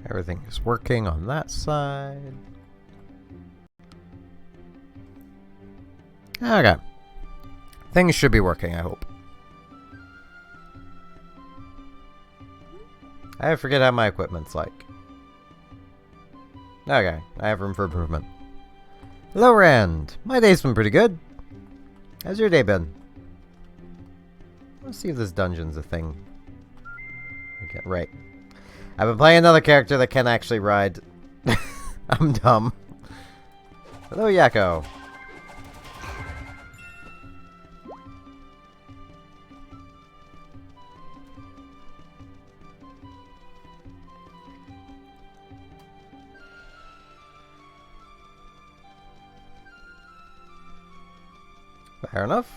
Everything is working on that side. Okay. Things should be working, I hope. I forget how my equipment's like. Okay, I have room for improvement. Hello, Rand. My day's been pretty good. How's your day been? Let's see if this dungeon's a thing. Okay, right. I've been playing another character that can actually ride. I'm dumb. Hello, Yakko. Fair enough.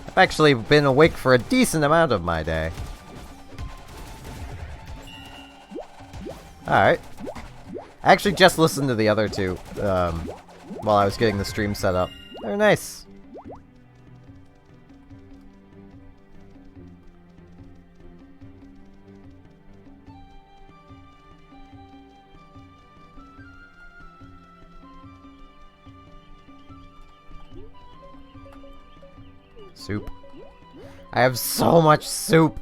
I've actually been awake for a decent amount of my day. Alright. I actually just listened to the other two while I was getting the stream set up. They're nice. Soup. I have so much soup!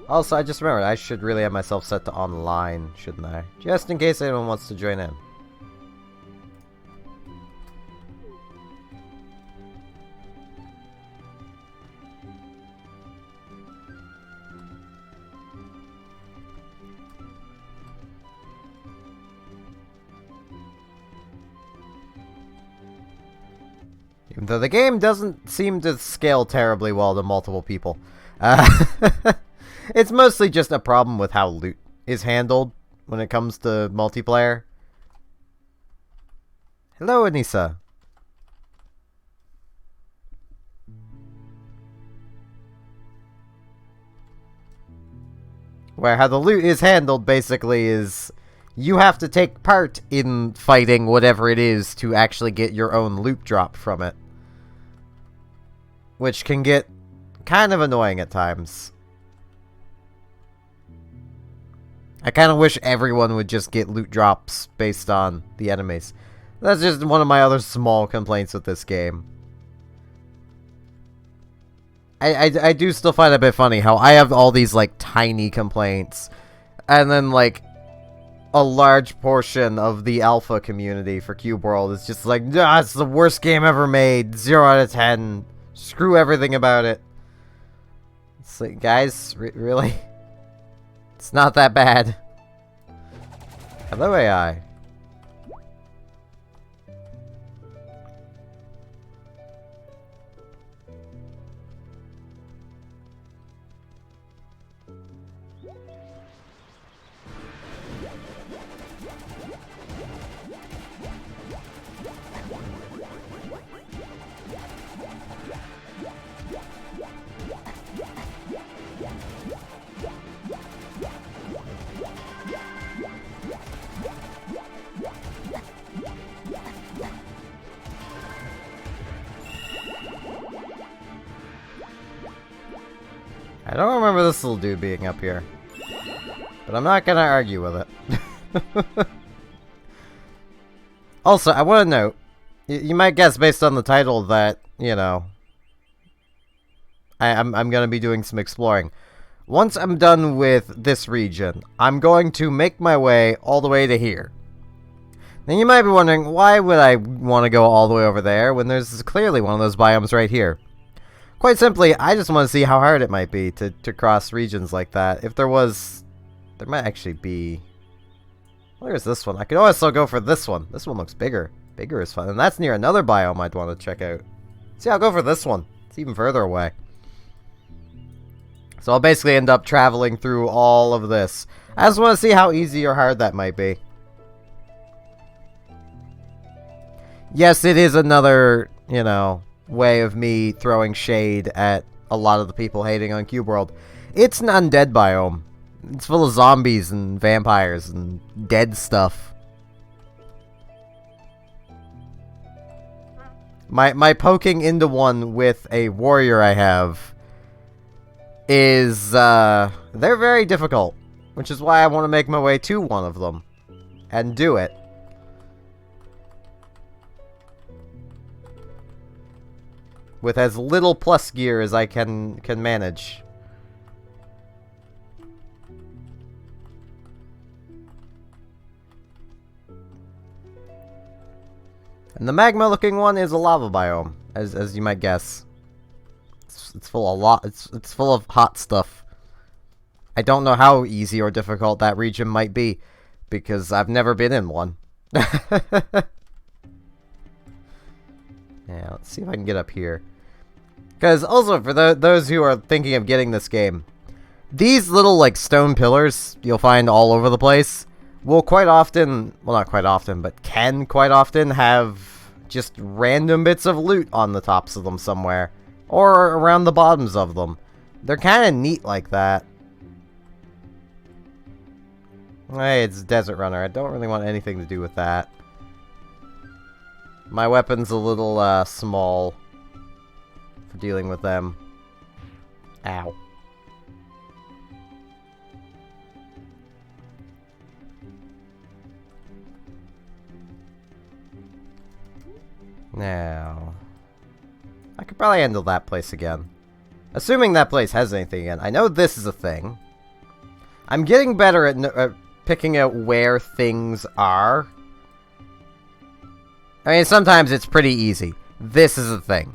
Also, I just remembered I should really have myself set to online, shouldn't I? Just in case anyone wants to join in. Even though the game doesn't seem to scale terribly well to multiple people. It's mostly just a problem with how loot is handled when it comes to multiplayer. Hello, Anissa. Where how the loot is handled basically is you have to take part in fighting whatever it is to actually get your own loot drop from it. Which can get kind of annoying at times. I kind of wish everyone would just get loot drops based on the enemies. That's just one of my other small complaints with this game. I do still find it a bit funny how I have all these, like, tiny complaints. And then, like, a large portion of the alpha community for Cube World is just like, nah, it's the worst game ever made. 0 out of 10. Screw everything about it. It's like, guys, really? It's not that bad. Hello, AI. I don't remember this little dude being up here. But I'm not gonna argue with it. Also, I want to note, you might guess based on the title that, you know, I'm gonna be doing some exploring. Once I'm done with this region, I'm going to make my way all the way to here. Now you might be wondering, why would I want to go all the way over there when there's clearly one of those biomes right here? Quite simply, I just want to see how hard it might be to cross regions like that. If there was... There might actually be... Well, there's this one. I could also go for this one. This one looks bigger. Bigger is fun. And that's near another biome I'd want to check out. See, I'll go for this one. It's even further away. So I'll basically end up traveling through all of this. I just want to see how easy or hard that might be. Yes, it is another, you know, way of me throwing shade at a lot of the people hating on Cube World. It's an undead biome. It's full of zombies and vampires and dead stuff. My poking into one with a warrior I have is, they're very difficult. Which is why I want to make my way to one of them. And do it. With as little plus gear as I can manage. And the magma-looking one is a lava biome, as you might guess. It's full of it's full of hot stuff. I don't know how easy or difficult that region might be, because I've never been in one. Yeah, let's see if I can get up here. Because also, for those who are thinking of getting this game, these little, like, stone pillars you'll find all over the place will quite often, well, not quite often, but can quite often have just random bits of loot on the tops of them somewhere, or around the bottoms of them. They're kind of neat like that. Hey, it's Desert Runner. I don't really want anything to do with that. My weapon's a little, small for dealing with them. Ow. Now, I could probably handle that place again. Assuming that place has anything again. I know this is a thing. I'm getting better at picking out where things are. I mean, sometimes it's pretty easy. This is a thing.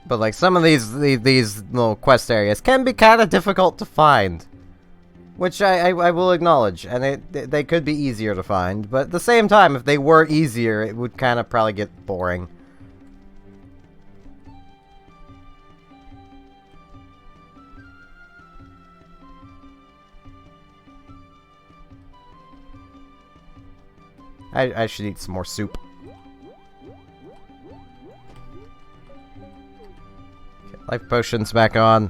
But like some of these little quest areas can be kind of difficult to find, which I will acknowledge, and they could be easier to find. But at the same time, if they were easier, it would kind of probably get boring. I should eat some more soup. Life potions back on.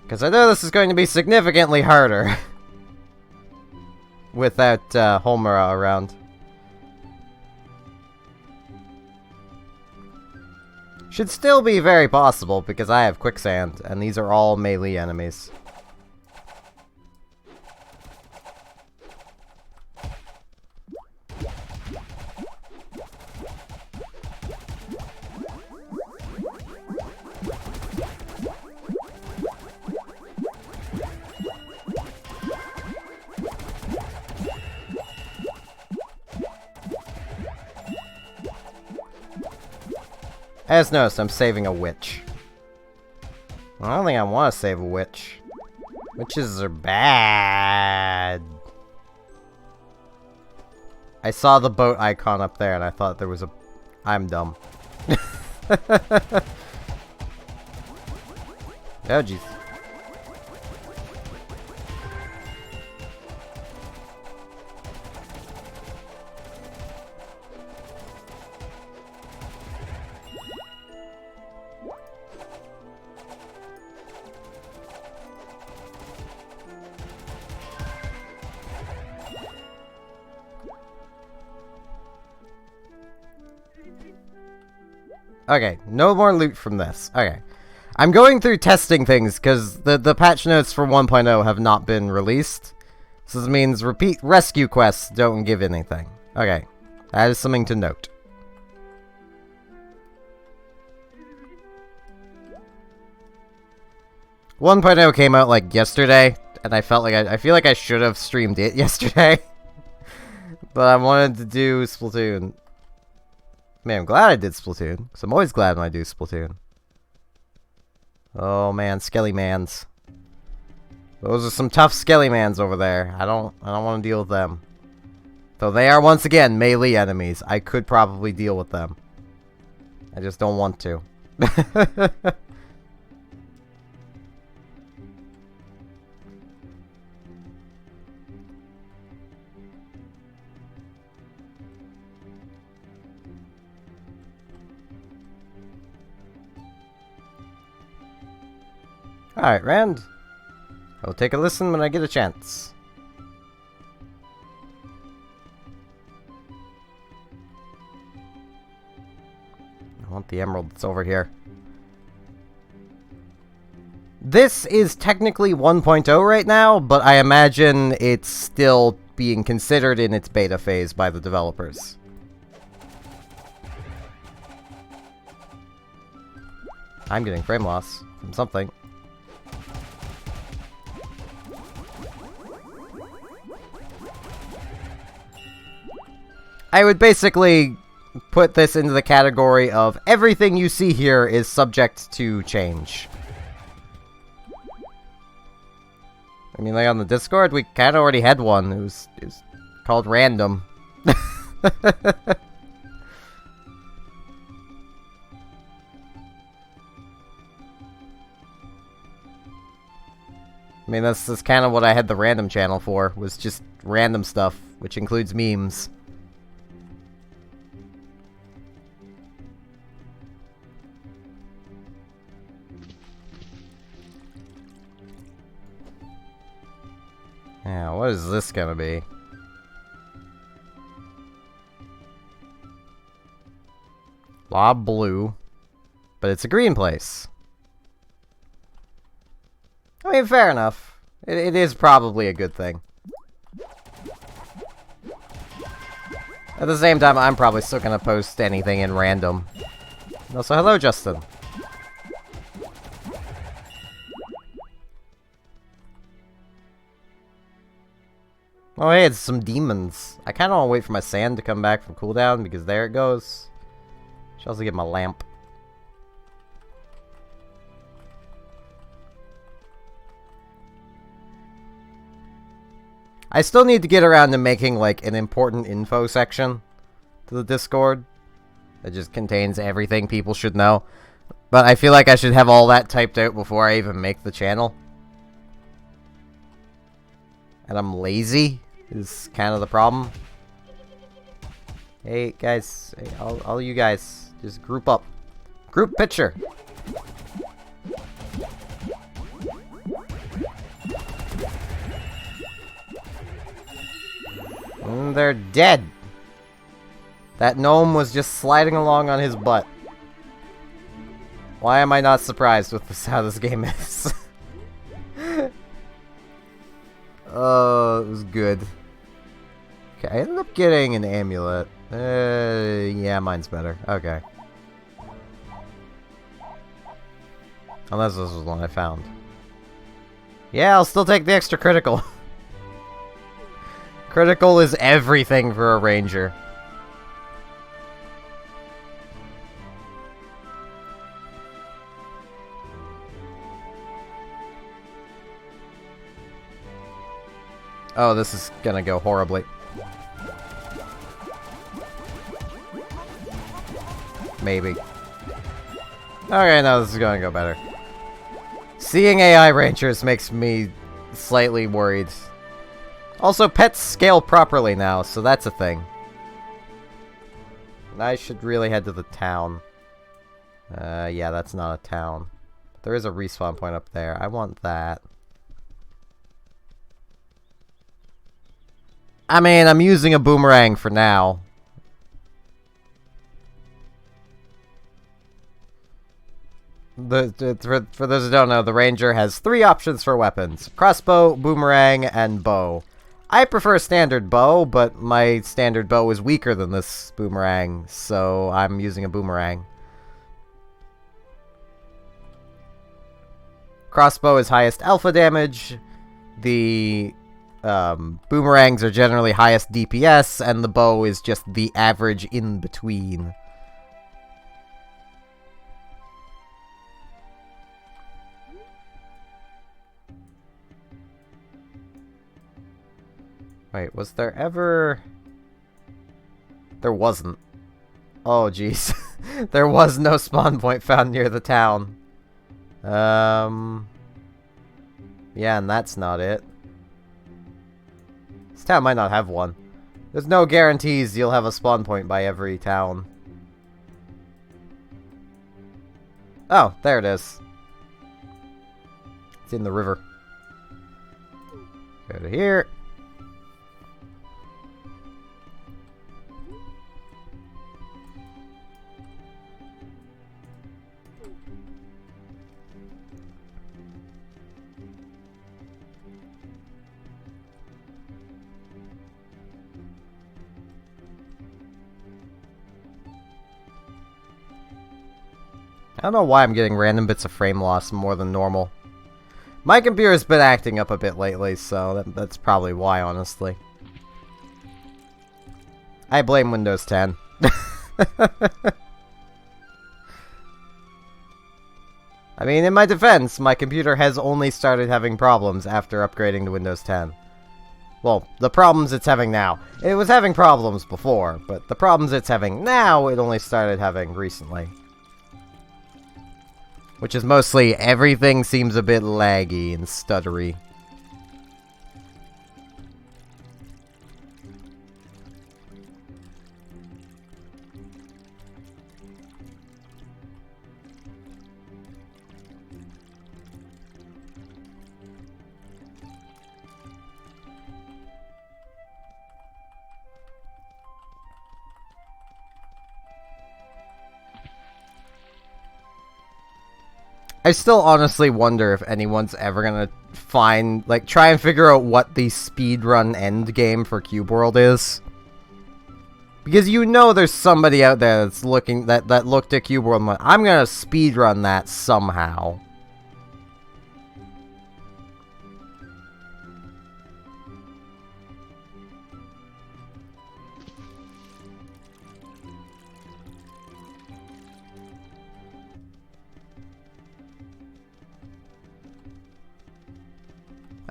Because I know this is going to be significantly harder. Without Homura around. Should still be very possible because I have quicksand. And these are all melee enemies. As noticed, I'm saving a witch. I don't think I want to save a witch. Witches are bad. I saw the boat icon up there and I thought there was a... I'm dumb. Oh, jeez. Okay, no more loot from this. Okay. I'm going through testing things, because the patch notes for 1.0 have not been released. So this means repeat rescue quests don't give anything. Okay. That is something to note. One 1.0 came out, like, yesterday, and I felt like I feel like I should have streamed it yesterday. But I wanted to do Splatoon. Man, I'm glad I did Splatoon, because I'm always glad when I do Splatoon. Oh man, Skelly Mans. Those are some tough Skelly-mans over there. I don't want to deal with them. Though they are, once again, melee enemies. I could probably deal with them. I just don't want to. Alright, Rand. I'll take a listen when I get a chance. I want the emerald that's over here. This is technically 1.0 right now, but I imagine it's still being considered in its beta phase by the developers. I'm getting frame loss from something. I would basically put this into the category of everything you see here is subject to change. I mean, like on the Discord, we kind of already had one. It was called Random. I mean, that's kind of what I had the random channel for, was just random stuff, which includes memes. Yeah, what is this gonna be? Lob blue, but it's a green place. I mean, fair enough. It is probably a good thing. At the same time, I'm probably still gonna post anything in random. Also, hello, Justin. Oh, hey, it's some demons. I kind of want to wait for my sand to come back from cooldown, because there it goes. Should also get my lamp. I still need to get around to making, like, an important info section to the Discord that just contains everything people should know. But I feel like I should have all that typed out before I even make the channel. And I'm lazy, is kind of the problem. Hey, guys. Hey, all you guys, just group up. Group picture. And they're dead. That gnome was just sliding along on his butt. Why am I not surprised with this, how this game is? Oh, it was good. Okay, I ended up getting an amulet. Yeah, mine's better. Okay. Unless this was one I found. Yeah, I'll still take the extra critical. Critical is everything for a ranger. Oh, this is gonna go horribly. Maybe. Okay, no, this is gonna go better. Seeing AI rangers makes me slightly worried. Also, pets scale properly now, so that's a thing. I should really head to the town. Yeah, that's not a town. There is a respawn point up there. I want that. I mean, I'm using a boomerang for now. For those who don't know, the ranger has 3 options for weapons. Crossbow, boomerang, and bow. I prefer standard bow, but my standard bow is weaker than this boomerang, so I'm using a boomerang. Crossbow is highest alpha damage. The boomerangs are generally highest DPS, and the bow is just the average in between. Wait, was there ever... There wasn't. Oh, jeez. There was no spawn point found near the town. Yeah, and that's not it. This town might not have one. There's no guarantees you'll have a spawn point by every town. Oh, there it is. It's in the river. Go to here. I don't know why I'm getting random bits of frame loss more than normal. My computer's been acting up a bit lately, so that's probably why, honestly. I blame Windows 10. I mean, in my defense, my computer has only started having problems after upgrading to Windows 10. Well, the problems it's having now. It was having problems before, but the problems it's having now, it only started having recently. Which is mostly everything seems a bit laggy and stuttery. I still honestly wonder if anyone's ever gonna find, like, try and figure out what the speedrun end game for Cube World is. Because you know there's somebody out there that's looking, that looked at Cube World and went, I'm gonna speedrun that somehow.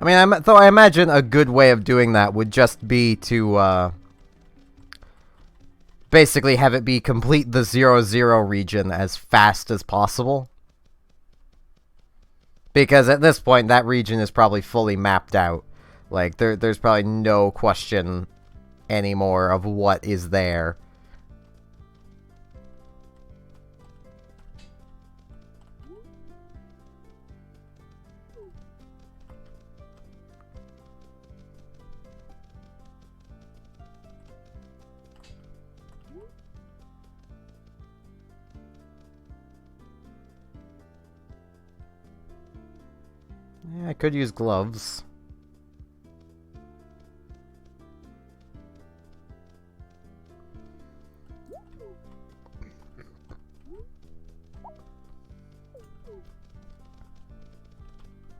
I mean, though I imagine a good way of doing that would just be to, basically have it be complete the 0-0 region as fast as possible. Because at this point, that region is probably fully mapped out. Like, there's probably no question anymore of what is there. Yeah, I could use gloves.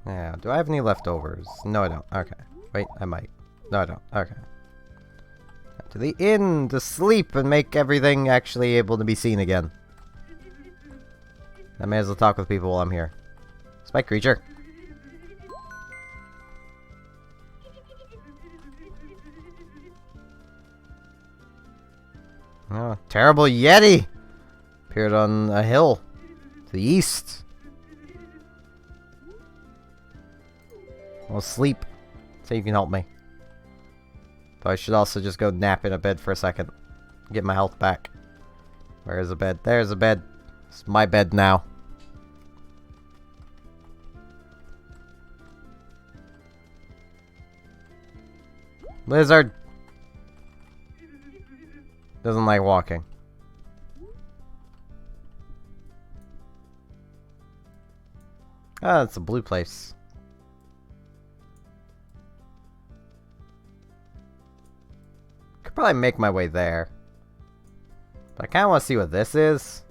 Yeah, do I have any leftovers? No, I don't. Okay. Wait, I might. No, I don't. Okay. To the inn to sleep and make everything actually able to be seen again. I may as well talk with people while I'm here. Spike creature. Oh, terrible Yeti! Appeared on a hill to the east. Well, sleep. So you can help me. But I should also just go nap in a bed for a second. Get my health back. Where is a bed? There's a bed. It's my bed now. Lizard! Doesn't like walking. Ah, it's a blue place. Could probably make my way there. But I kind of want to see what this is.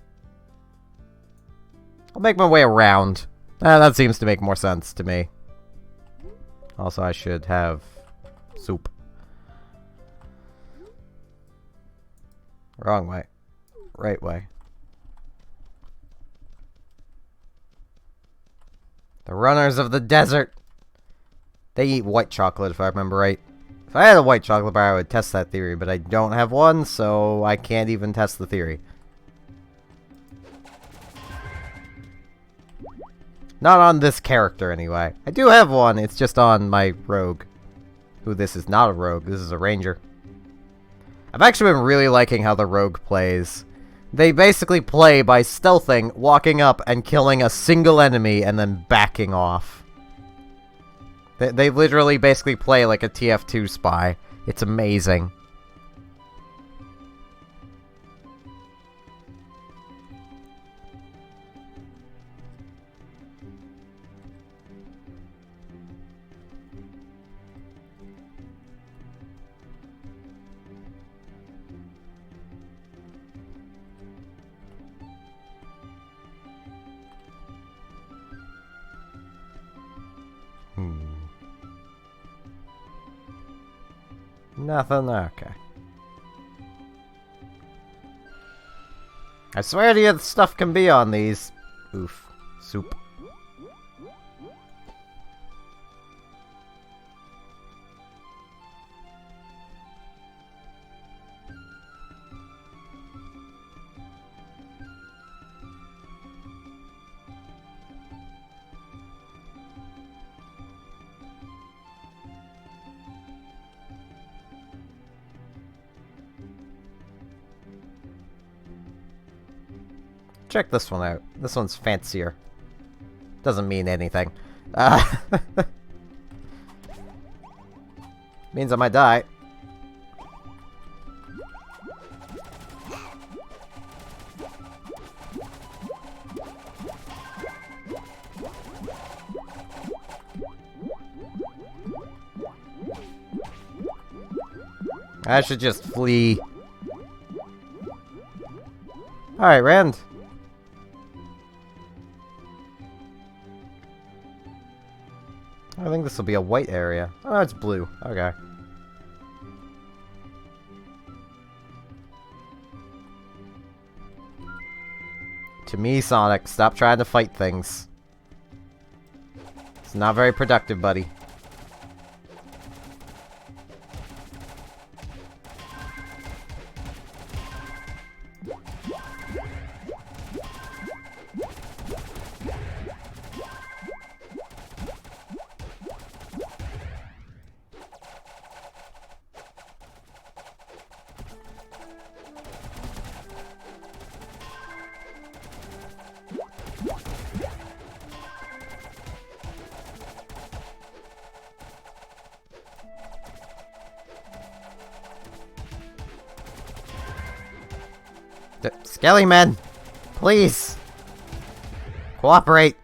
I'll make my way around. That seems to make more sense to me. Also, I should have soup. Wrong way. Right way. The runners of the desert. They eat white chocolate, if I remember right. If I had a white chocolate bar, I would test that theory, but I don't have one, so I can't even test the theory. Not on this character, anyway. I do have one, it's just on my rogue. Ooh, this is not a rogue, this is a ranger. I've actually been really liking how the rogue plays. They basically play by stealthing, walking up, and killing a single enemy, and then backing off. They literally basically play like a TF2 spy. It's amazing. Nothing? Okay. I swear to you, the stuff can be on these. Oof. Soup. Check this one out. This one's fancier. Doesn't mean anything. Means I might die. I should just flee. Alright, Rand. I think this will be a white area. Oh, it's blue. Okay. To me, Sonic, stop trying to fight things. It's not very productive, buddy. Skellyman! Please! Cooperate!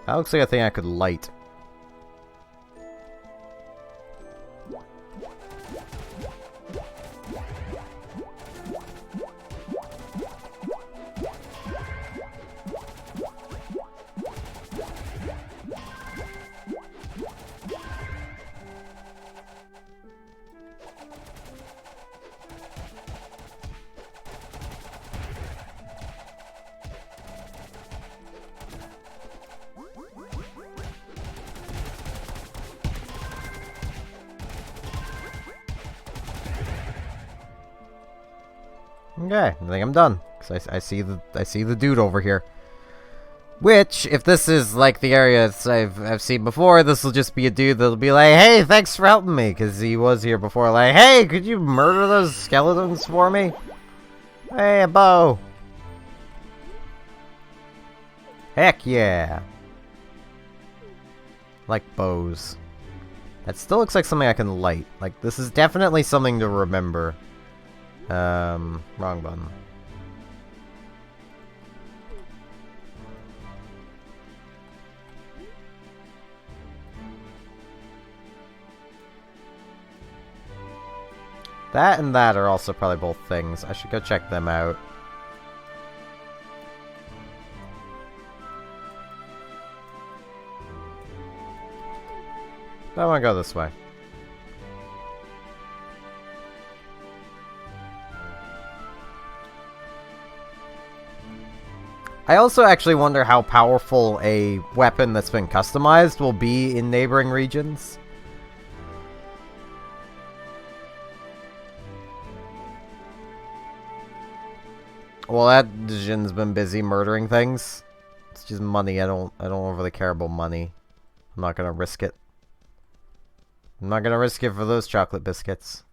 That looks like a thing I could light. Okay, I think I'm done. Cause I see the dude over here. Which, if this is like the areas I've seen before, this will just be a dude that'll be like, "Hey, thanks for helping me," because he was here before. Like, "Hey, could you murder those skeletons for me? Hey, a bow." Heck yeah. Like bows. That still looks like something I can light. Like, this is definitely something to remember. Wrong button. That and that are also probably both things. I should go check them out. But I want to go this way. I also actually wonder how powerful a weapon that's been customized will be in neighboring regions. Well, that Jin's been busy murdering things. It's just money. I don't really care about money. I'm not gonna risk it. I'm not gonna risk it for those chocolate biscuits.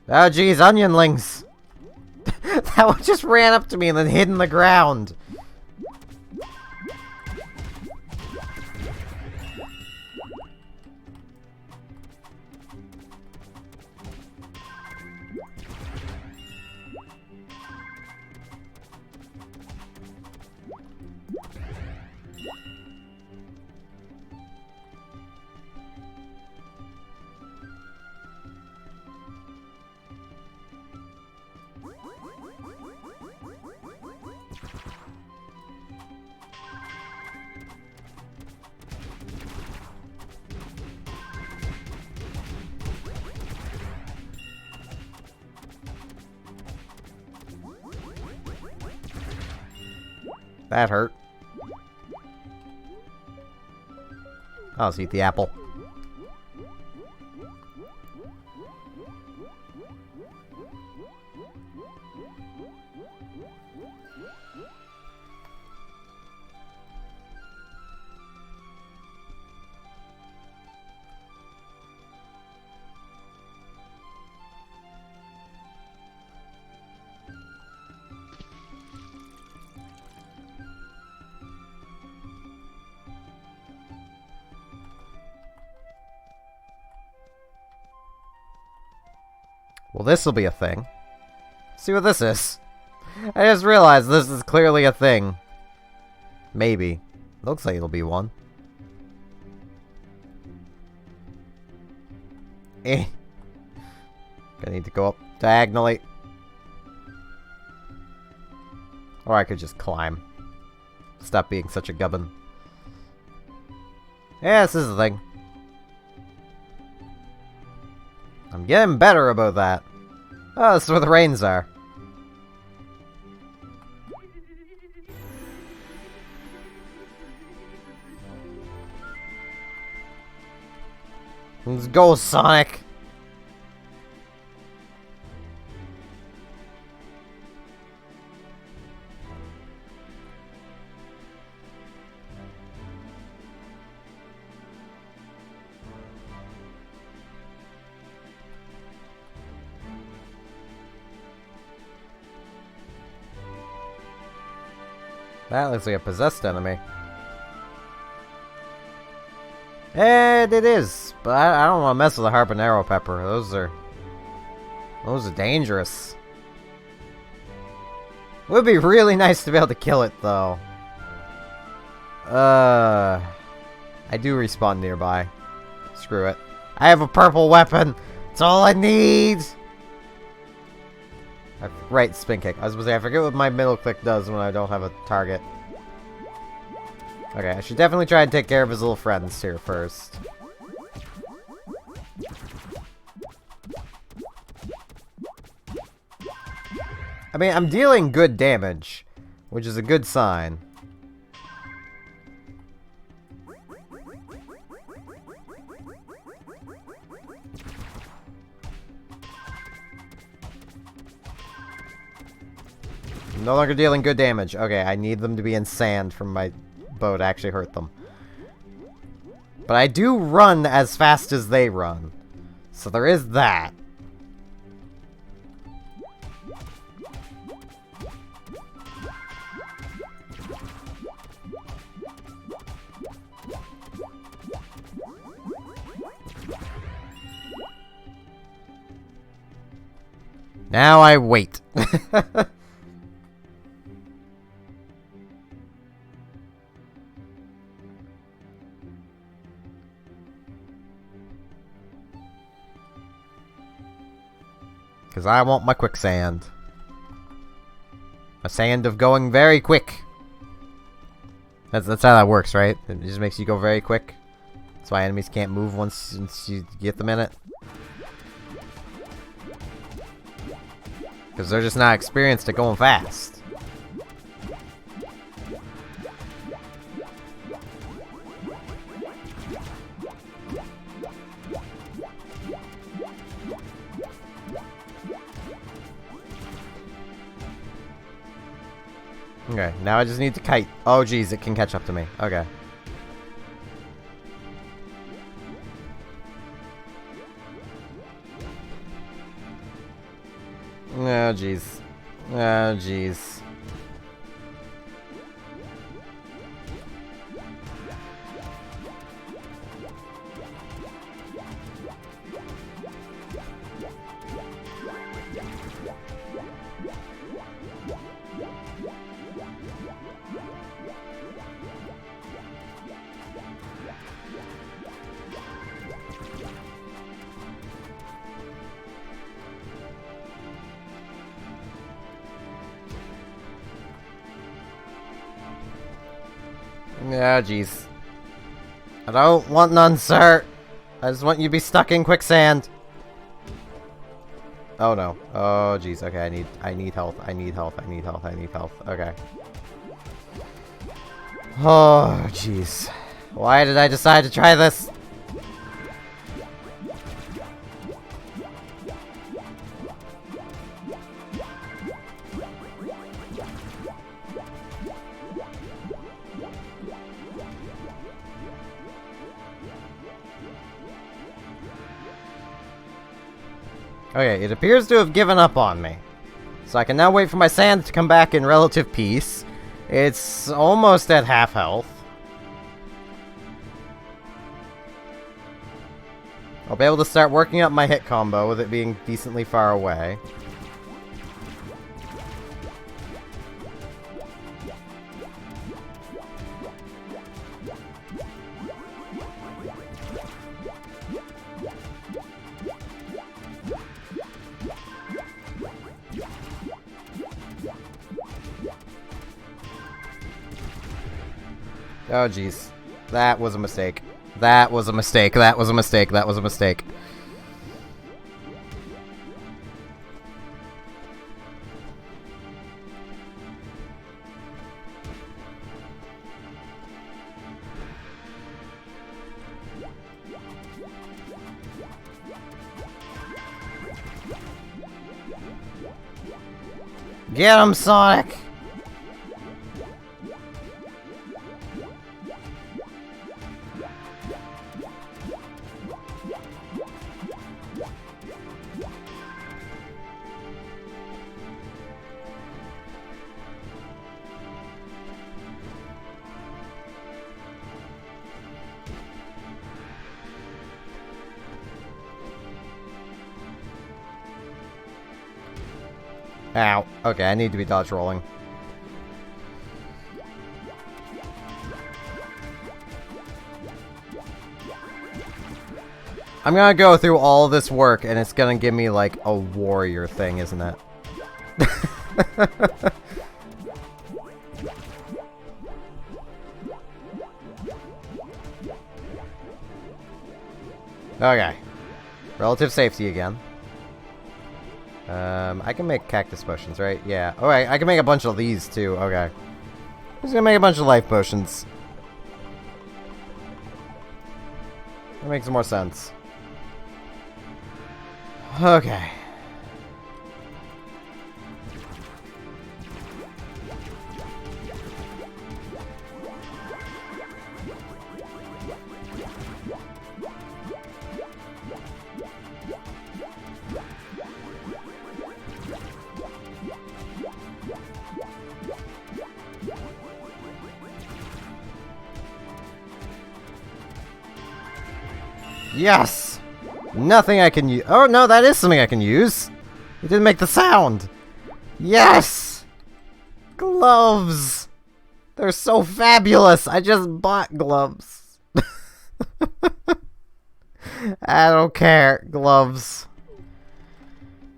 Oh geez, onionlings! That one just ran up to me and then hid in the ground. That hurt. I'll just eat the apple. Well, this'll be a thing. See what this is. I just realized this is clearly a thing. Maybe. Looks like it'll be one. Eh. Gonna need to go up diagonally. Or I could just climb. Stop being such a gubbin. Yeah, this is the thing. I'm getting better about that. Oh, this is where the rains are. Let's go, Sonic! That looks like a possessed enemy. And it is, but I don't want to mess with the Harponero Pepper. Those are dangerous. Would be really nice to be able to kill it, though. I do respawn nearby. Screw it. I have a purple weapon. It's all I need. Right, spin kick. I was supposed to say, I forget what my middle click does when I don't have a target. Okay, I should definitely try and take care of his little friends here first. I mean, I'm dealing good damage, which is a good sign. I'm no longer dealing good damage. Okay, I need them to be in sand from my bow to actually hurt them. But I do run as fast as they run. So there is that. Now I wait. Because I want my quicksand. A sand of going very quick. That's how that works, right? It just makes you go very quick. That's why enemies can't move once you get them in it. Because they're just not experienced at going fast. Okay, now I just need to kite. Oh, geez, it can catch up to me. Okay. Oh, jeez. Oh, jeez. Yeah, jeez. I don't want none, sir. I just want you to be stuck in quicksand. Oh no. Oh jeez. Okay, I need health. I need health. I need health. I need health. Okay. Oh jeez. Why did I decide to try this? Okay, it appears to have given up on me. So I can now wait for my sand to come back in relative peace. It's almost at half health. I'll be able to start working up my hit combo with it being decently far away. Oh, jeez. That was a mistake. That was a mistake. That was a mistake. That was a mistake. Get him, Sonic! Ow. Okay, I need to be dodge rolling. I'm gonna go through all this work and it's gonna give me like a warrior thing, isn't it? Okay. Relative safety again. I can make cactus potions, right? Yeah. Alright, I can make a bunch of these too. Okay. I'm just gonna make a bunch of life potions. That makes more sense. Okay. Yes! Nothing I can use. Oh, no, that is something I can use. It didn't make the sound. Yes! Gloves! They're so fabulous. I just bought gloves. I don't care. Gloves.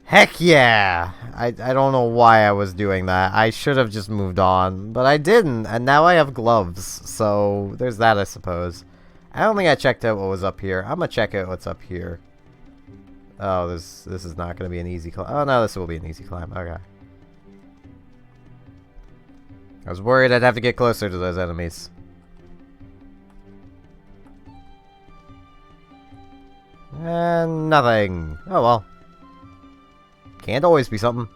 Heck yeah! I don't know why I was doing that. I should have just moved on, but I didn't, and now I have gloves, so there's that, I suppose. I don't think I checked out what was up here. I'm gonna check out what's up here. Oh, this is not gonna be an easy climb. Oh no, this will be an easy climb. Okay. I was worried I'd have to get closer to those enemies. And nothing. Oh well. Can't always be something.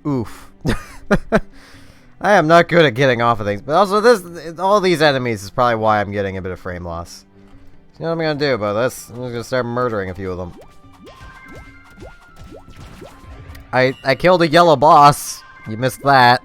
Oof. I am not good at getting off of things, but also all these enemies is probably why I'm getting a bit of frame loss. So you know what I'm gonna do about this? I'm just gonna start murdering a few of them. I killed a yellow boss. You missed that.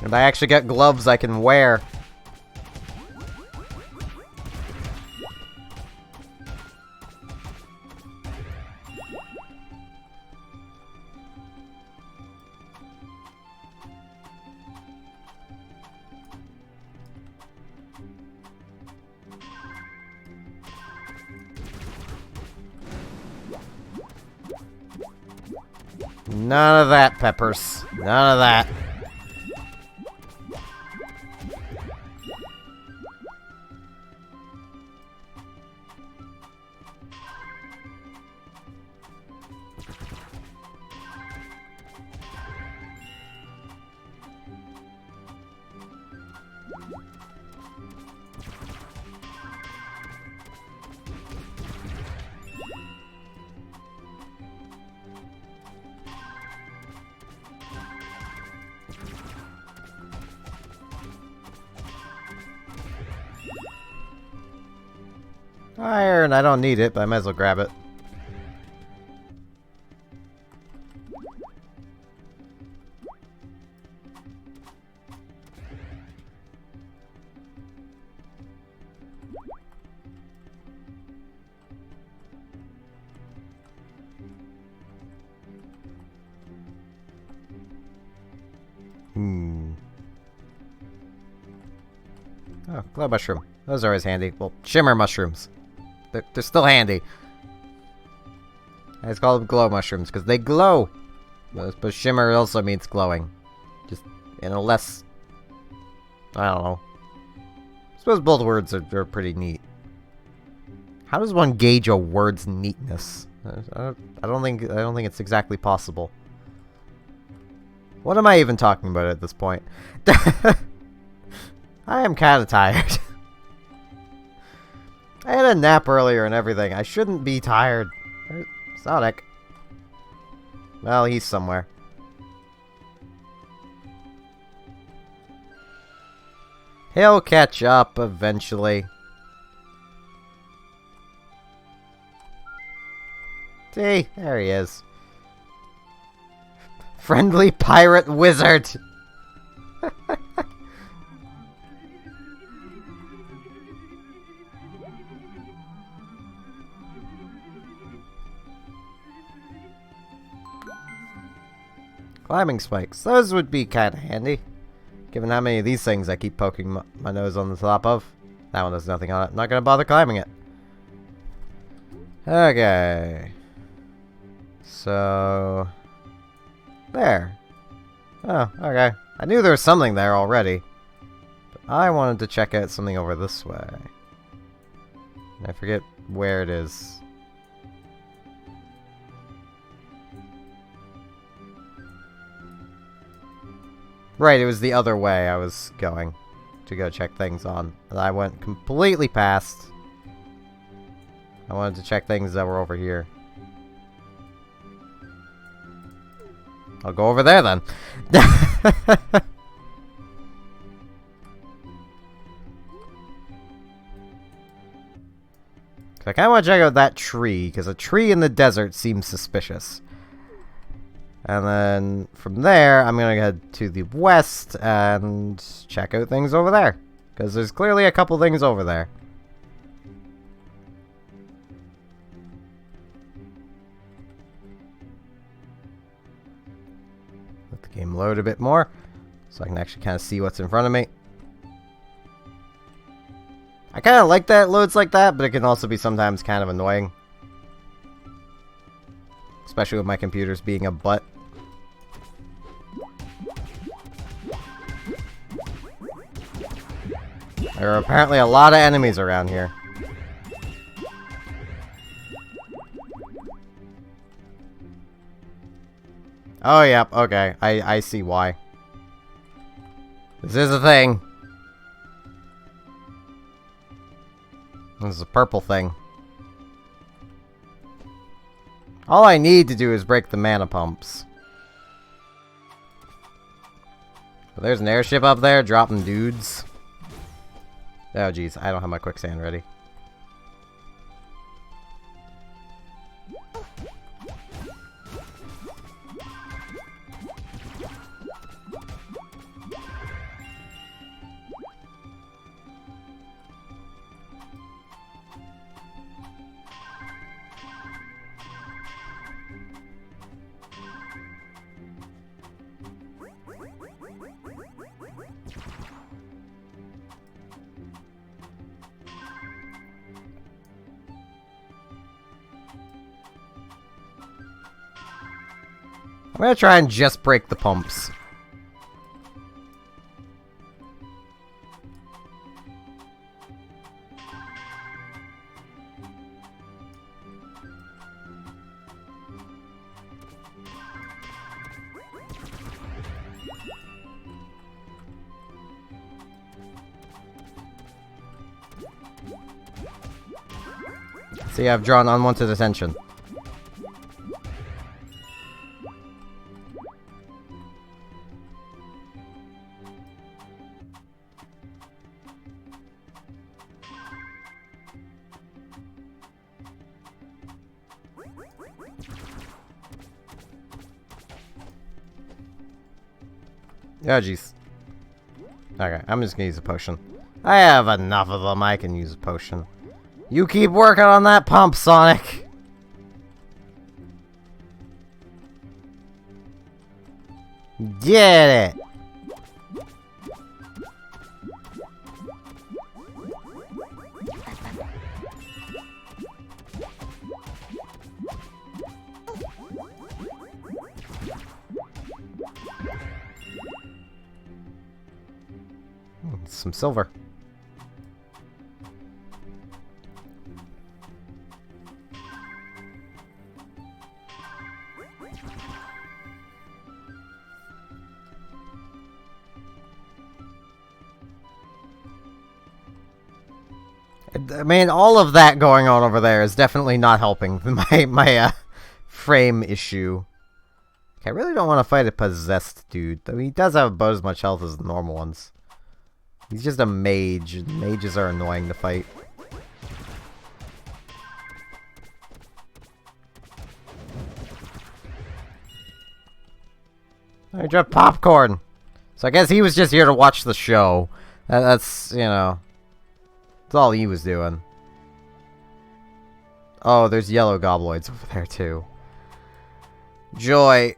And I actually got gloves I can wear. None of that, Peppers. None of that. Iron, I don't need it, but I might as well grab it. Oh, glow mushroom. Those are always handy. Well, shimmer mushrooms. They're still handy. I just call them glow mushrooms because they glow. But shimmer also means glowing. Just in a less... I don't know. I suppose both words are pretty neat. How does one gauge a word's neatness? I don't think it's exactly possible. What am I even talking about at this point? I am kind of tired. I had a nap earlier and everything. I shouldn't be tired. Where's Sonic? Well, he's somewhere. He'll catch up eventually. See? There he is. Friendly pirate wizard! Climbing spikes. Those would be kind of handy. Given how many of these things I keep poking my nose on the top of. That one has nothing on it. I'm not going to bother climbing it. Okay. So... there. Oh, okay. I knew there was something there already. But I wanted to check out something over this way. I forget where it is. Right, it was the other way I was going to go check things on. And I went completely past. I wanted to check things that were over here. I'll go over there then. I kind of want to check out that tree, because a tree in the desert seems suspicious. And then from there, I'm going to head to the west and check out things over there. Because there's clearly a couple things over there. Let the game load a bit more, so I can actually kind of see what's in front of me. I kind of like that it loads like that, but it can also be sometimes kind of annoying. Especially with my computers being a butt. There are apparently a lot of enemies around here. Oh, yep, okay. I see why. This is a thing. This is a purple thing. All I need to do is break the mana pumps. But there's an airship up there dropping dudes. Oh, jeez. I don't have my quicksand ready. I'm gonna try and just break the pumps. See, I've drawn unwanted attention. Oh, jeez. Okay, I'm just gonna use a potion. I have enough of them, I can use a potion. You keep working on that pump, Sonic! Get it! Some silver. I mean, all of that going on over there is definitely not helping my frame issue. I really don't want to fight a possessed dude. I mean, he does have about as much health as the normal ones. He's just a mage, and mages are annoying to fight. I dropped popcorn! So I guess he was just here to watch the show. That's, you know... That's all he was doing. Oh, there's yellow gobloids over there, too. Joy!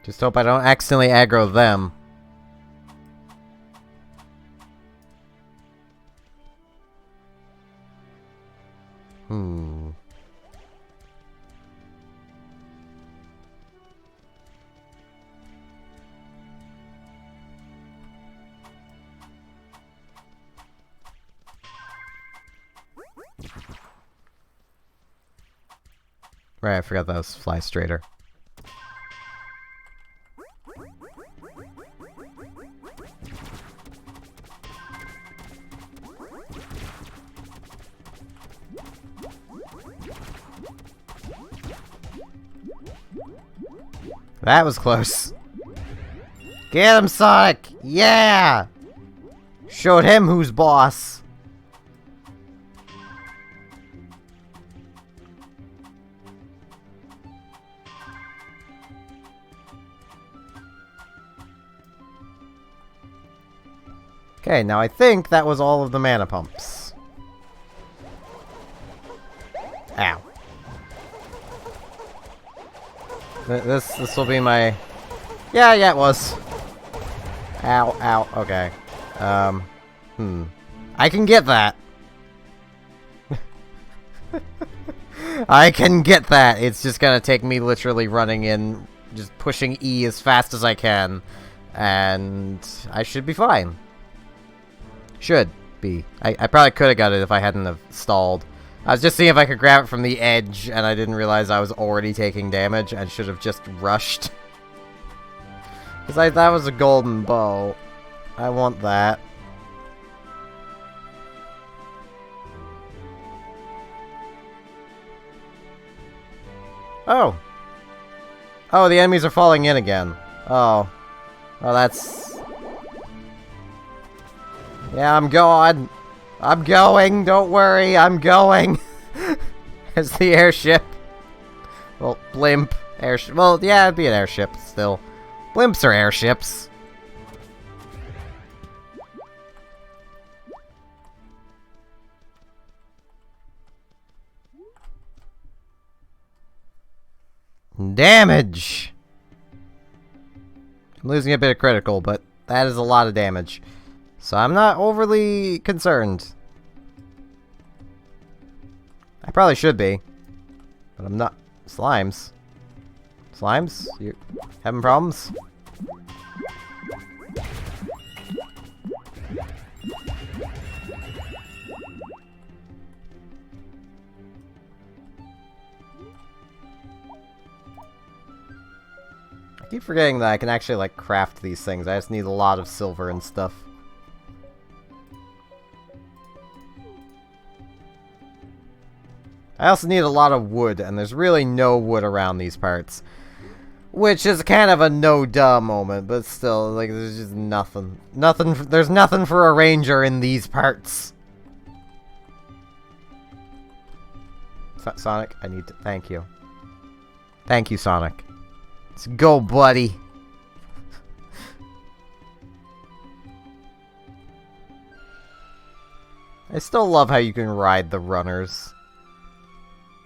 Just hope I don't accidentally aggro them. Right, I forgot that was Fly Straighter. That was close. Get him, Sonic! Yeah! Showed him who's boss. Okay, now I think that was all of the mana pumps. Ow. This will be my... Yeah, it was. Ow, ow, okay. I can get that. I can get that. It's just gonna take me literally running in, just pushing E as fast as I can. And I should be fine. Should be. I probably could have got it if I hadn't have stalled. I was just seeing if I could grab it from the edge, and I didn't realize I was already taking damage and should have just rushed. Because that was a golden bow. I want that. Oh. Oh, the enemies are falling in again. Oh. Oh, that's... Yeah, I'm going. I'm going. Don't worry. I'm going. There's the airship. Well, blimp. Airship. Well, yeah, it'd be an airship still. Blimps are airships. Damage! I'm losing a bit of critical, but that is a lot of damage. So I'm not overly concerned. I probably should be. But I'm not. Slimes. Slimes? You having problems? I keep forgetting that I can actually, like, craft these things. I just need a lot of silver and stuff. I also need a lot of wood, and there's really no wood around these parts. Which is kind of a no-duh moment, but still, like, there's just nothing. There's nothing for a ranger in these parts. Sonic, I need to... Thank you. Thank you, Sonic. Let's go, buddy. I still love how you can ride the runners.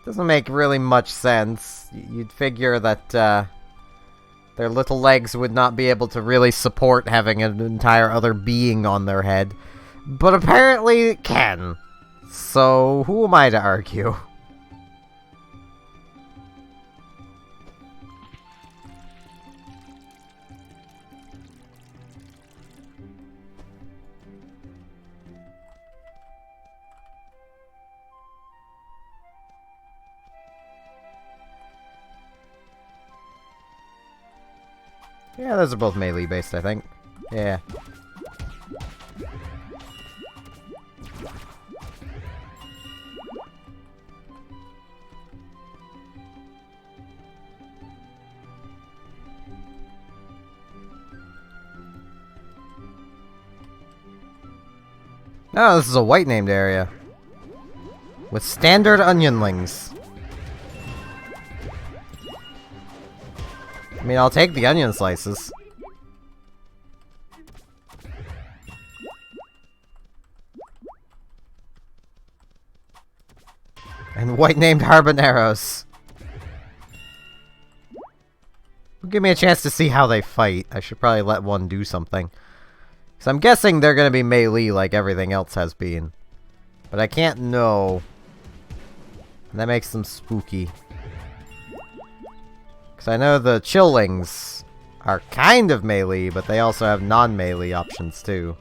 Doesn't make really much sense. You'd figure that their little legs would not be able to really support having an entire other being on their head. But apparently it can. So who am I to argue? Yeah, those are both melee-based, I think. Yeah. Oh, this is a white-named area. With standard onionlings. I mean, I'll take the onion slices. And white-named habaneros. Give me a chance to see how they fight. I should probably let one do something. Because I'm guessing they're going to be melee like everything else has been. But I can't know. And that makes them spooky. Because I know the chillings are kind of melee, but they also have non-melee options too.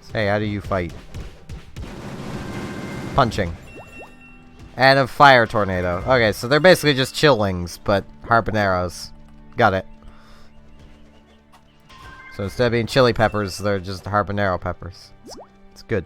So, hey, how do you fight? Punching. And a fire tornado. Okay, so they're basically just chillings, but habaneros. Got it. So instead of being chili peppers, they're just habanero peppers. It's good.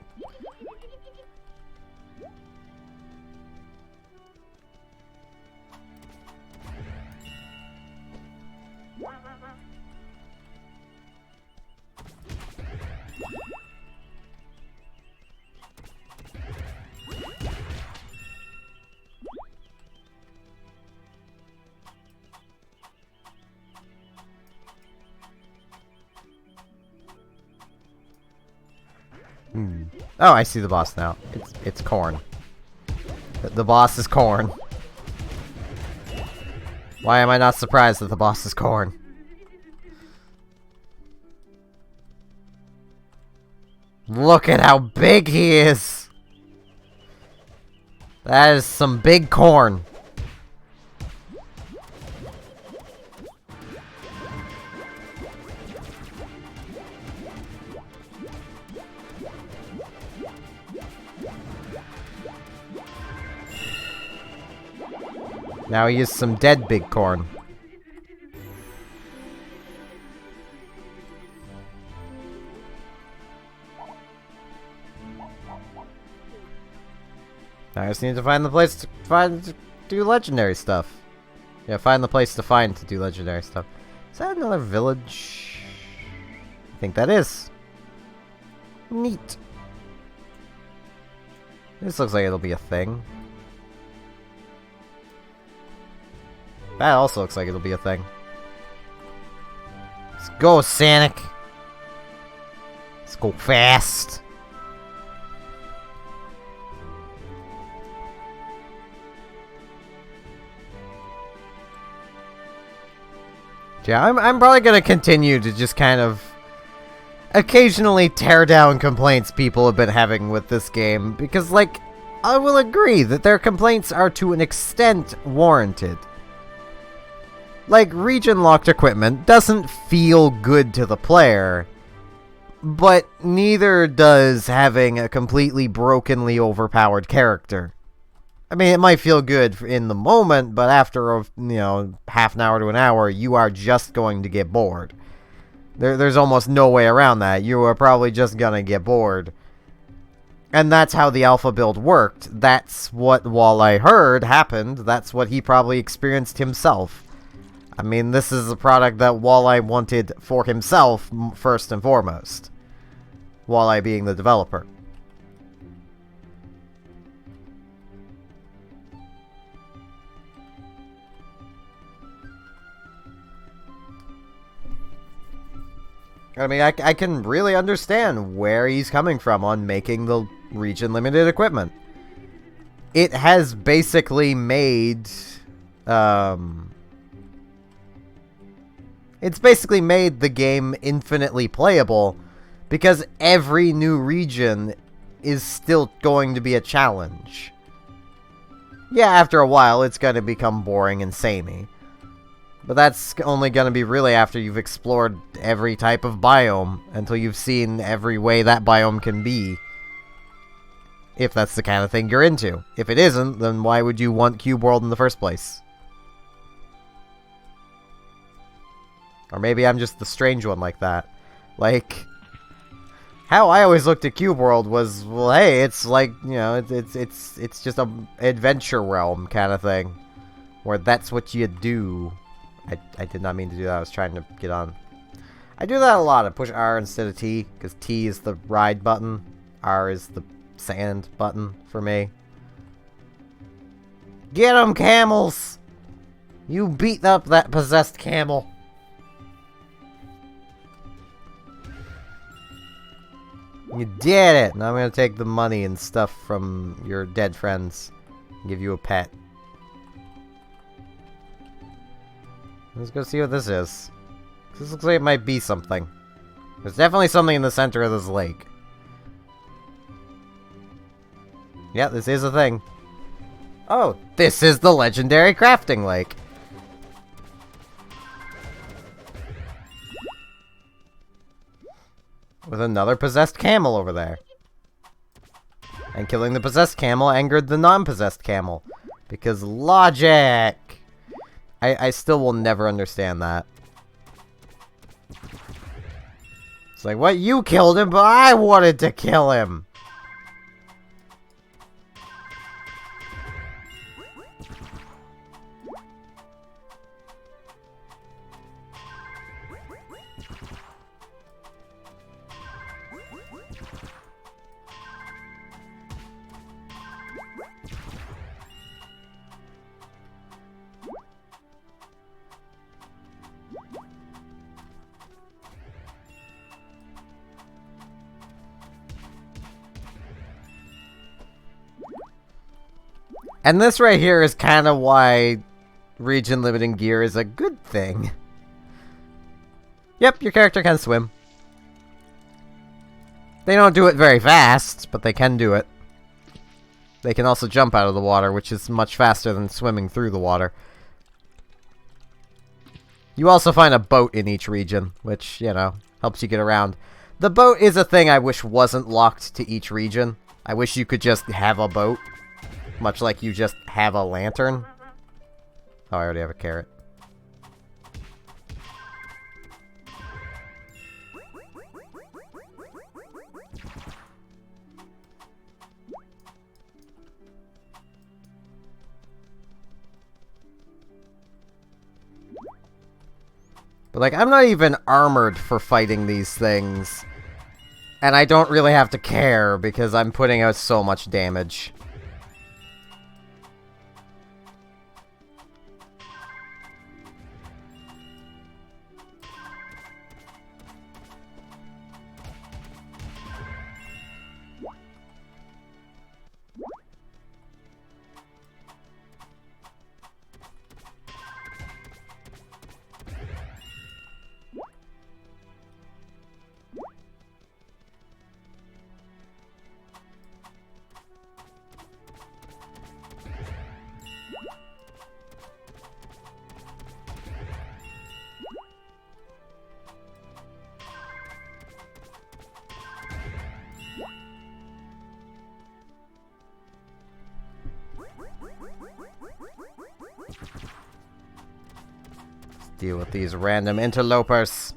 Oh, I see the boss now. It's corn. The boss is corn. Why am I not surprised that the boss is corn? Look at how big he is! That is some big corn. Now he is some dead big corn. I just need to find the place to do legendary stuff. Yeah, find the place to do legendary stuff. Is that another village? I think that is. Neat. This looks like it'll be a thing. That also looks like it'll be a thing. Let's go, Sonic. Let's go fast. Yeah, I'm probably gonna continue to just kind of occasionally tear down complaints people have been having with this game, because, like, I will agree that their complaints are to an extent warranted. Like, region-locked equipment doesn't feel good to the player, but neither does having a completely brokenly overpowered character. I mean, it might feel good in the moment, but after, half an hour to an hour, you are just going to get bored. There's almost no way around that. You are probably just gonna get bored. And that's how the alpha build worked. That's what Walleye heard happened. That's what he probably experienced himself. I mean, this is a product that Walleye wanted for himself, first and foremost. Walleye being the developer. I mean, I can really understand where he's coming from on making the region-limited equipment. It has basically made... It's basically made the game infinitely playable, because every new region is still going to be a challenge. Yeah, after a while, it's going to become boring and samey. But that's only going to be really after you've explored every type of biome, until you've seen every way that biome can be. If that's the kind of thing you're into. If it isn't, then why would you want Cube World in the first place? Or maybe I'm just the strange one like that. Like, how I always looked at Cube World was, well, hey, it's like, it's just a adventure realm kind of thing. Where that's what you do. I did not mean to do that. I was trying to get on. I do that a lot. I push R instead of T, because T is the ride button. R is the sand button for me. Get 'em, camels! You beat up that possessed camel. You did it! Now I'm gonna take the money and stuff from your dead friends. And give you a pet. Let's go see what this is. This looks like it might be something. There's definitely something in the center of this lake. Yeah, this is a thing. Oh, this is the legendary crafting lake. With another possessed camel over there. And killing the possessed camel angered the non-possessed camel. Because logic! I still will never understand that. It's like, what? You killed him, but I wanted to kill him! And this right here is kind of why region limiting gear is a good thing. Yep, your character can swim. They don't do it very fast, but they can do it. They can also jump out of the water, which is much faster than swimming through the water. You also find a boat in each region, which, you know, helps you get around. The boat is a thing I wish wasn't locked to each region. I wish you could just have a boat, much like you just have a lantern. Oh, I already have a carrot. But, like, I'm not even armored for fighting these things. And I don't really have to care, because I'm putting out so much damage. Deal with these random interlopers.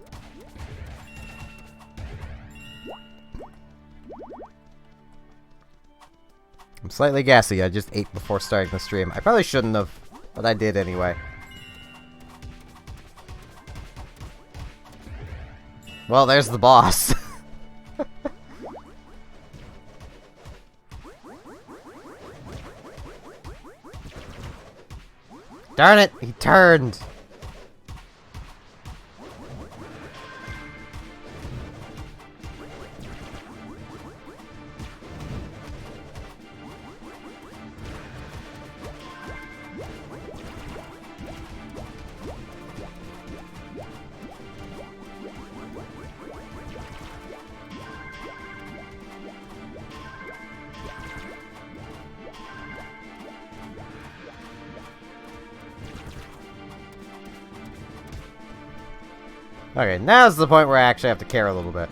I'm slightly gassy. I just ate before starting the stream. I probably shouldn't have, but I did anyway. Well, there's the boss. Darn it, he turned. Okay, now's the point where I actually have to care a little bit.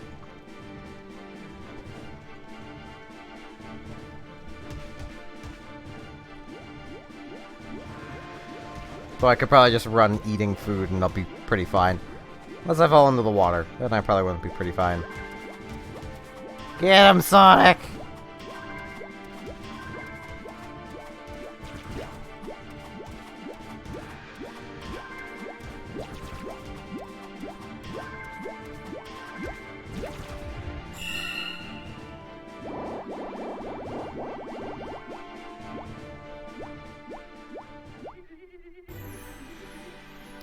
So I could probably just run eating food and I'll be pretty fine. Unless I fall into the water, then I probably wouldn't be pretty fine. Get him, Sonic!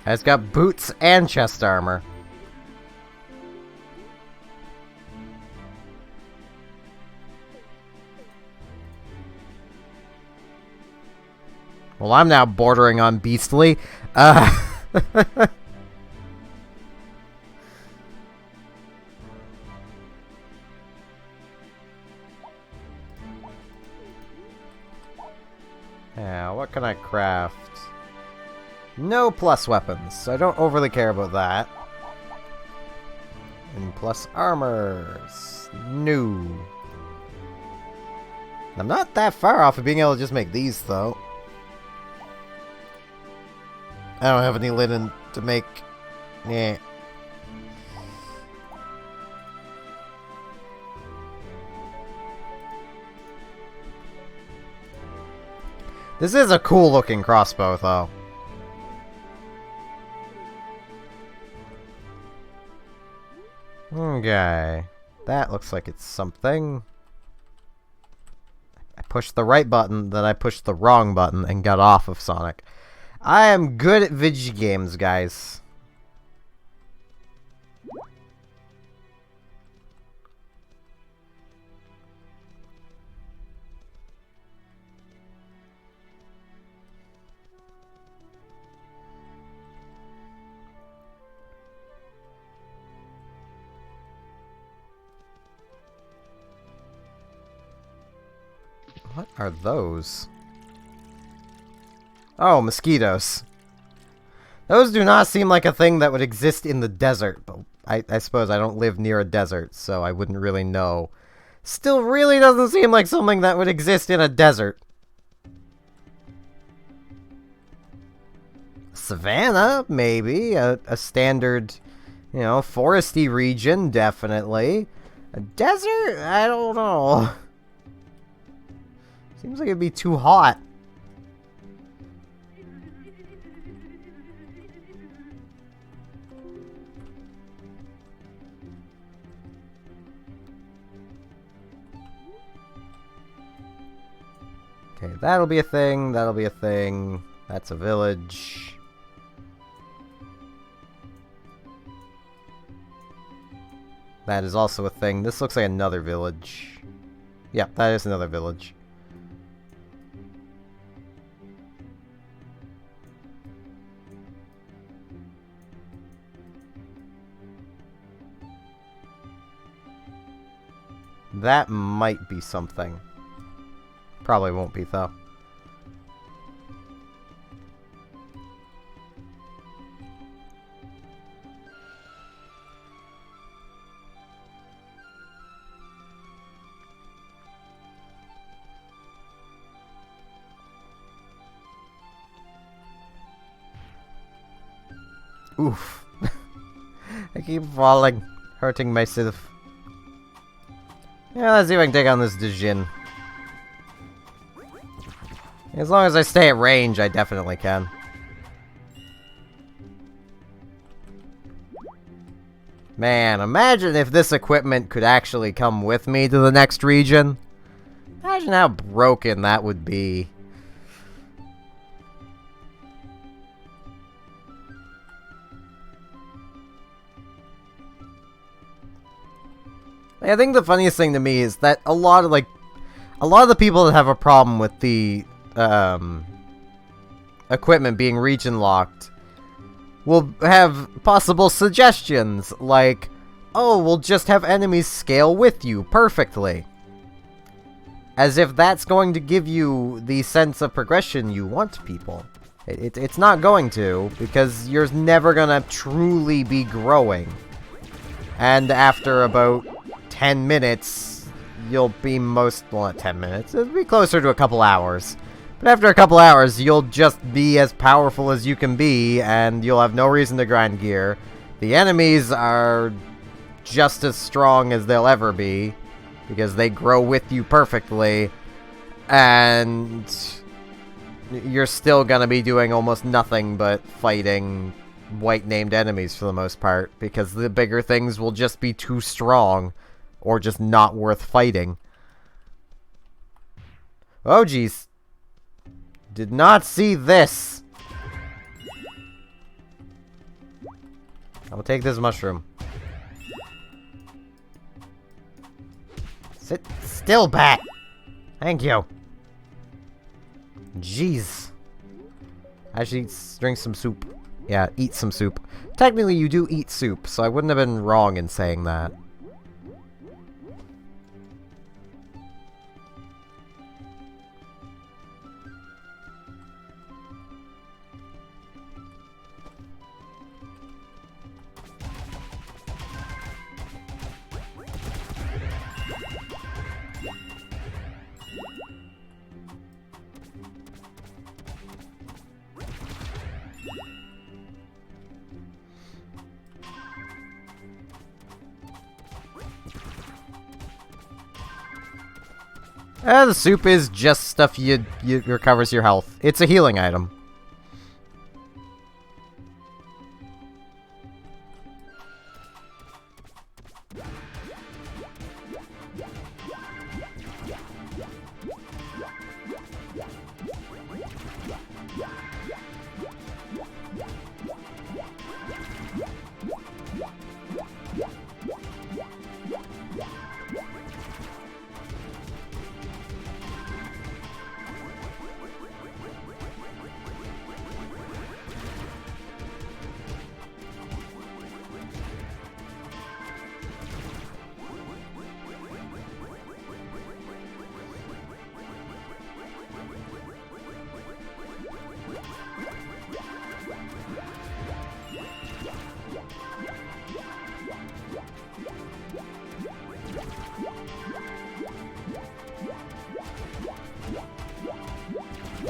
It's got boots and chest armor. Well, I'm now bordering on beastly. Yeah, what can I craft? No plus weapons, so I don't overly care about that. And plus armors. No. I'm not that far off of being able to just make these, though. I don't have any linen to make. Yeah. This is a cool looking crossbow, though. Okay. That looks like it's something. I pushed the right button, then I pushed the wrong button and got off of Sonic. I am good at video games, guys. What are those? Oh, mosquitoes. Those do not seem like a thing that would exist in the desert, but I suppose I don't live near a desert, so I wouldn't really know. Still really doesn't seem like something that would exist in a desert. Savannah, maybe. A standard, you know, foresty region, definitely. A desert? I don't know. Seems like it'd be too hot. Okay, that'll be a thing, that'll be a thing. That's a village. That is also a thing. This looks like another village. Yeah, that is another village. That might be something. Probably won't be, though. Oof. I keep falling, hurting myself. Yeah, let's see if I can take on this Djinn. As long as I stay at range, I definitely can. Man, imagine if this equipment could actually come with me to the next region. Imagine how broken that would be. I think the funniest thing to me is that a lot of the people that have a problem with the equipment being region locked will have possible suggestions like, oh, we'll just have enemies scale with you perfectly. As if that's going to give you the sense of progression you want, people. It's not going to, because you're never gonna truly be growing. And after about 10 minutes, you'll be well, not 10 minutes, it'll be closer to a couple hours. But after a couple hours, you'll just be as powerful as you can be, and you'll have no reason to grind gear. The enemies are just as strong as they'll ever be, because they grow with you perfectly, and you're still gonna be doing almost nothing but fighting white-named enemies for the most part, because the bigger things will just be too strong. Or just not worth fighting. Oh, jeez. Did not see this. I'll take this mushroom. Sit still, bat. Thank you. Jeez. Actually, drink some soup. Yeah, eat some soup. Technically, you do eat soup, so I wouldn't have been wrong in saying that. The soup is just stuff you recovers your health. It's a healing item.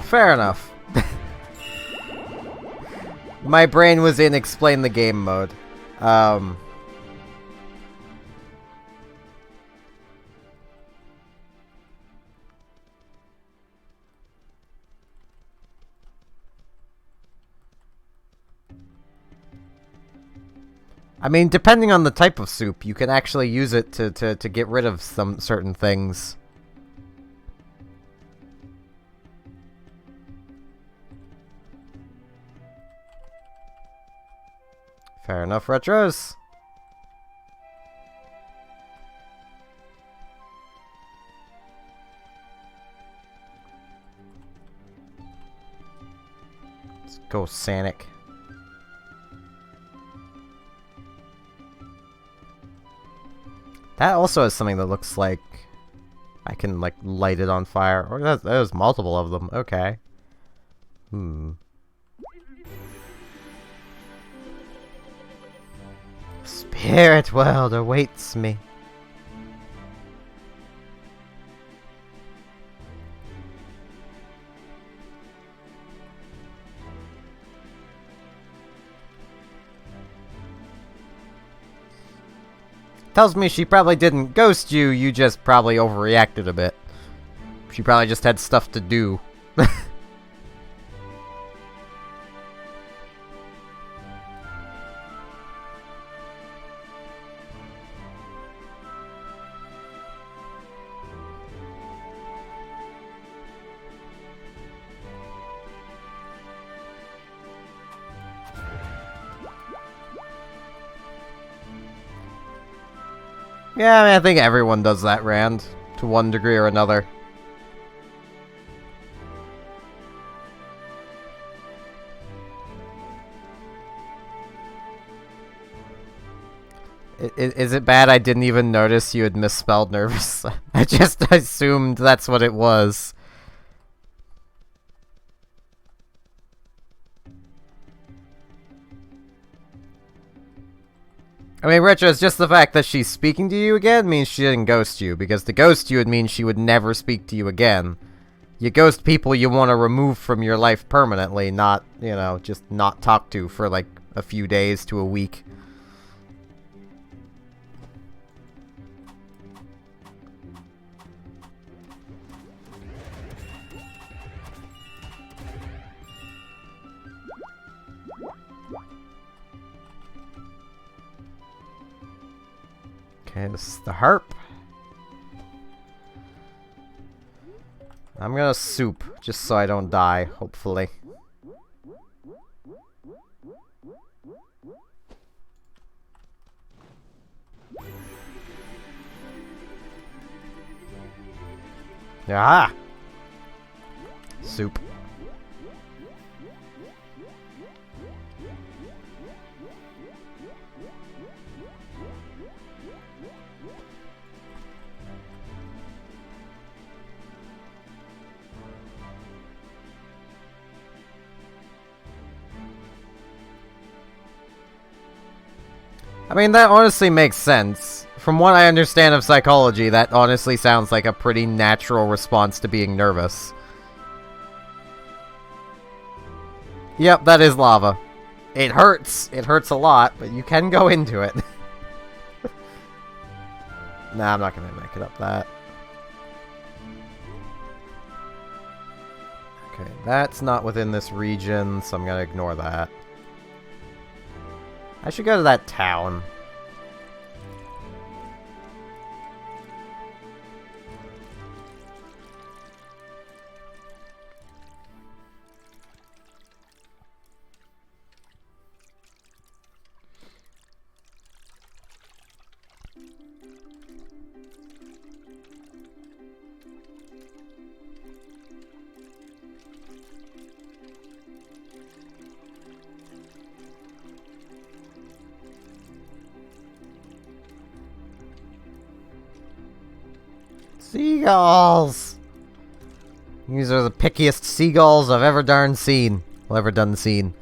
Fair enough. My brain was in explain the game mode. I mean, depending on the type of soup, you can actually use it to get rid of some certain things. Fair enough, Retros. Let's go, Sanic. That also has something that looks like I can, like, light it on fire. Or there's multiple of them. Okay. Spirit world awaits me. Tells me she probably didn't ghost you, you just probably overreacted a bit. She probably just had stuff to do. Yeah, I mean, I think everyone does that, Rand, to one degree or another. Is it bad I didn't even notice you had misspelled nervous? I just assumed that's what it was. I mean, Retro, it's just the fact that she's speaking to you again means she didn't ghost you, because to ghost you would mean she would never speak to you again. You ghost people you want to remove from your life permanently, not, you know, just not talk to for like a few days to a week. Okay, this is the harp. I'm gonna soup, just so I don't die, hopefully. Ah! Soup. I mean, that honestly makes sense. From what I understand of psychology, that honestly sounds like a pretty natural response to being nervous. Yep, that is lava. It hurts. It hurts a lot, but you can go into it. Nah, I'm not gonna make it up that. Okay, that's not within this region, so I'm gonna ignore that. I should go to that town. Seagulls! These are the pickiest seagulls I've ever darn seen. Well, ever done seen.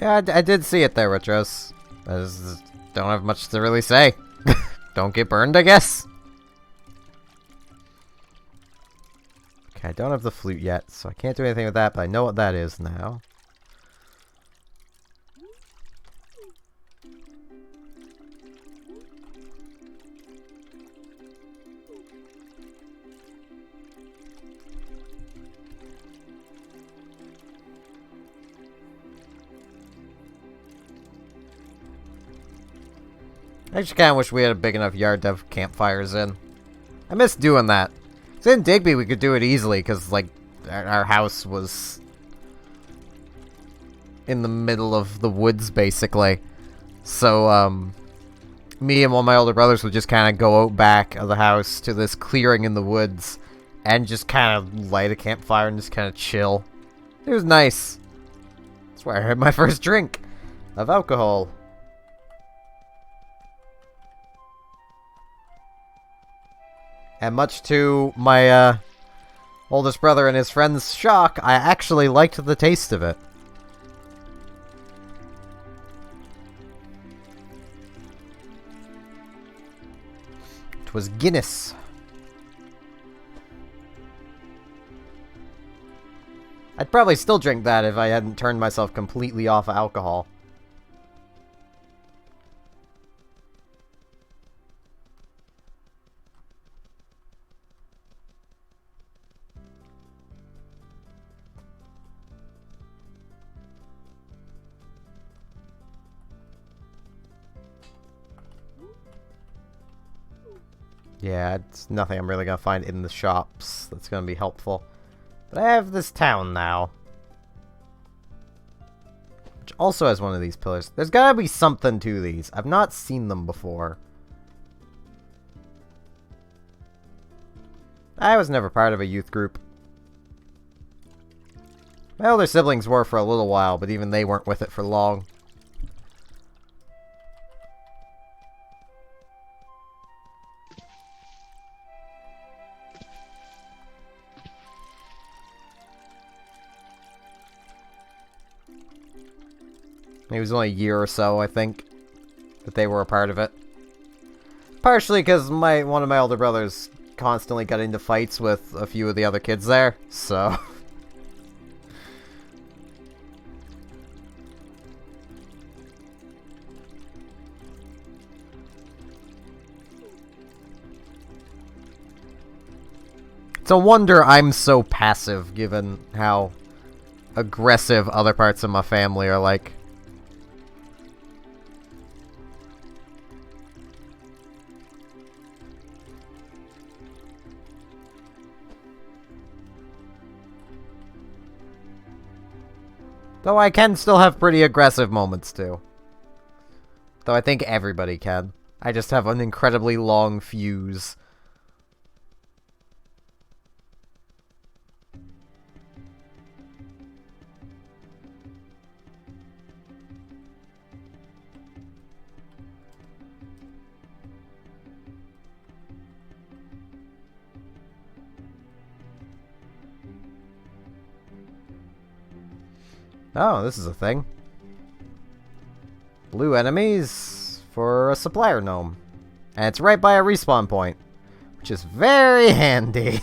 Yeah, I did see it there, Retros. I just don't have much to really say. Don't get burned, I guess. Okay, I don't have the flute yet, so I can't do anything with that, but I know what that is now. I just kinda wish we had a big enough yard to have campfires in. I miss doing that. 'Cause in Digby we could do it easily, because, like, our house was in the middle of the woods, basically. So, me and one of my older brothers would just kind of go out back of the house to this clearing in the woods and just kind of light a campfire and just kind of chill. It was nice. That's where I had my first drink of alcohol. And much to my oldest brother and his friend's shock, I actually liked the taste of it. It was Guinness. I'd probably still drink that if I hadn't turned myself completely off alcohol. Yeah, it's nothing I'm really gonna find in the shops that's gonna be helpful. But I have this town now. Which also has one of these pillars. There's gotta be something to these. I've not seen them before. I was never part of a youth group. My older siblings were for a little while, but even they weren't with it for long. It was only a year or so, I think, that they were a part of it. Partially because one of my older brothers constantly got into fights with a few of the other kids there, so... It's a wonder I'm so passive, given how aggressive other parts of my family are like. Though I can still have pretty aggressive moments, too. Though I think everybody can. I just have an incredibly long fuse. Oh, this is a thing. Blue enemies for a supplier gnome. And it's right by a respawn point, which is very handy.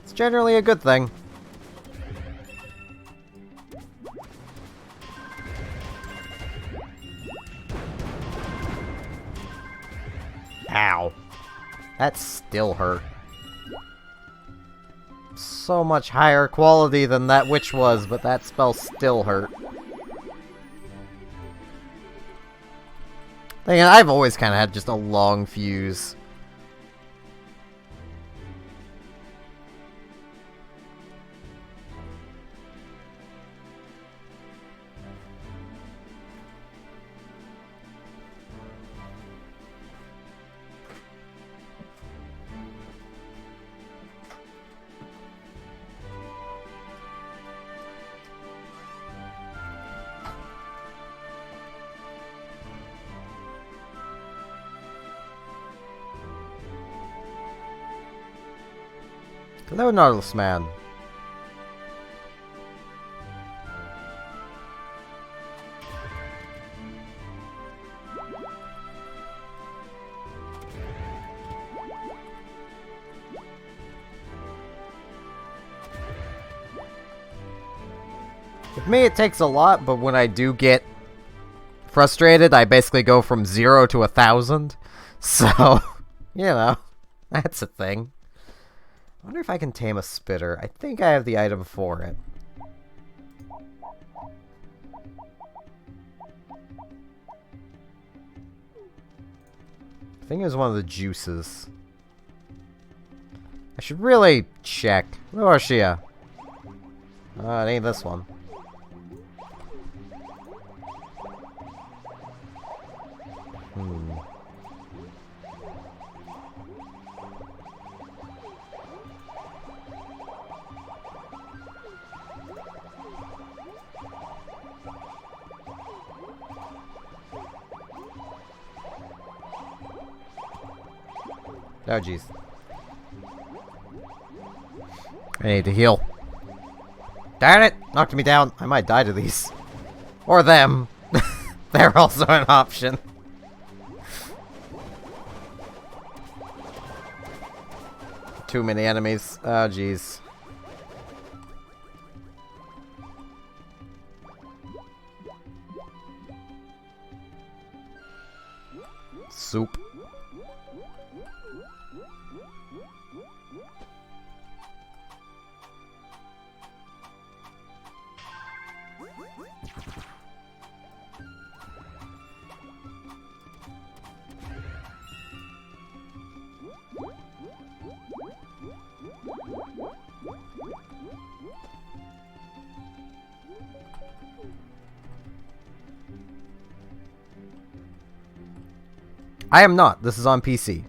It's generally a good thing. Ow. That still hurt. So much higher quality than that witch was, but that spell still hurt. I've always kind of had just a long fuse. Hello, Nautilus Man. With me, it takes a lot, but when I do get frustrated, I basically go from 0 to 1,000. So, you know, that's a thing. I wonder if I can tame a spitter. I think I have the item for it. I think it was one of the juices. I should really check. Where is she? It ain't this one. Oh, jeez. I need to heal. Darn it! Knocked me down. I might die to these. Or them. They're also an option. Too many enemies. Oh, jeez. Soup. I am not. This is on PC.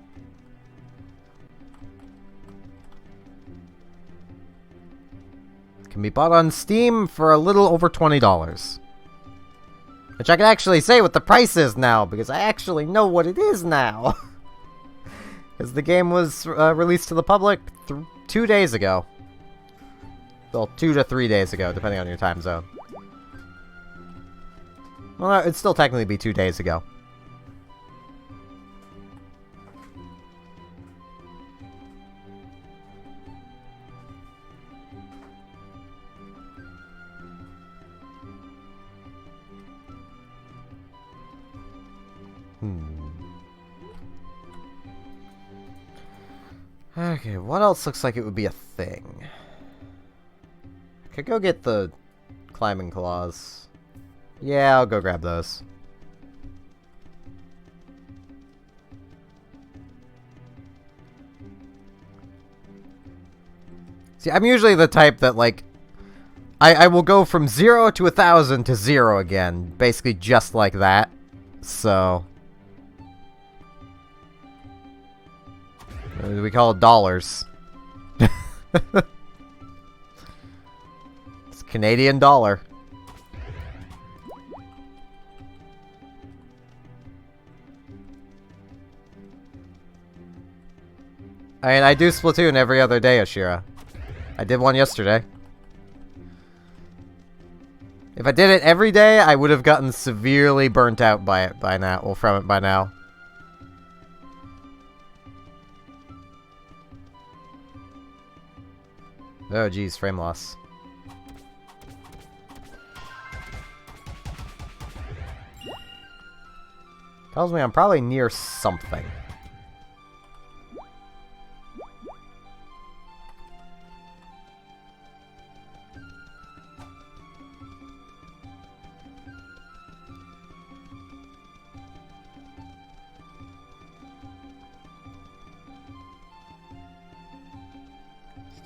Can be bought on Steam for a little over $20. Which I can actually say what the price is now, because I actually know what it is now. Because the game was released to the public 2 days ago. Well, 2 to 3 days ago, depending on your time zone. Well, no, it'd still technically be 2 days ago. Okay, what else looks like it would be a thing? I could go get the climbing claws. Yeah, I'll go grab those. See, I'm usually the type that, like, I will go from 0 to 1,000 to 0 again. Basically just like that. So... we call it dollars. It's Canadian dollar. I mean, I do Splatoon every other day, Ashira. I did one yesterday. If I did it every day, I would have gotten severely burnt out by it by now. Well, from it by now. Oh, geez, frame loss. Tells me I'm probably near something.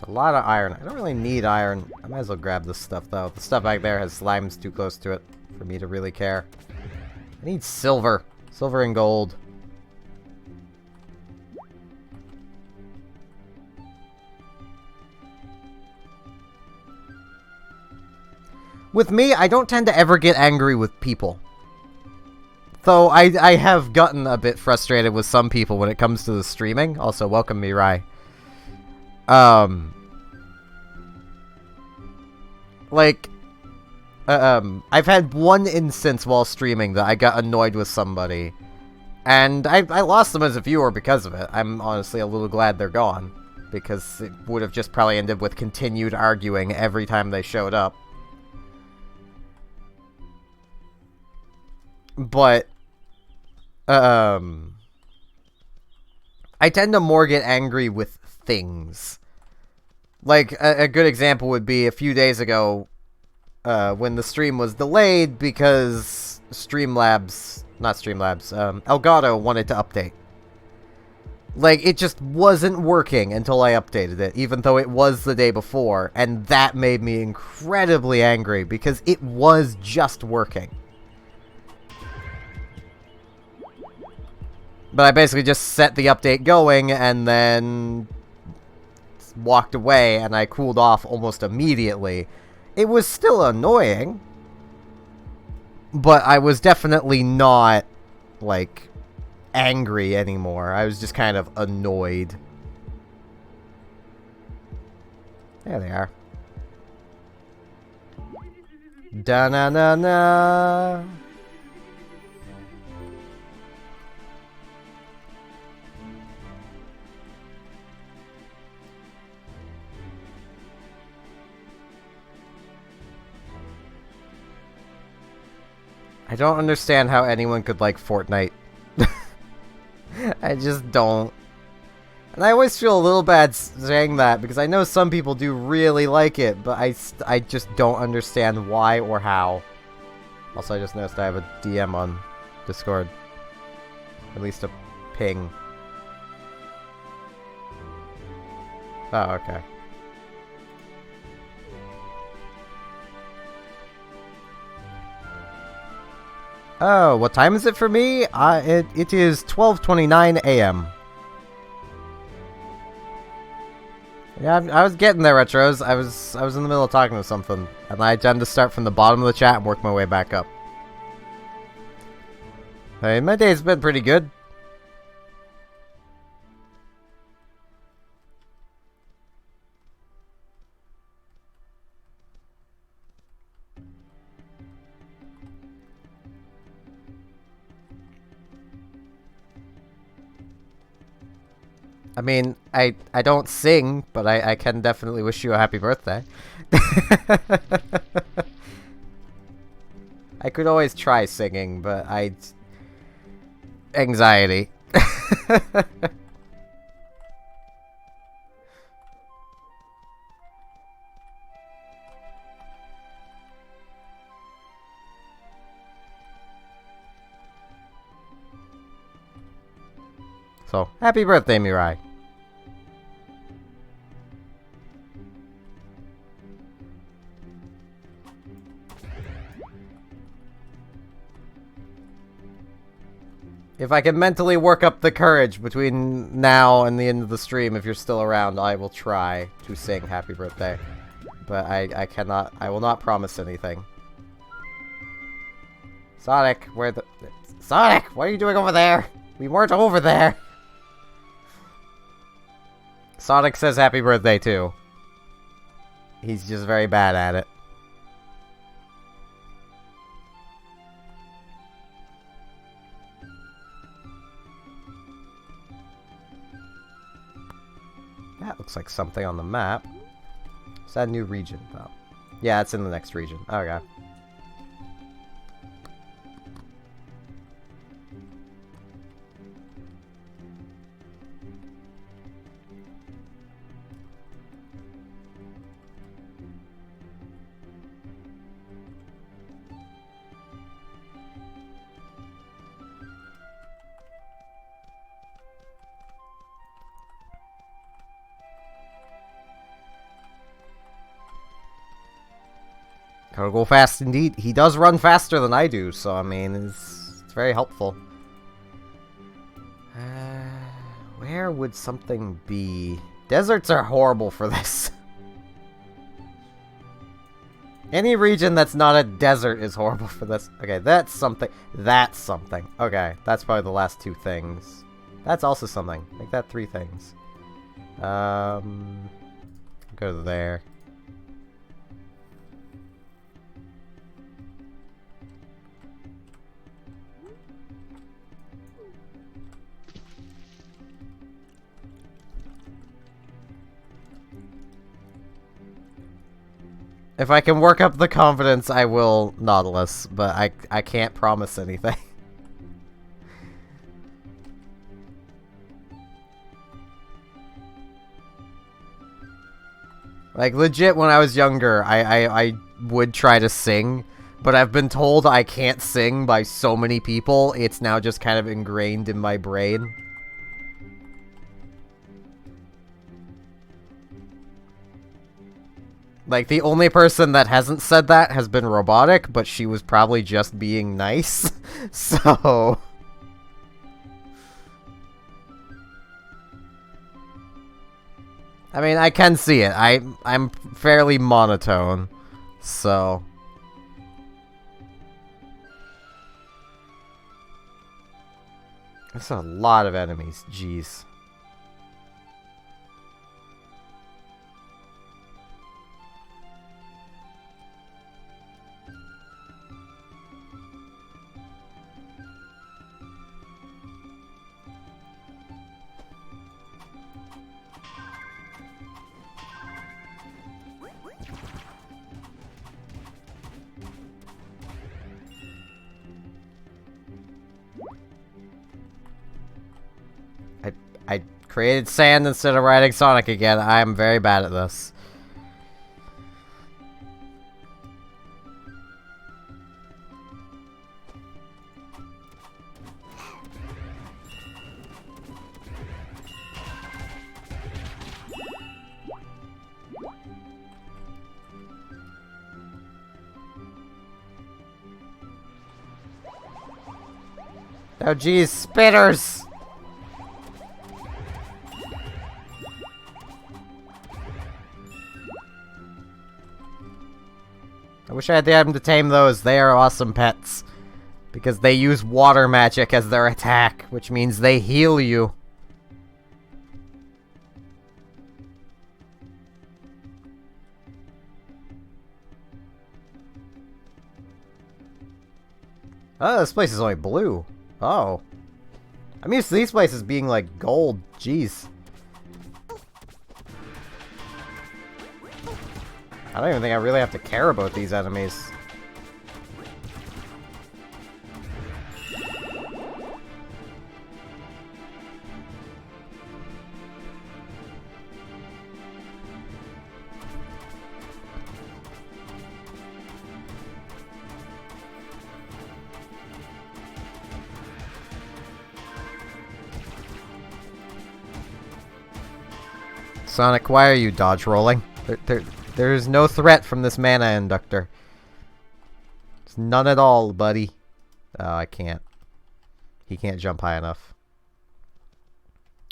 A lot of iron. I don't really need iron. I might as well grab this stuff, though. The stuff back there has slimes too close to it for me to really care. I need silver. Silver and gold. With me, I don't tend to ever get angry with people. Though I have gotten a bit frustrated with some people when it comes to the streaming. Also, welcome Mirai. Like, I've had one instance while streaming that I got annoyed with somebody. And I lost them as a viewer because of it. I'm honestly a little glad they're gone. Because it would have just probably ended with continued arguing every time they showed up. But, I tend to more get angry with things. Like, a good example would be a few days ago, when the stream was delayed because Elgato wanted to update. Like, it just wasn't working until I updated it, even though it was the day before, and that made me incredibly angry, because it was just working. But I basically just set the update going, and then walked away, and I cooled off almost immediately. It was still annoying, but I was definitely not, like, angry anymore. I was just kind of annoyed. There they are. Da-na-na-na. I don't understand how anyone could like Fortnite. I just don't. And I always feel a little bad saying that, because I know some people do really like it, but I just don't understand why or how. Also, I just noticed I have a DM on Discord. At least a ping. Oh, okay. Oh, what time is it for me? It is 12:29 a.m. Yeah, I was getting there, Retros. I was in the middle of talking to something, and I tend to start from the bottom of the chat and work my way back up. Hey, my day's been pretty good. I mean, I don't sing, but I can definitely wish you a happy birthday. I could always try singing, but anxiety. So, happy birthday, Mirai. If I can mentally work up the courage between now and the end of the stream, if you're still around, I will try to sing happy birthday. But I cannot, I will not promise anything. Sonic, Sonic, what are you doing over there? We weren't over there. Sonic says happy birthday too. He's just very bad at it. That looks like something on the map. Is that a new region, though? Yeah, it's in the next region. Okay. Gotta go fast indeed. He does run faster than I do, so I mean, it's very helpful. Where would something be? Deserts are horrible for this. Any region that's not a desert is horrible for this. Okay, that's something. That's something. Okay, that's probably the last two things. That's also something. Make that three things. Go there. If I can work up the confidence, I will Nautilus, but I can't promise anything. Like, legit, when I was younger, I would try to sing, but I've been told I can't sing by so many people, it's now just kind of ingrained in my brain. Like, the only person that hasn't said that has been Robotic, but she was probably just being nice, so... I mean, I can see it. I'm fairly monotone, so... That's a lot of enemies, jeez. I created sand instead of riding Sonic again. I am very bad at this. Oh geez, spitters! I wish I had the item to tame those. They are awesome pets. Because they use water magic as their attack, which means they heal you. Oh, this place is only blue. Oh. I'm used to these places being like gold. Jeez. I don't even think I really have to care about these enemies. Sonic, why are you dodge rolling? There's no threat from this mana inductor. It's none at all, buddy. Oh, I can't. He can't jump high enough.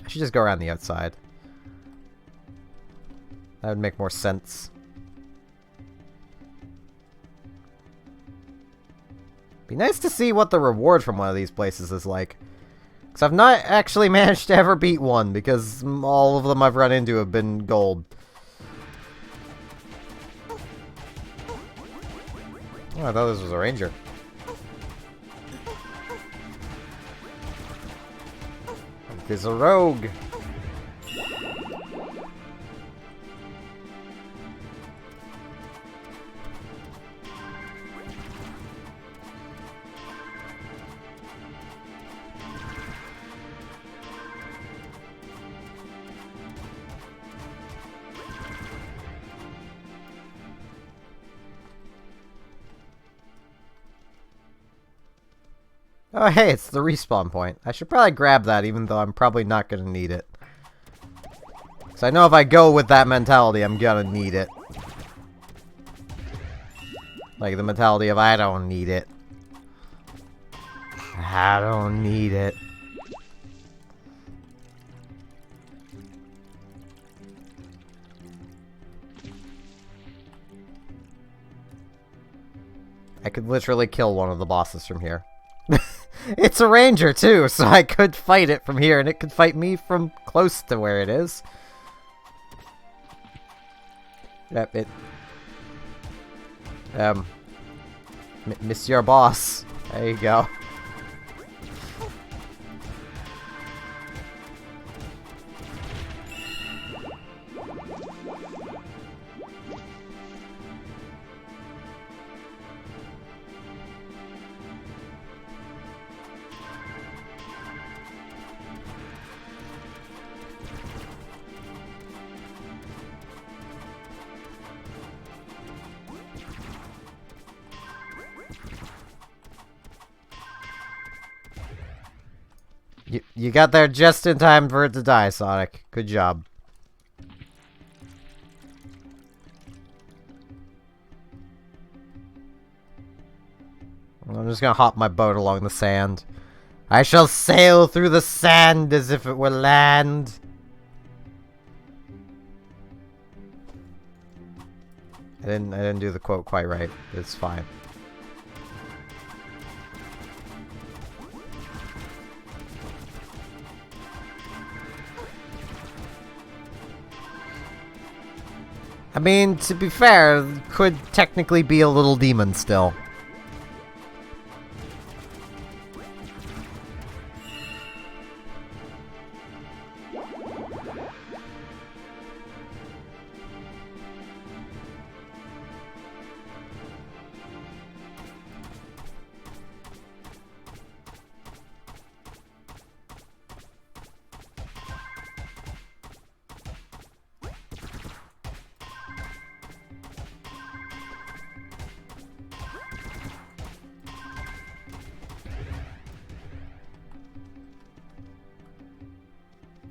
I should just go around the outside. That would make more sense. Be nice to see what the reward from one of these places is like. Because I've not actually managed to ever beat one, because all of them I've run into have been gold. Oh, I thought this was a ranger. There's a rogue. Oh, hey, it's the respawn point. I should probably grab that, even though I'm probably not going to need it. So I know if I go with that mentality, I'm going to need it. Like the mentality of, I don't need it. I don't need it. I could literally kill one of the bosses from here. It's a ranger, too, so I could fight it from here, and it could fight me from close to where it is. Yep, it... Monsieur Boss. There you go. You got there just in time for it to die, Sonic. Good job. I'm just gonna hop my boat along the sand. I shall sail through the sand as if it were land. I didn't do the quote quite right. It's fine. I mean, to be fair, could technically be a little demon still.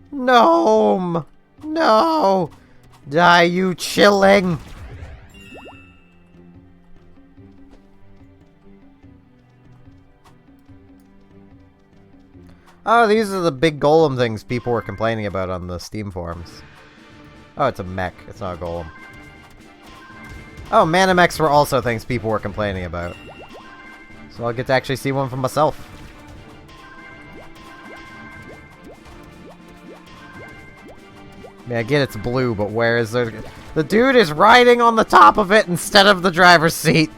Gnome! No! Die, you chilling! Oh, these are the big golem things people were complaining about on the Steam forums. Oh, it's a mech. It's not a golem. Oh, Manamechs were also things people were complaining about. So I'll get to actually see one for myself. Yeah, I get it's blue, but where is the... The dude is riding on the top of it instead of the driver's seat.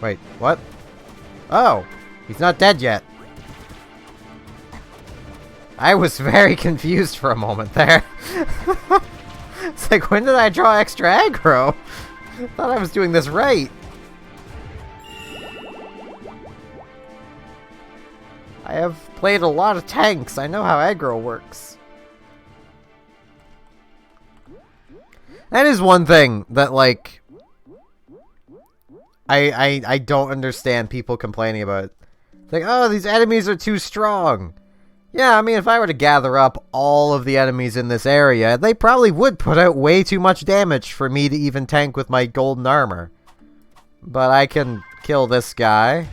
Wait, what? Oh, he's not dead yet. I was very confused for a moment there. It's like, when did I draw extra aggro? I thought I was doing this right. I have played a lot of tanks. I know how aggro works. That is one thing that, like, I don't understand people complaining about. Like, oh, these enemies are too strong. Yeah, I mean, if I were to gather up all of the enemies in this area, they probably would put out way too much damage for me to even tank with my golden armor. But I can kill this guy,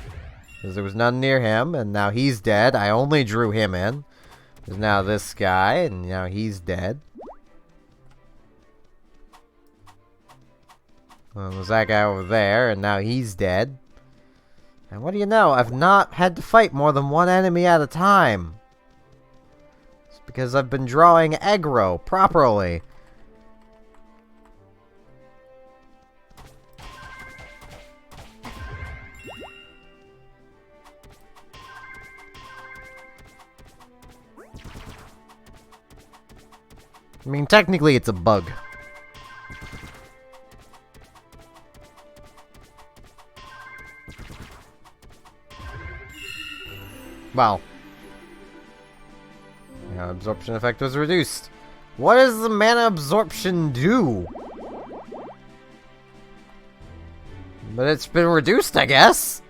because there was none near him, and now he's dead. I only drew him in. There's now this guy, and now he's dead. Well, there's that guy over there, and now he's dead. And what do you know? I've not had to fight more than one enemy at a time. It's because I've been drawing aggro properly. I mean, technically it's a bug. Well, mana absorption effect was reduced. What does the mana absorption do? But it's been reduced, I guess.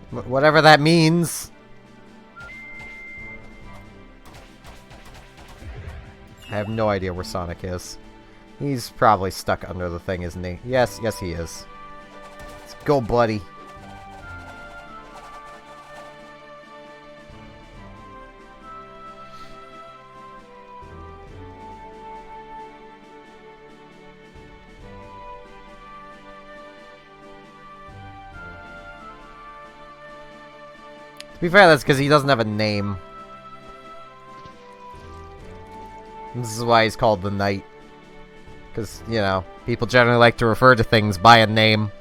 Whatever that means. I have no idea where Sonic is. He's probably stuck under the thing, isn't he? Yes, yes he is. Let's go, buddy. To be fair, that's because he doesn't have a name. This is why he's called the Knight. Because, you know, people generally like to refer to things by a name.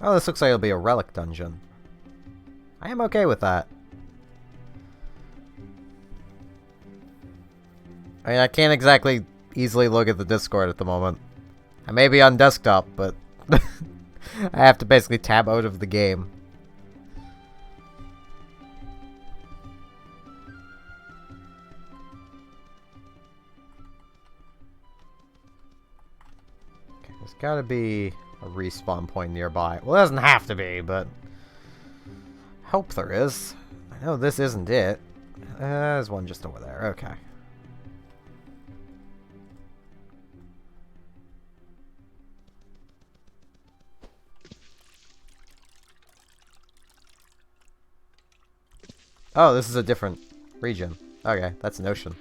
Oh, this looks like it'll be a relic dungeon. I am okay with that. I mean, I can't exactly easily look at the Discord at the moment. I may be on desktop, but I have to basically tab out of the game. Okay, there's gotta be a respawn point nearby. Well, it doesn't have to be, but I hope there is. I know this isn't it. There's one just over there. Okay. Oh, this is a different region. Okay, that's an ocean.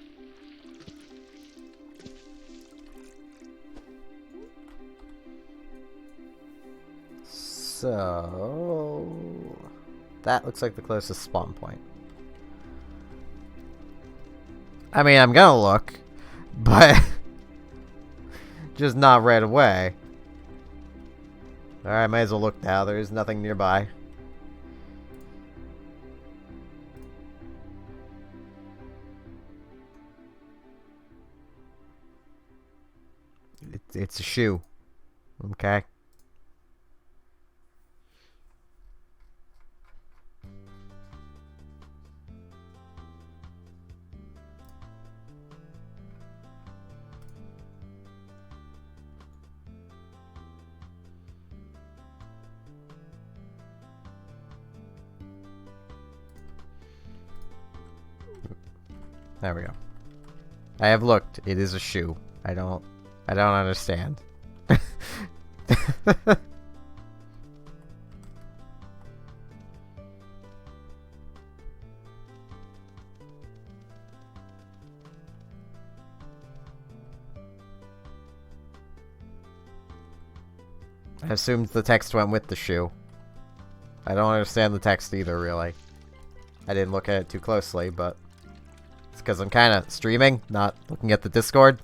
So... that looks like the closest spawn point. I mean, I'm gonna look, but just not right away. Alright, might as well look now. There is nothing nearby. It's a shoe. Okay. There we go. I have looked. It is a shoe. I don't understand. I assumed the text went with the shoe. I don't understand the text either, really. I didn't look at it too closely, but it's because I'm kind of streaming, not looking at the Discord.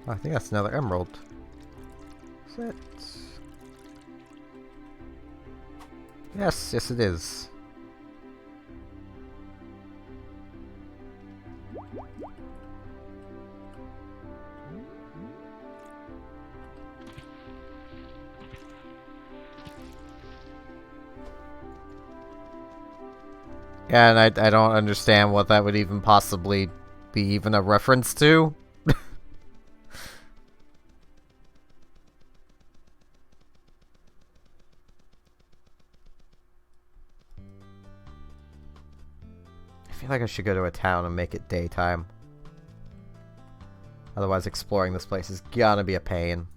I think that's another emerald. Is it? Yes, yes it is. Yeah, and I don't understand what that would even possibly be even a reference to. I feel like I should go to a town and make it daytime. Otherwise, exploring this place is gonna be a pain.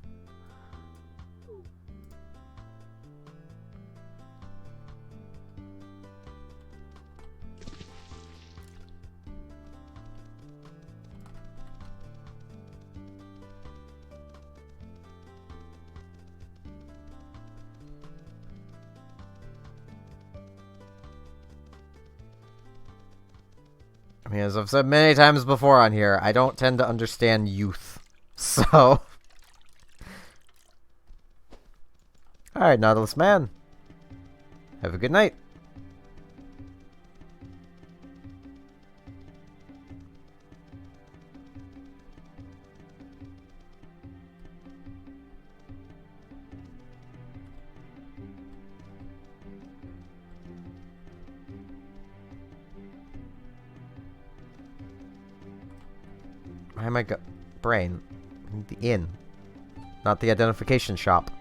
I mean, as I've said many times before on here, I don't tend to understand youth. So... Alright, Nautilus Man. Have a good night. Why am I brain? The inn. Not the identification shop.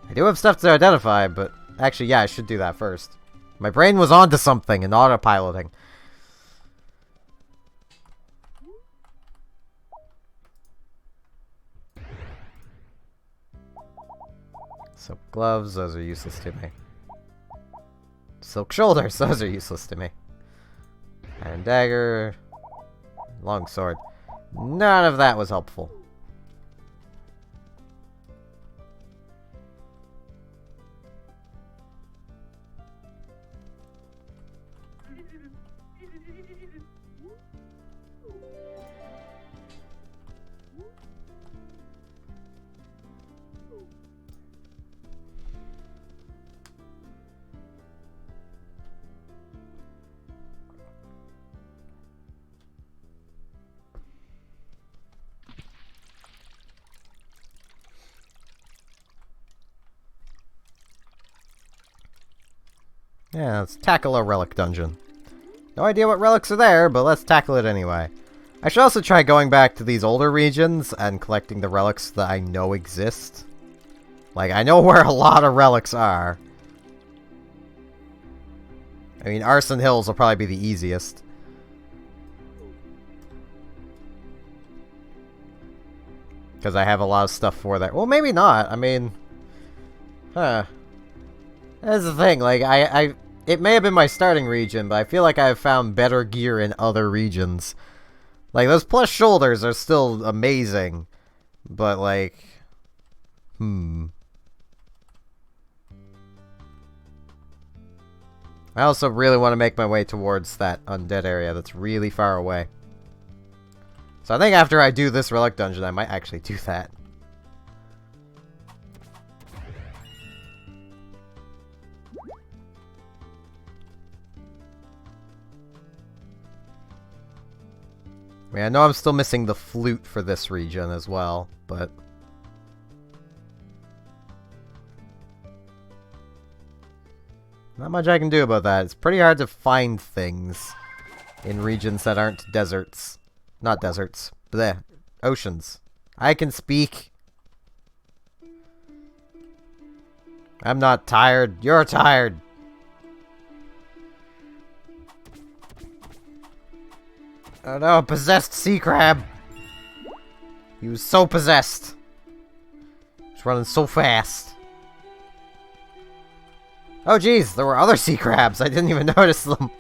I do have stuff to identify, but... Actually, yeah, I should do that first. My brain was onto something and autopiloting. Silk gloves, those are useless to me. Silk shoulders, those are useless to me. Iron dagger. Long sword. None of that was helpful. Yeah, let's tackle a relic dungeon. No idea what relics are there, but let's tackle it anyway. I should also try going back to these older regions and collecting the relics that I know exist. Like, I know where a lot of relics are. I mean, Arson Hills will probably be the easiest. Because I have a lot of stuff for that. Well, maybe not. I mean... Huh. That's the thing, like, it may have been my starting region, but I feel like I've found better gear in other regions. Like, those plus shoulders are still amazing, but, like... I also really want to make my way towards that undead area that's really far away. So I think after I do this relic dungeon, I might actually do that. I mean, I know I'm still missing the flute for this region as well, but... not much I can do about that. It's pretty hard to find things in regions that aren't deserts. Not deserts. Bleh. Oceans. I can speak. I'm not tired. You're tired. Oh no, a possessed sea crab! He was so possessed. He's running so fast. Oh jeez, there were other sea crabs. I didn't even notice them.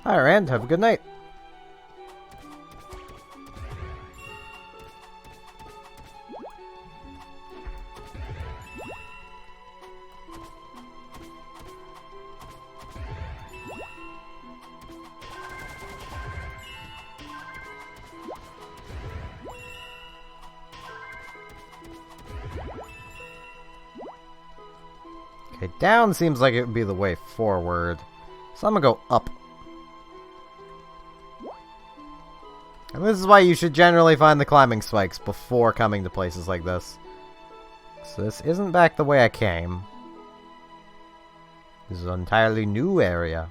Hi, Rand. Have a good night. Okay, down seems like it would be the way forward. So I'm gonna go up. And this is why you should generally find the climbing spikes before coming to places like this. So this isn't back the way I came. This is an entirely new area.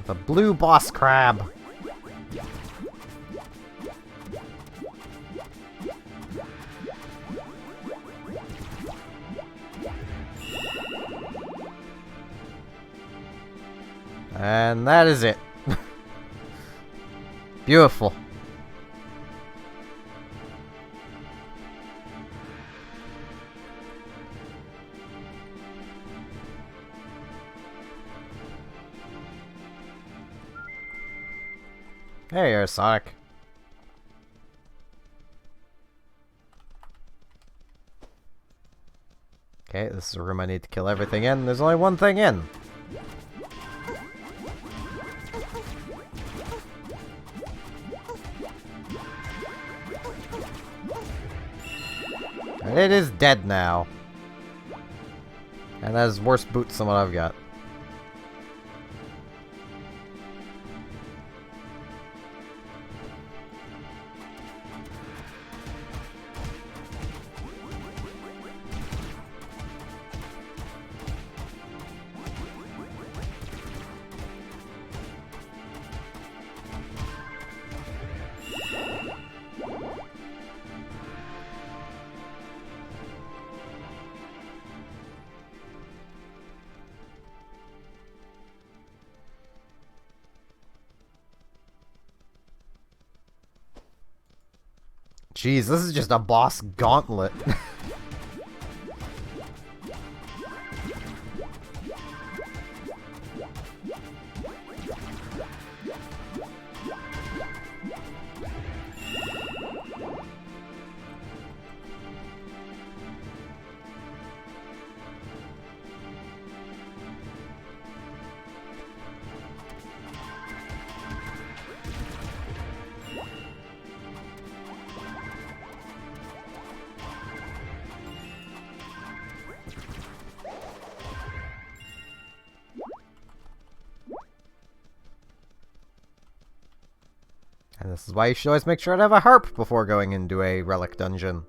The blue boss crab. And that is it. Beautiful. There you are, Sonic. Okay, this is a room I need to kill everything in. There's only one thing in. And it is dead now. And that has worse boots than what I've got. Jeez, this is just a boss gauntlet. And this is why you should always make sure to have a harp before going into a relic dungeon.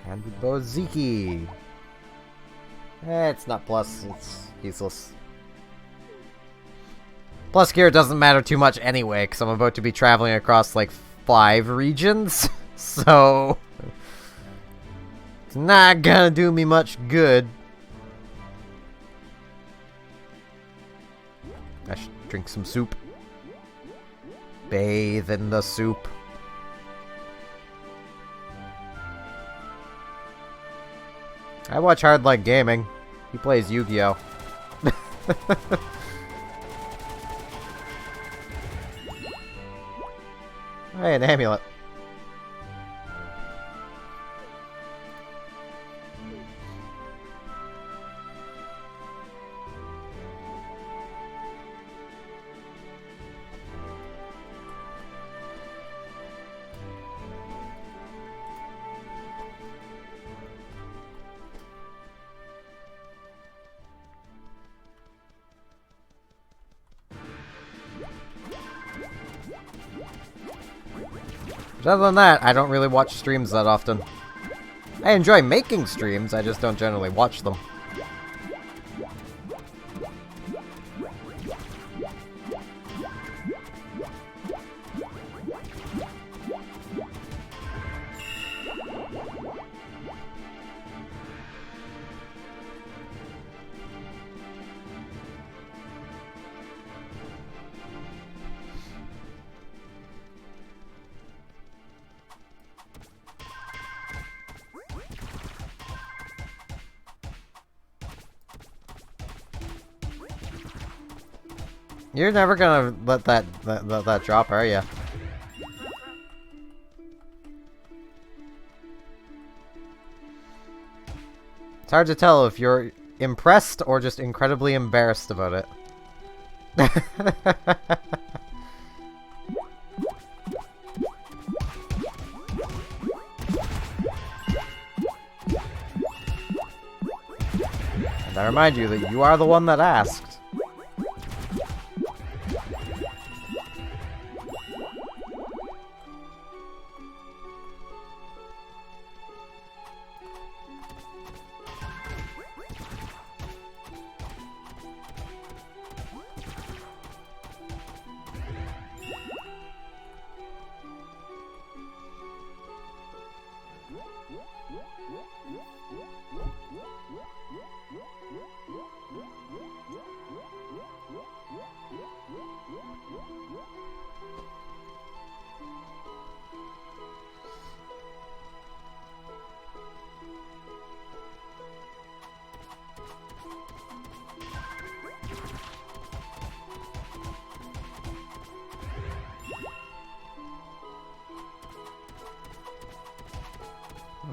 And with Boziki. It's not plus, it's useless. Plus gear doesn't matter too much anyway, because I'm about to be traveling across like 5 regions, so it's not gonna do me much good. I should drink some soup. Bathe in the soup. I watch Hardline Gaming. He plays Yu-Gi-Oh! Hey, an amulet. But other than that, I don't really watch streams that often. I enjoy making streams, I just don't generally watch them. You're never gonna let that drop, are ya? It's hard to tell if you're impressed or just incredibly embarrassed about it. And I remind you that you are the one that asked.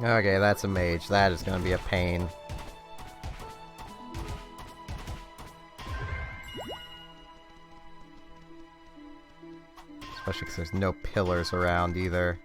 Okay, that's a mage. That is gonna be a pain. Especially because there's no pillars around either.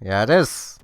Yeah, it is.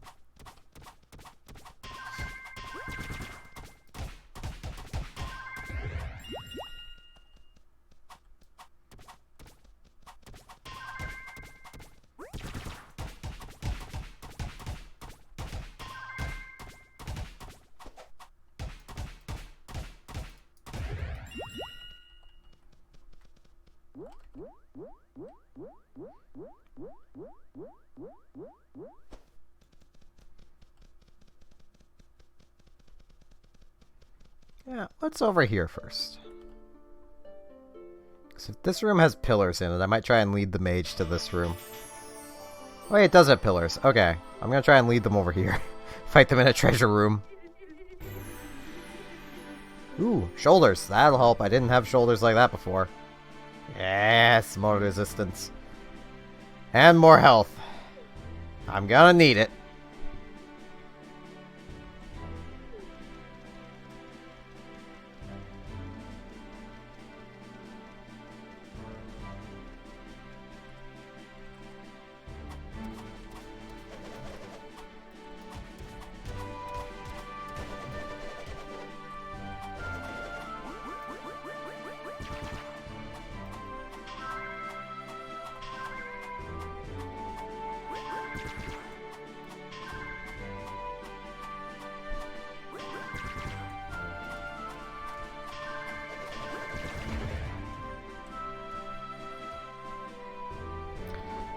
Yeah, what's over here first? So if this room has pillars in it, I might try and lead the mage to this room. Oh, wait, it does have pillars. Okay, I'm gonna try and lead them over here. Fight them in a treasure room. Ooh, shoulders. That'll help. I didn't have shoulders like that before. Yes, more resistance. And more health. I'm gonna need it.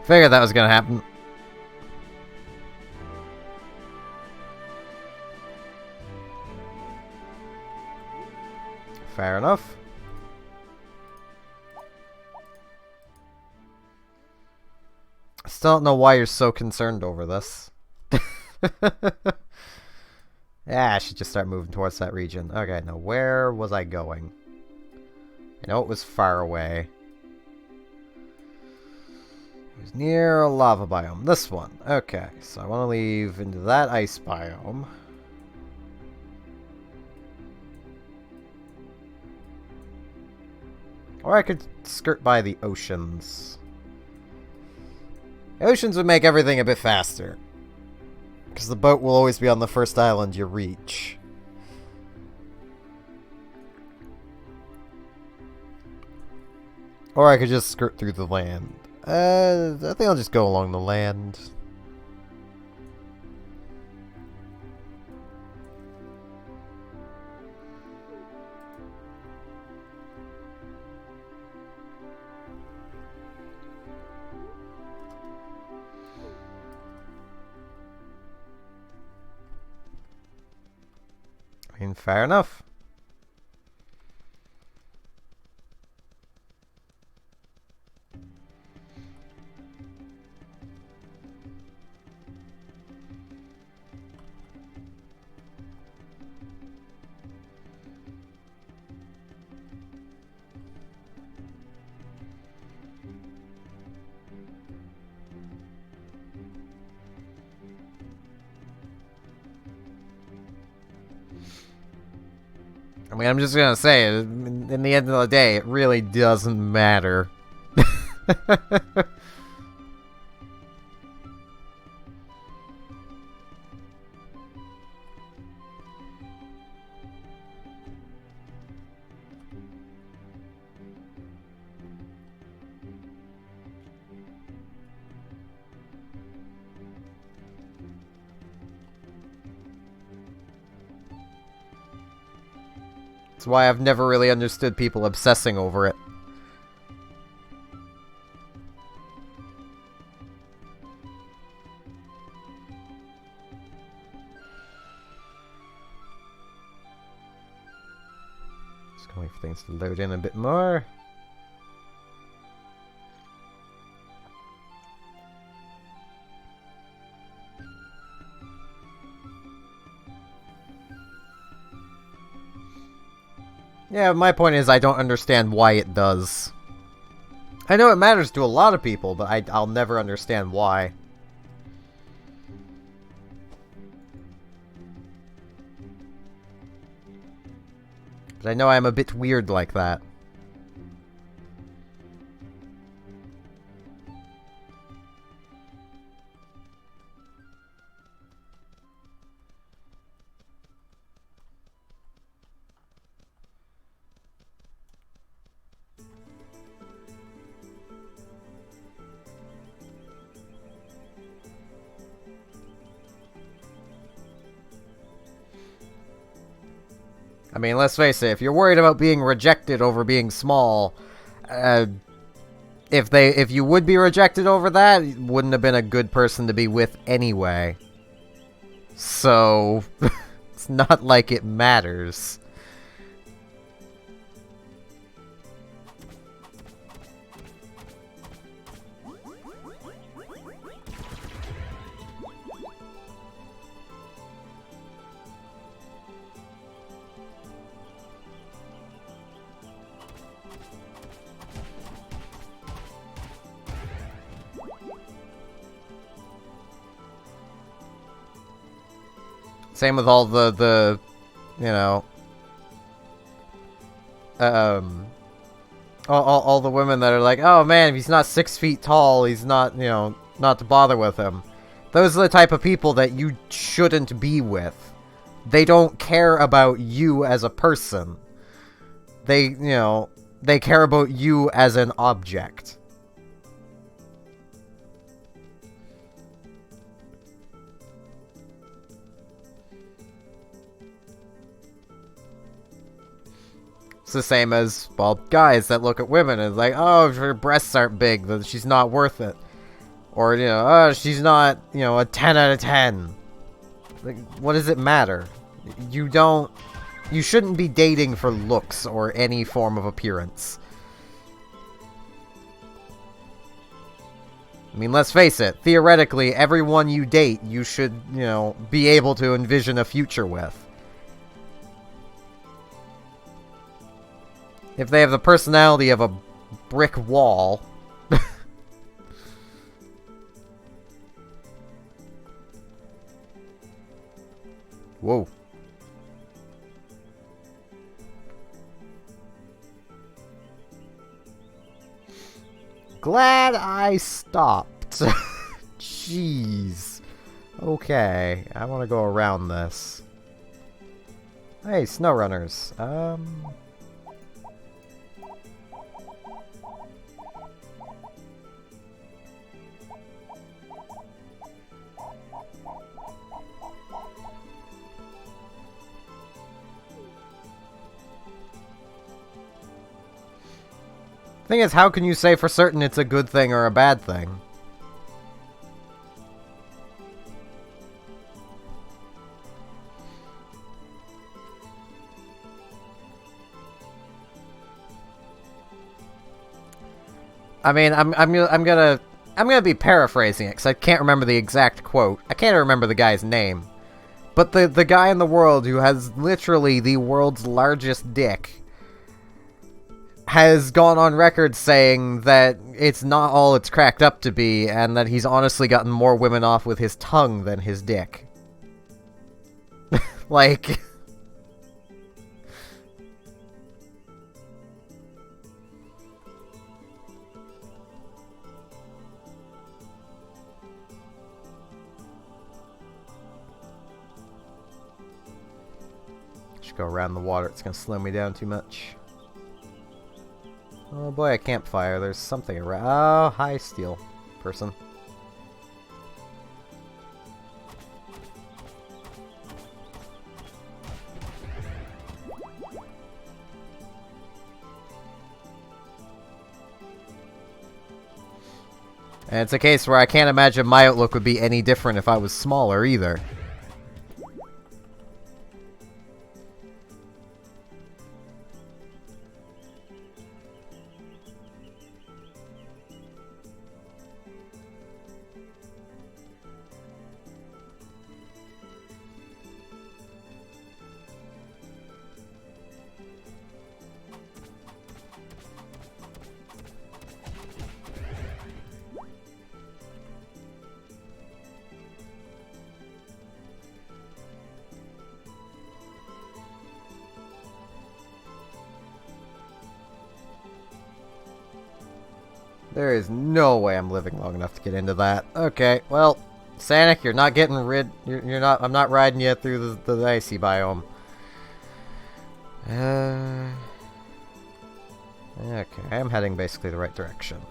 Figured that was gonna happen. Fair enough. Still don't know why you're so concerned over this. Yeah, I should just start moving towards that region. Okay, now where was I going? I know it was far away. It was near a lava biome. This one. Okay, so I want to leave into that ice biome. Or I could skirt by the oceans. The oceans would make everything a bit faster. Because the boat will always be on the first island you reach. Or I could just skirt through the land. I think I'll just go along the land. I mean, fair enough. I mean, I'm just gonna say, in the end of the day, it really doesn't matter. That's why I've never really understood people obsessing over it. Just going Things to load in a bit more. Yeah, my point is I don't understand why it does. I know it matters to a lot of people, but I'll never understand why. But I know I'm a bit weird like that. I mean, let's face it, if you're worried about being rejected over being small, if you would be rejected over that, you wouldn't have been a good person to be with anyway. So, it's not like it matters. Same with all the you know, all the women that are like, oh man, if he's not 6 feet tall, he's not, you know, not to bother with him. Those are the type of people that you shouldn't be with. They don't care about you as a person. They, you know, they care about you as an object. It's the same as, well, guys that look at women and like, oh, if her breasts aren't big, then she's not worth it. Or, you know, oh, she's not, you know, a 10 out of 10. Like, what does it matter? You shouldn't be dating for looks or any form of appearance. I mean, let's face it, theoretically, everyone you date, you should, you know, be able to envision a future with. If they have the personality of a brick wall. Whoa. Glad I stopped. Jeez. Okay, I want to go around this. Hey, SnowRunners. Thing is, how can you say for certain it's a good thing or a bad thing? I mean, I'm gonna be paraphrasing it because I can't remember the exact quote. I can't remember the guy's name, but the guy in the world who has literally the world's largest dick has gone on record saying that it's not all it's cracked up to be, and that he's honestly gotten more women off with his tongue than his dick. Like... Should go around the water, it's gonna slow me down too much. Oh boy, a campfire. There's something around. Oh, hi, steel person. And it's a case where I can't imagine my outlook would be any different if I was smaller either. There is no way I'm living long enough to get into that. Okay, well, Sanic, you're not getting rid. You're not. I'm not riding you through the icy biome. Okay, I am heading basically the right direction.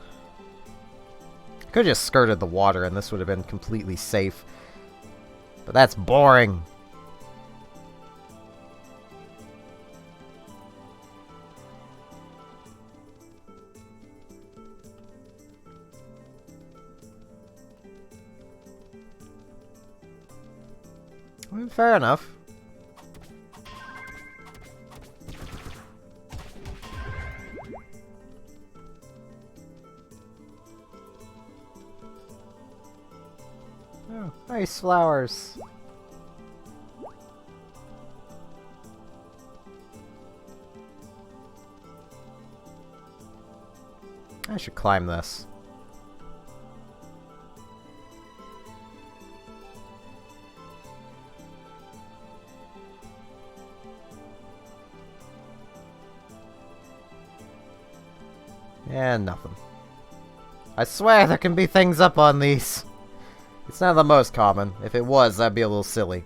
Could have just skirted the water and this would have been completely safe. But that's boring. Well, fair enough. Oh, nice flowers. I should climb this. And nothing. I swear there can be things up on these. It's not the most common. If it was, that'd be a little silly.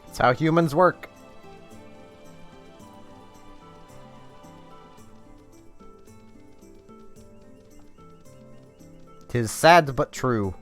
It's how humans work. Tis sad but true.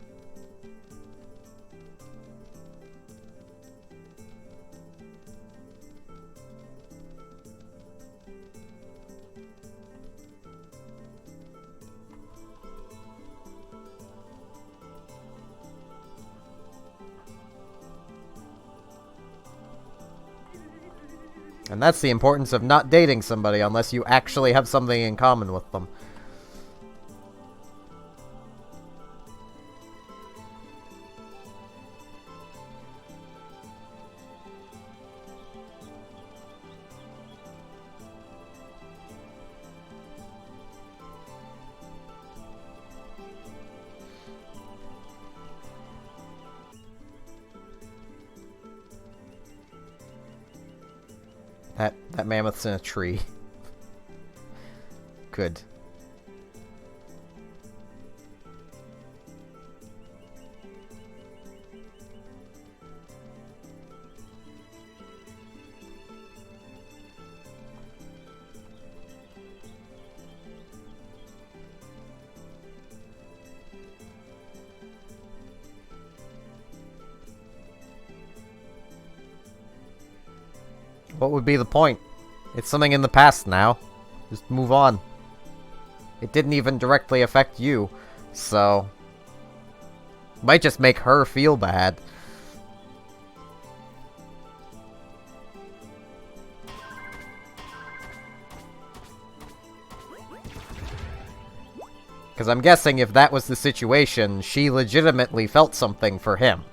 And that's the importance of not dating somebody unless you actually have something in common with them. That mammoth's in a tree. Good. What would be the point? It's something in the past now. Just move on. It didn't even directly affect you, so... Might just make her feel bad. Because I'm guessing if that was the situation, she legitimately felt something for him.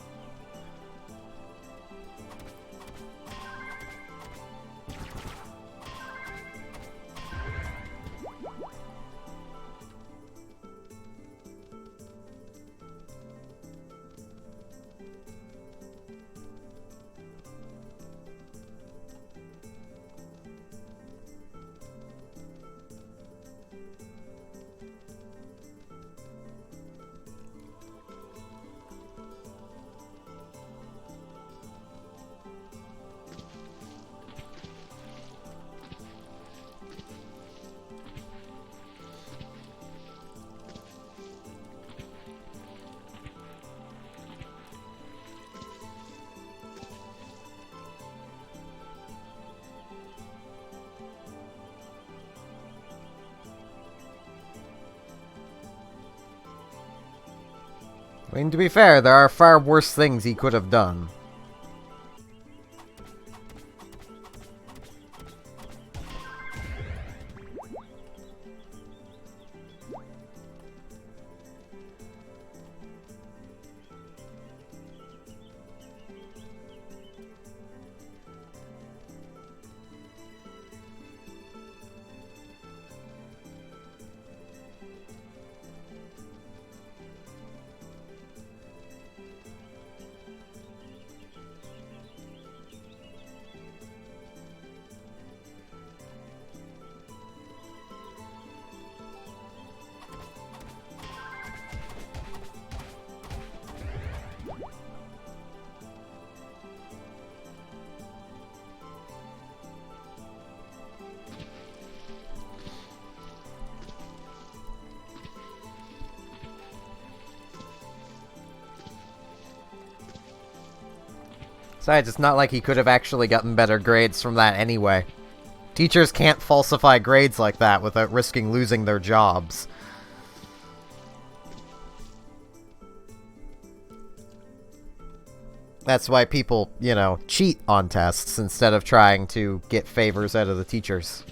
I mean, to be fair, there are far worse things he could have done. Besides, it's not like he could have actually gotten better grades from that anyway. Teachers can't falsify grades like that without risking losing their jobs. That's why people, you know, cheat on tests instead of trying to get favors out of the teachers.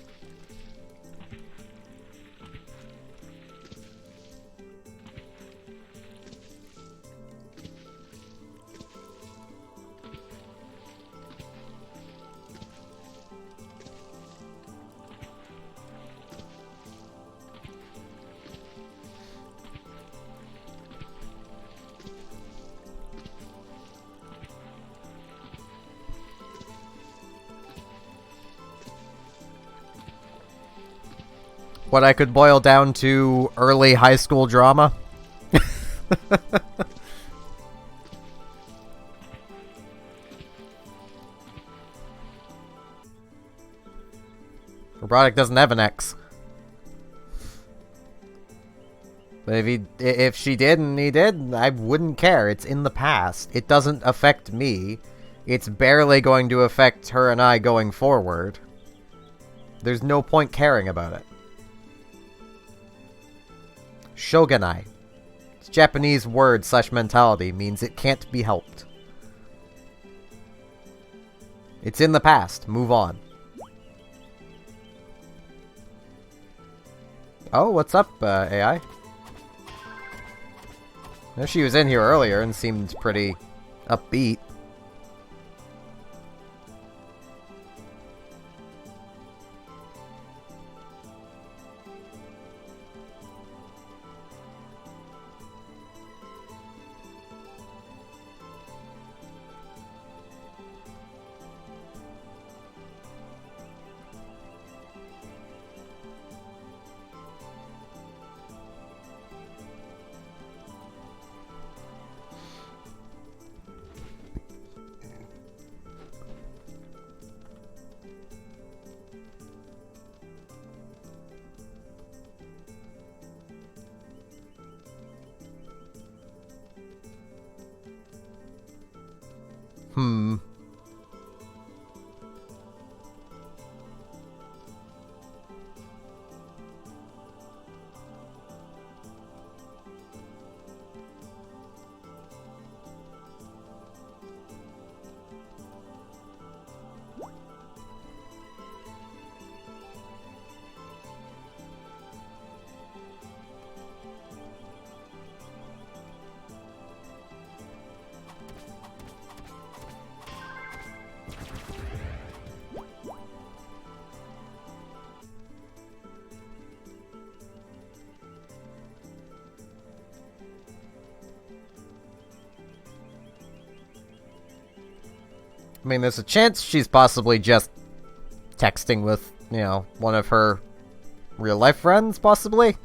What I could boil down to early high school drama. Robotic doesn't have an X. But if she did and he did, I wouldn't care. It's in the past. It doesn't affect me. It's barely going to affect her and I going forward. There's no point caring about it. Shogunai. It's a Japanese word / mentality, means it can't be helped. It's in the past. Move on. Oh, what's up, AI? I know she was in here earlier and seemed pretty upbeat. I mean, there's a chance she's possibly just texting with, you know, one of her real-life friends, possibly?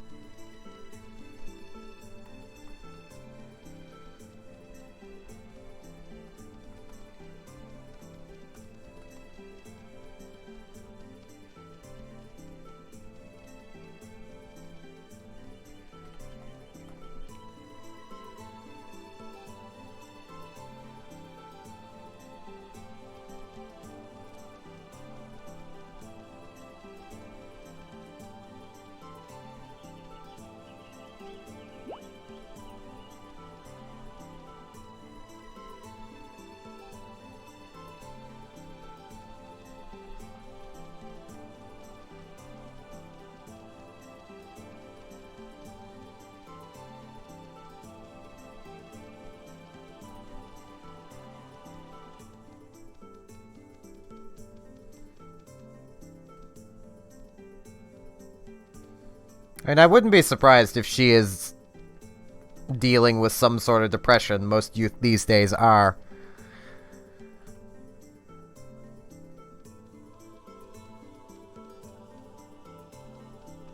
And I wouldn't be surprised if she is dealing with some sort of depression. Most youth these days are.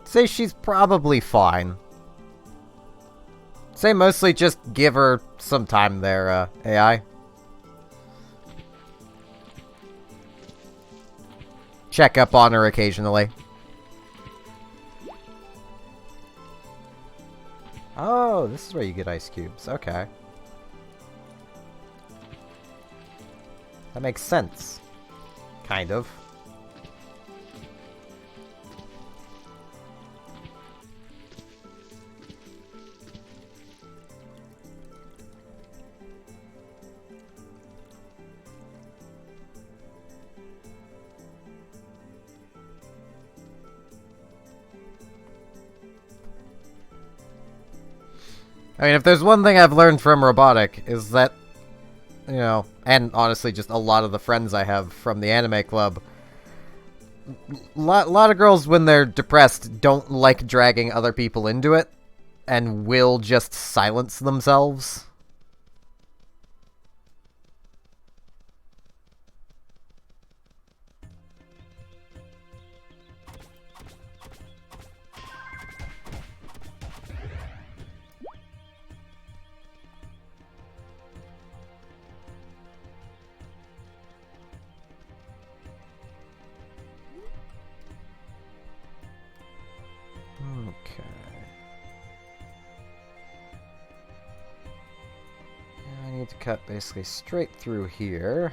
Say she's probably fine. Say mostly just give her some time there, AI. Check up on her occasionally. Oh, this is where you get ice cubes. Okay. That makes sense. Kind of. I mean, if there's one thing I've learned from Robotic, is that, you know, and honestly just a lot of the friends I have from the anime club, lot of girls, when they're depressed, don't like dragging other people into it, and will just silence themselves. To cut basically straight through here.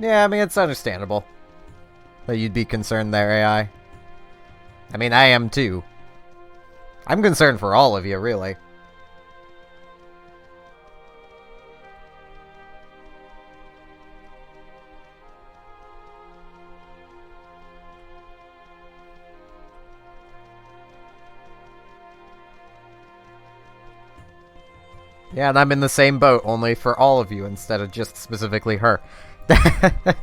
Yeah, I mean, it's understandable that you'd be concerned there, AI. I mean, I am too. I'm concerned for all of you, really. Yeah, and I'm in the same boat, only for all of you instead of just specifically her. That's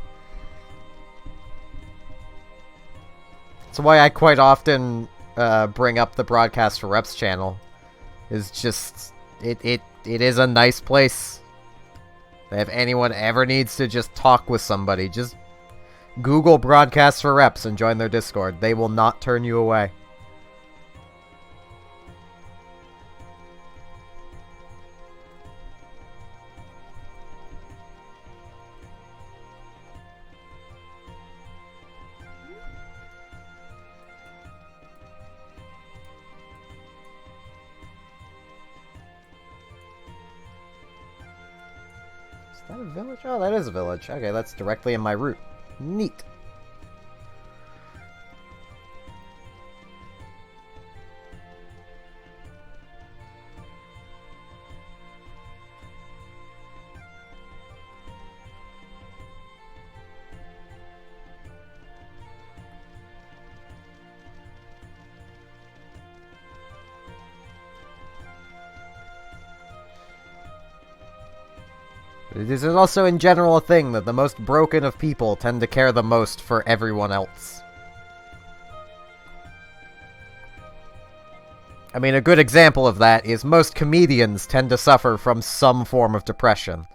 why I quite often bring up the Broadcast for Reps channel. Is just it is a nice place. If anyone ever needs to just talk with somebody, just Google Broadcast for Reps and join their Discord. They will not turn you away. Is that a village? Oh, that is a village. Okay, that's directly in my route. Neat. It is also in general a thing that the most broken of people tend to care the most for everyone else. I mean, a good example of that is most comedians tend to suffer from some form of depression.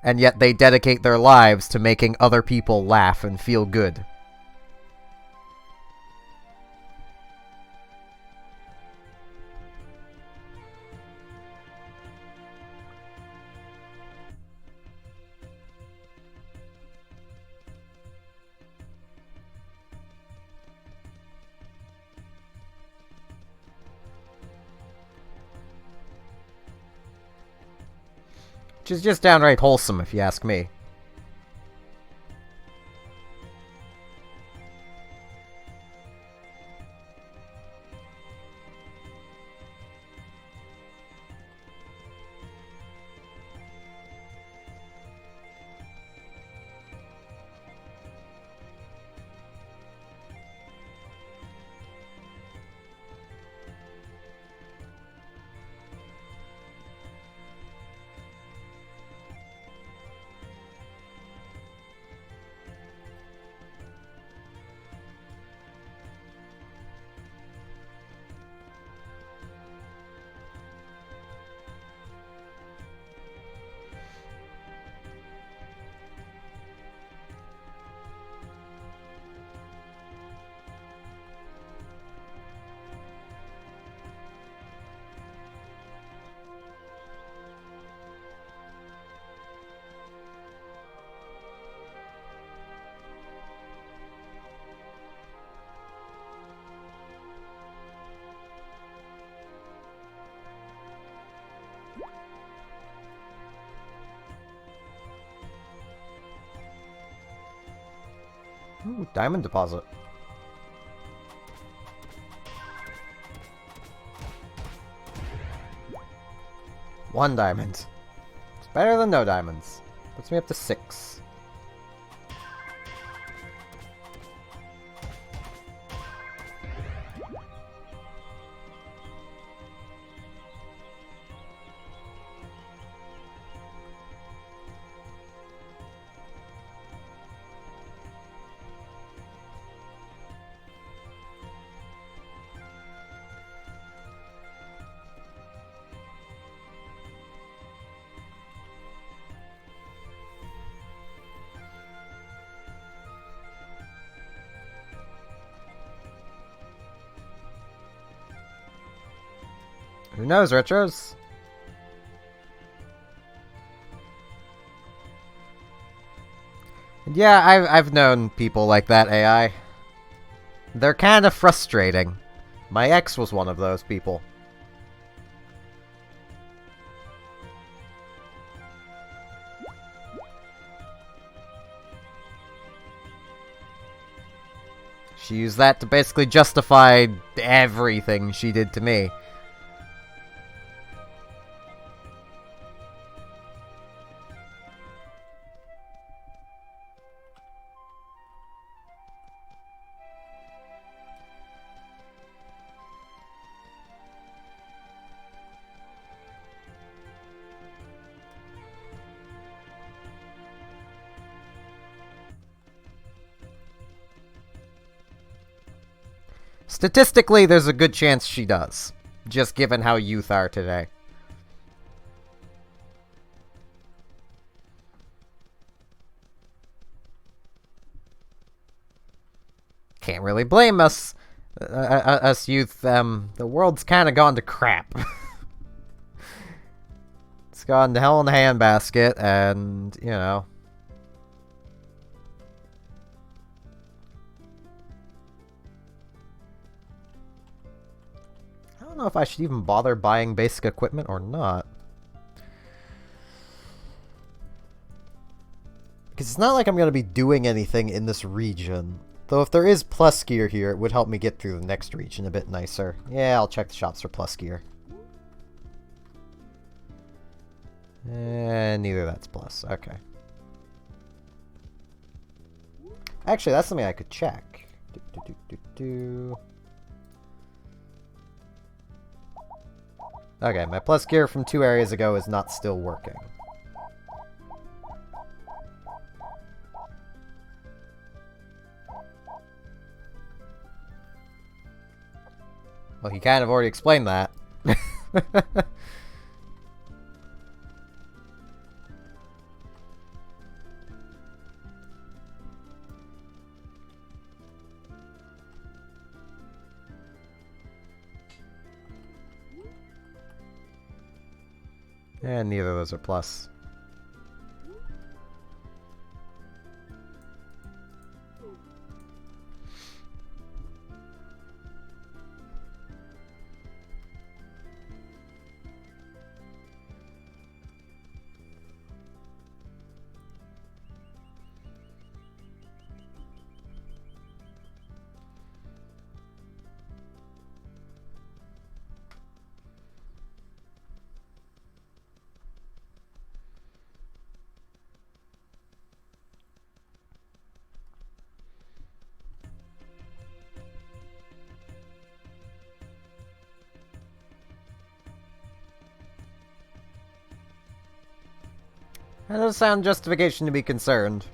And yet they dedicate their lives to making other people laugh and feel good. Which is just downright wholesome, if you ask me. Ooh, diamond deposit. One diamond. It's better than no diamonds. Puts me up to 6. Who knows, Retros? And yeah, I've known people like that, AI. They're kind of frustrating. My ex was one of those people. She used that to basically justify everything she did to me. Statistically, there's a good chance she does, just given how youth are today. Can't really blame us. Us youth, the world's kind of gone to crap. It's gone to hell in a handbasket, and, you know. I don't know if I should even bother buying basic equipment or not. Because it's not like I'm going to be doing anything in this region. Though if there is plus gear here, it would help me get through the next region a bit nicer. Yeah, I'll check the shops for plus gear. And neither that's plus. Okay. Actually, that's something I could check. Okay, my plus gear from 2 areas ago is not still working. Well, he kind of already explained that. And neither of those are plus. That does sound justification to be concerned.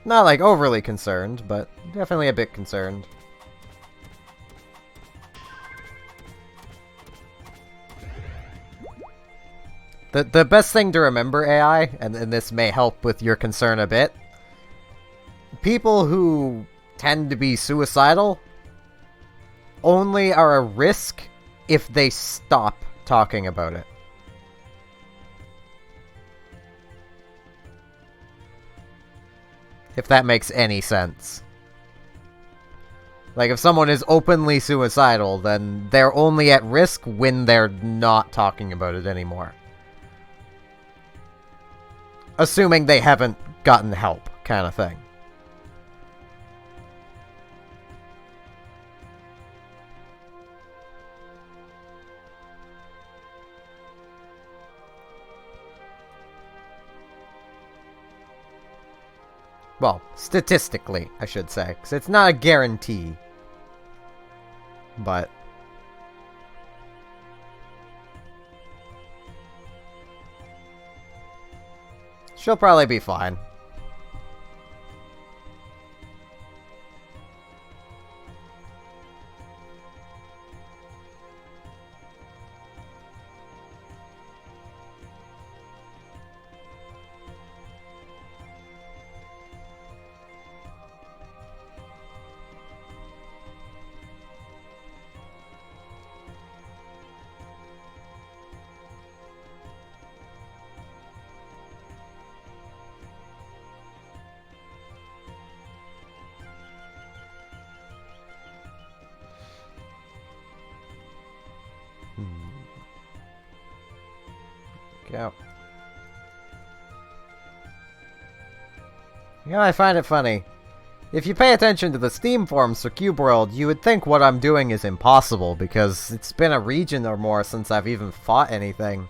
Not like overly concerned, but definitely a bit concerned. The best thing to remember, AI, and this may help with your concern a bit, people who tend to be suicidal only are a risk if they stop talking about it. If that makes any sense. Like, if someone is openly suicidal, then they're only at risk when they're not talking about it anymore. Assuming they haven't gotten help, kind of thing. Well, statistically, I should say, because it's not a guarantee. But she'll probably be fine. Go. You know, I find it funny. If you pay attention to the Steam forums for Cube World, you would think what I'm doing is impossible, because it's been a region or more since I've even fought anything.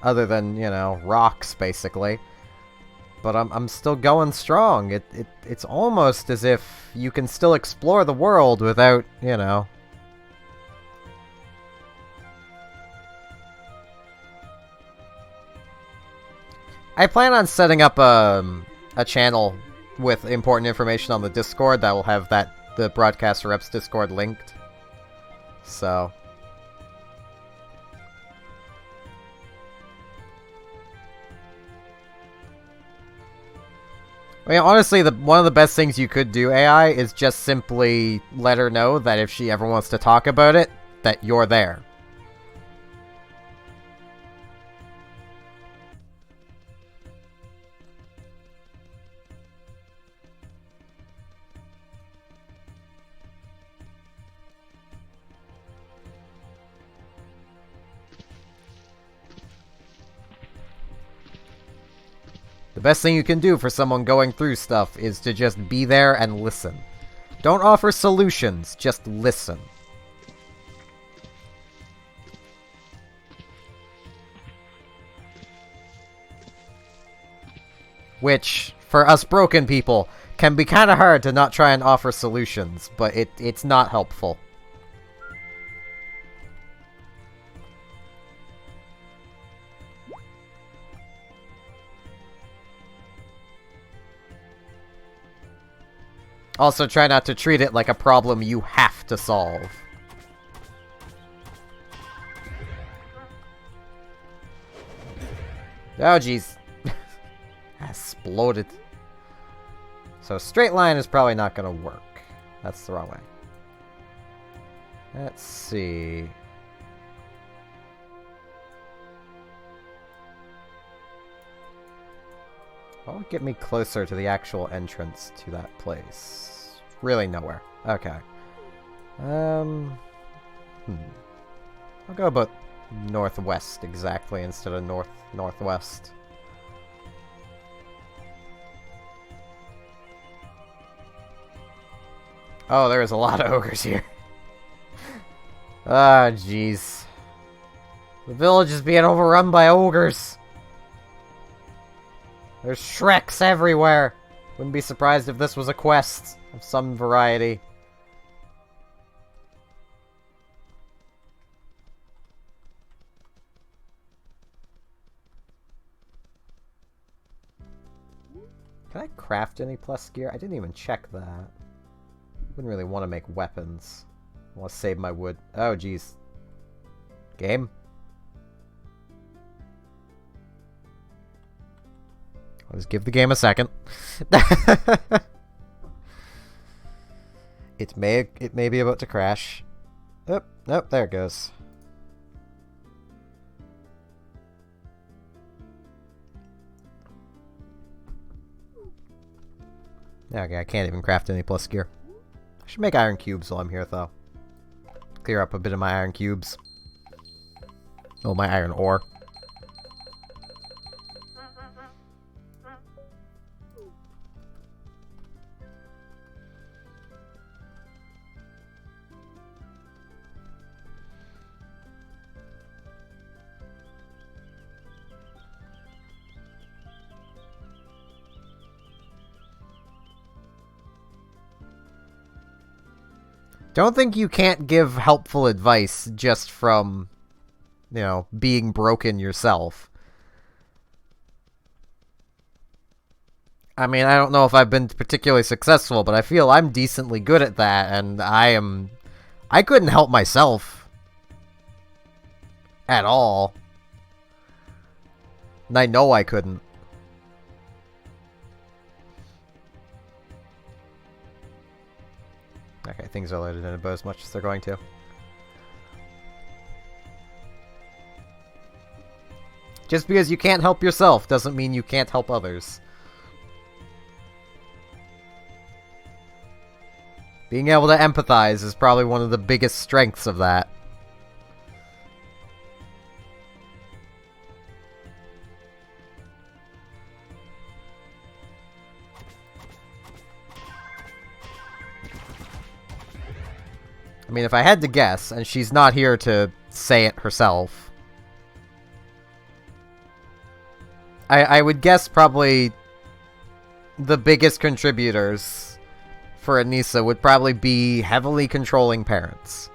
Other than, you know, rocks, basically. But I'm still going strong. It's almost as if you can still explore the world without, you know... I plan on setting up a channel with important information on the Discord that will have the Broadcaster Reps Discord linked. So... I mean, honestly, one of the best things you could do, AI, is just simply let her know that if she ever wants to talk about it, that you're there. The best thing you can do for someone going through stuff is to just be there and listen. Don't offer solutions, just listen. Which, for us broken people, can be kind of hard to not try and offer solutions, but it's not helpful. Also, try not to treat it like a problem you have to solve. Oh, jeez. Exploded. So, straight line is probably not going to work. That's the wrong way. Let's see. What would get me closer to the actual entrance to that place? Really nowhere. Okay. I'll go about northwest exactly instead of northwest. Oh, there's a lot of ogres here. Ah, jeez. The village is being overrun by ogres. There's Shreks everywhere. Wouldn't be surprised if this was a quest of some variety. Can I craft any plus gear? I didn't even check that. Wouldn't really want to make weapons. I want to save my wood. Oh, jeez. Game? I'll just give the game a second. It may be about to crash. Oh, nope, there it goes. Okay, I can't even craft any plus gear. Should make iron cubes while I'm here, though. Clear up a bit of my iron cubes. Oh, my iron ore. Don't think you can't give helpful advice just from, you know, being broken yourself. I mean, I don't know if I've been particularly successful, but I feel I'm decently good at that, and I couldn't help myself. At all. And I know I couldn't. Okay, things are loaded in about as much as they're going to. Just because you can't help yourself doesn't mean you can't help others. Being able to empathize is probably one of the biggest strengths of that. I mean, if I had to guess, and she's not here to say it herself, I would guess probably the biggest contributors for Anissa would probably be heavily controlling parents.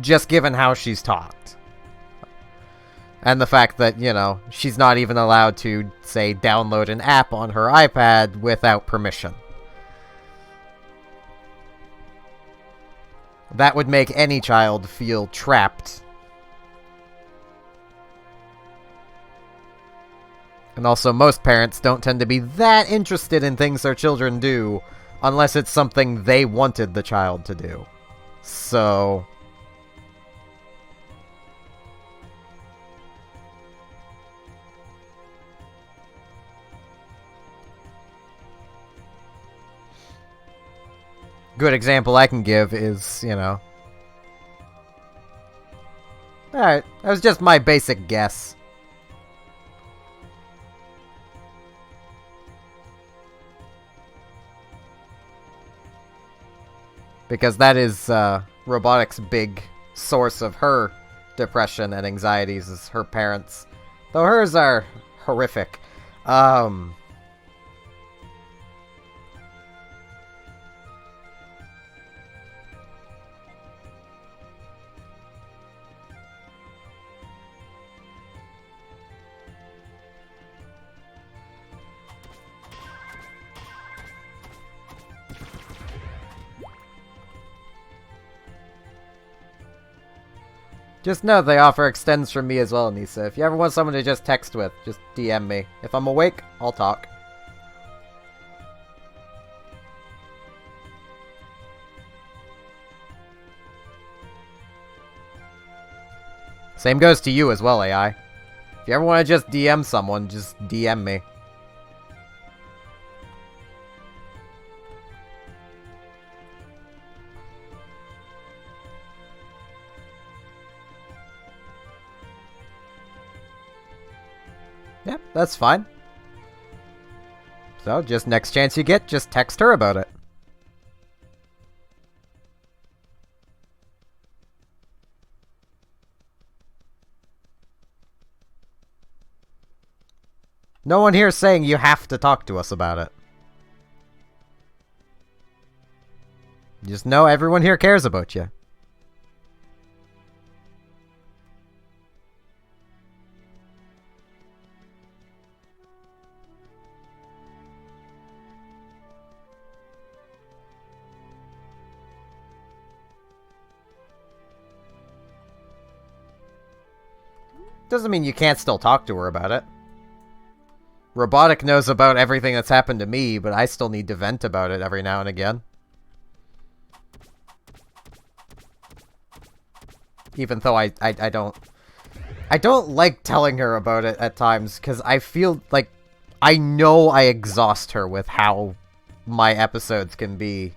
Just given how she's talked. And the fact that, you know, she's not even allowed to, say, download an app on her iPad without permission. That would make any child feel trapped. And also, most parents don't tend to be that interested in things their children do, unless it's something they wanted the child to do. So... good example I can give is, you know... Alright, that was just my basic guess. Because that is, Robotic's big source of her depression and anxieties is her parents. Though hers are horrific. Just know the offer extends from me as well, Anissa. If you ever want someone to just text with, just DM me. If I'm awake, I'll talk. Same goes to you as well, AI. If you ever want to just DM someone, just DM me. Yeah, that's fine. So, just next chance you get, just text her about it. No one here is saying you have to talk to us about it. Just know everyone here cares about you. Doesn't mean you can't still talk to her about it. Robotic knows about everything that's happened to me, but I still need to vent about it every now and again. Even though I don't... I don't like telling her about it at times, because I feel like I know I exhaust her with how my episodes can be.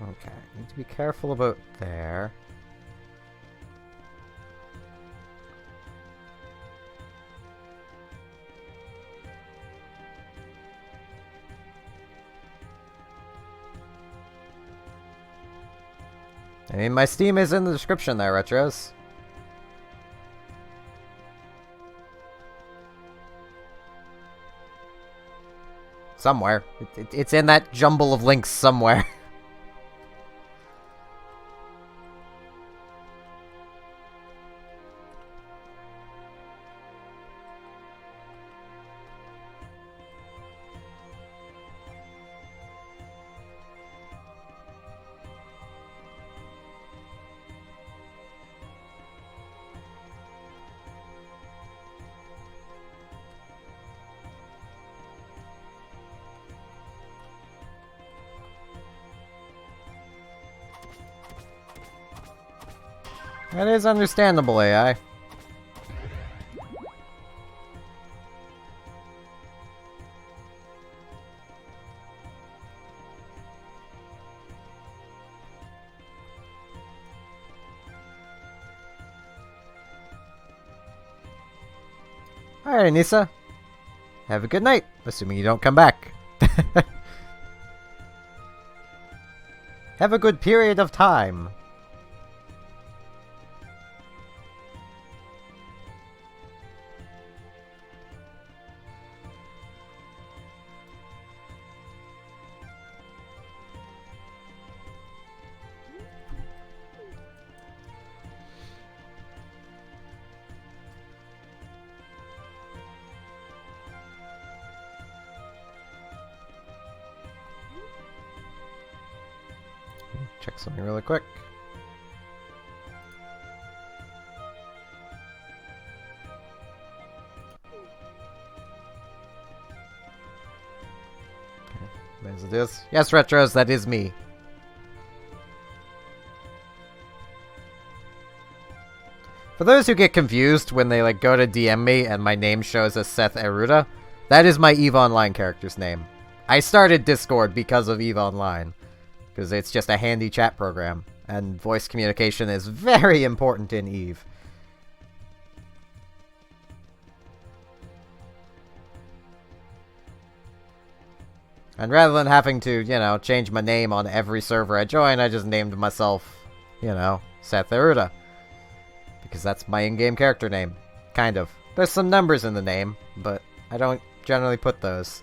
Okay, need to be careful about there. I mean, my Steam is in the description there, Retros. Somewhere. It's in that jumble of links somewhere. That is understandable, AI. Alright, Anissa. Have a good night, assuming you don't come back. Have a good period of time. Check something really quick. Okay, as it is. Yes, Retros, that is me. For those who get confused when they go to DM me and my name shows as Seth Eruda, that is my EVE Online character's name. I started Discord because of EVE Online. Because it's just a handy chat program, and voice communication is very important in EVE. And rather than having to, change my name on every server I join, I just named myself, Seth Eruda. Because that's my in-game character name. Kind of. There's some numbers in the name, but I don't generally put those.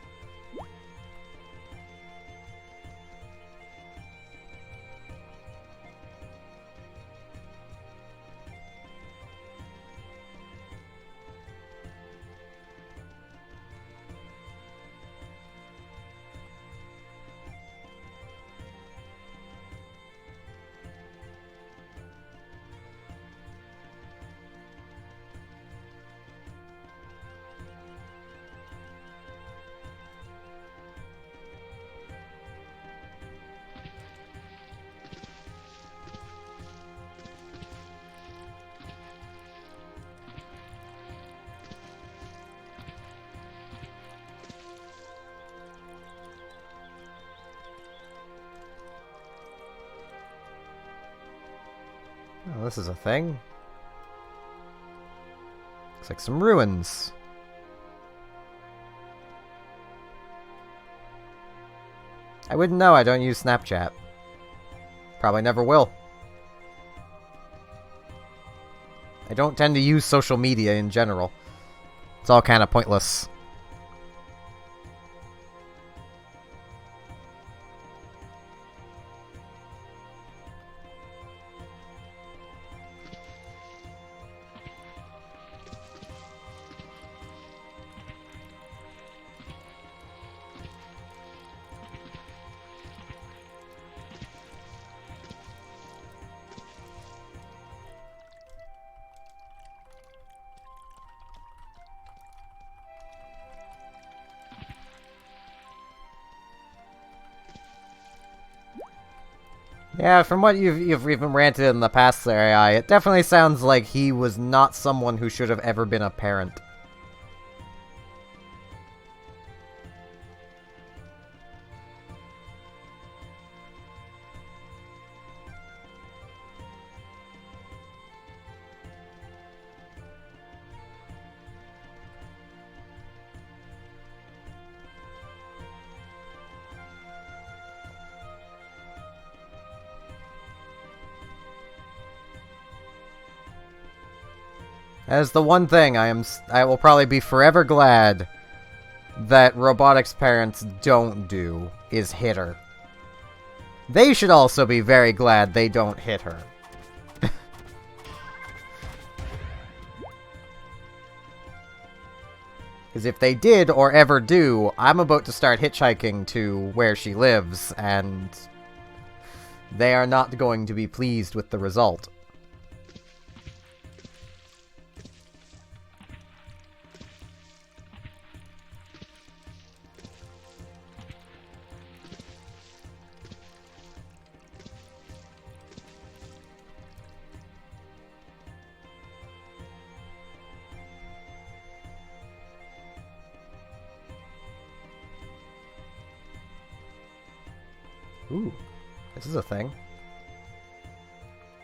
Oh, this is a thing. Looks like some ruins. I wouldn't know, I don't use Snapchat. Probably never will. I don't tend to use social media in general. It's all kind of pointless. Yeah, from what you've even ranted in the past there, AI, it definitely sounds like he was not someone who should have ever been a parent. That is the one thing I will probably be forever glad that Robotic's parents don't do, is hit her. They should also be very glad they don't hit her. Because if they did, or ever do, I'm about to start hitchhiking to where she lives, and they are not going to be pleased with the result. Ooh, this is a thing.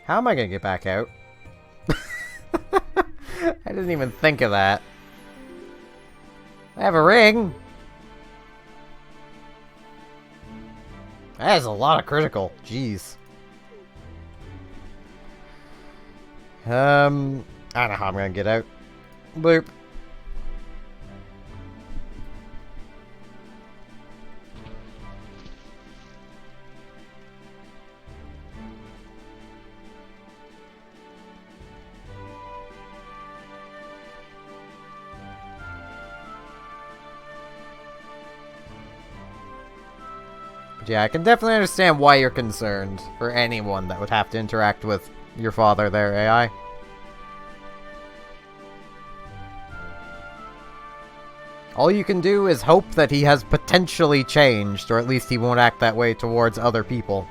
How am I gonna get back out? I didn't even think of that. I have a ring! That is a lot of critical. Jeez. I don't know how I'm gonna get out. Bloop. But yeah, I can definitely understand why you're concerned for anyone that would have to interact with your father there, AI. All you can do is hope that he has potentially changed, or at least he won't act that way towards other people.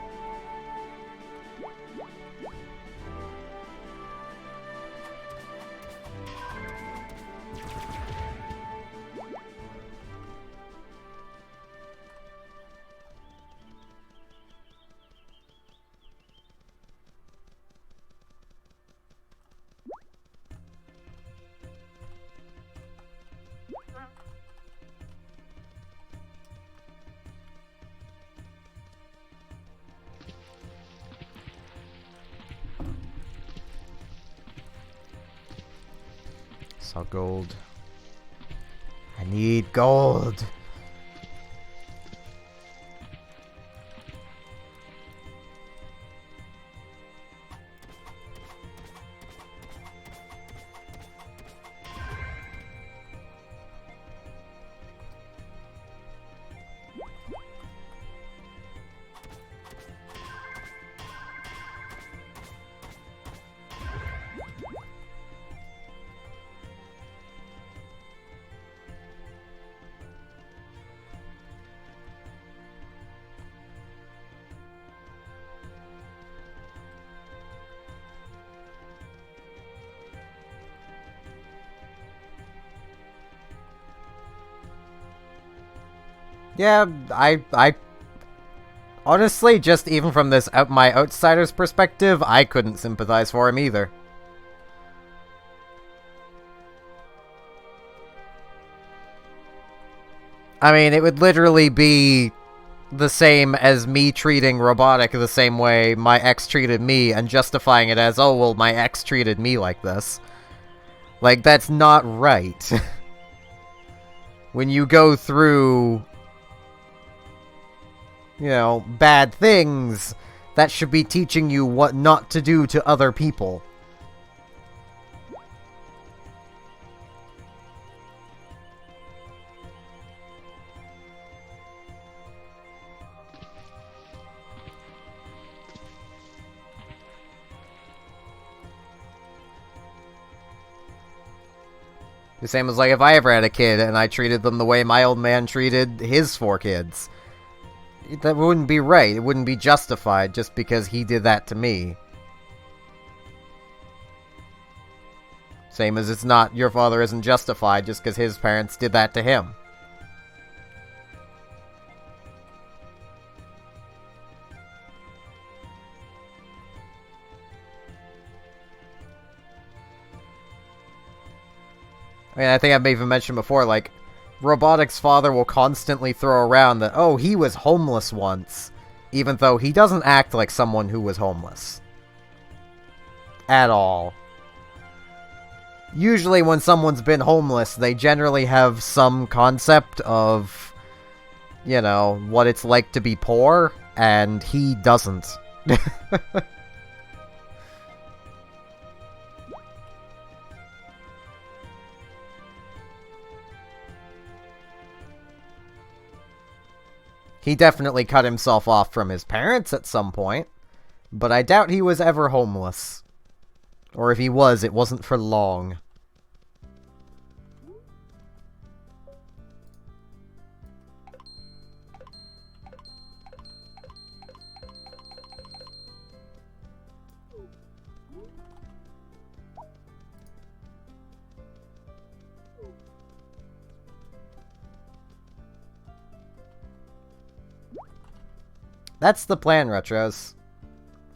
Saw gold. I need gold. Yeah, I honestly, just even from this my outsider's perspective, I couldn't sympathize for him either. I mean, it would literally be the same as me treating Robotic the same way my ex treated me and justifying it as, oh, well, my ex treated me like this. Like, that's not right. When you go through, you know, bad things, that should be teaching you what not to do to other people. The same as, like, if I ever had a kid and I treated them the way my old man treated his 4 kids. That wouldn't be right. It wouldn't be justified just because he did that to me. Same as it's not, your father isn't justified just because his parents did that to him. I mean, I think I've even mentioned before, like, Robotic's father will constantly throw around that, oh, he was homeless once, even though he doesn't act like someone who was homeless. At all. Usually when someone's been homeless, they generally have some concept of, you know, what it's like to be poor, and he doesn't. He definitely cut himself off from his parents at some point, but I doubt he was ever homeless. Or if he was, it wasn't for long. That's the plan, Retros.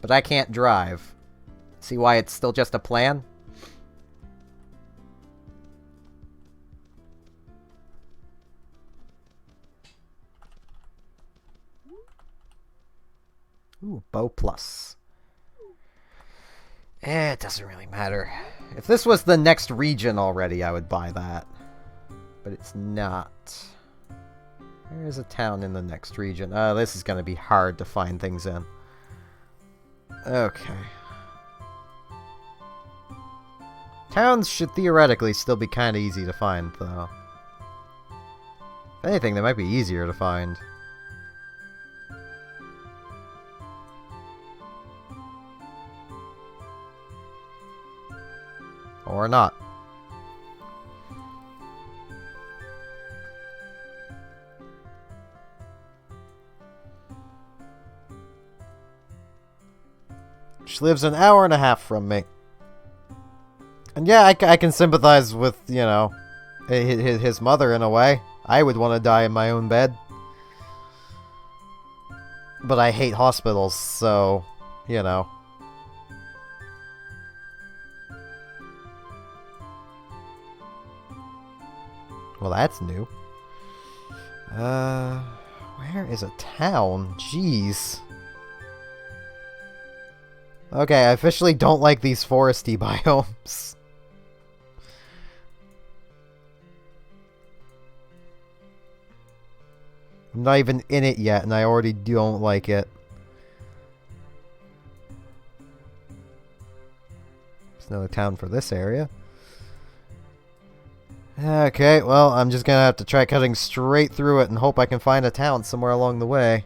But I can't drive. See why it's still just a plan? Ooh, Bow Plus. It doesn't really matter. If this was the next region already, I would buy that. But it's not. There is a town in the next region. This is going to be hard to find things in. Okay. Towns should theoretically still be kind of easy to find, though. If anything, they might be easier to find. Or not. She lives an hour and a half from me. And yeah, I can sympathize with, you know, his mother in a way. I would want to die in my own bed. But I hate hospitals, so, you know. Well, that's new. Where is a town? Jeez. Okay, I officially don't like these foresty biomes. I'm not even in it yet, and I already don't like it. There's another town for this area. Okay, well, I'm just gonna have to try cutting straight through it and hope I can find a town somewhere along the way.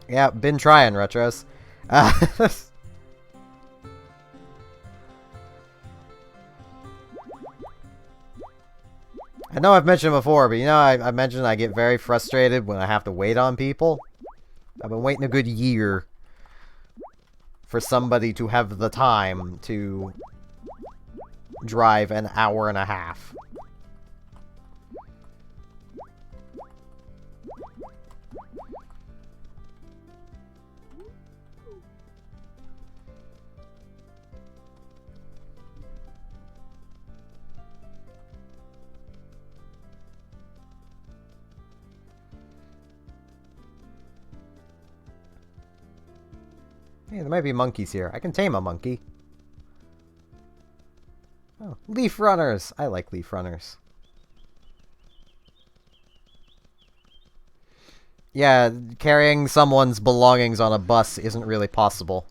Yeah, been trying, Retros. I know I've mentioned before, but you know, I mentioned I get very frustrated when I have to wait on people. I've been waiting a good year for somebody to have the time to drive an hour and a half. Hey, there might be monkeys here. I can tame a monkey. Oh, leaf runners! I like leaf runners. Yeah, carrying someone's belongings on a bus isn't really possible.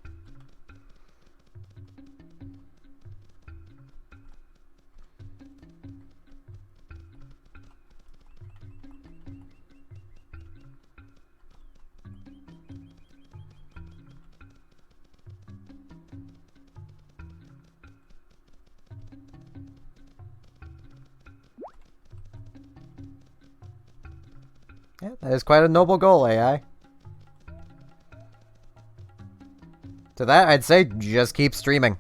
Yeah, that is quite a noble goal, AI. To that, I'd say just keep streaming.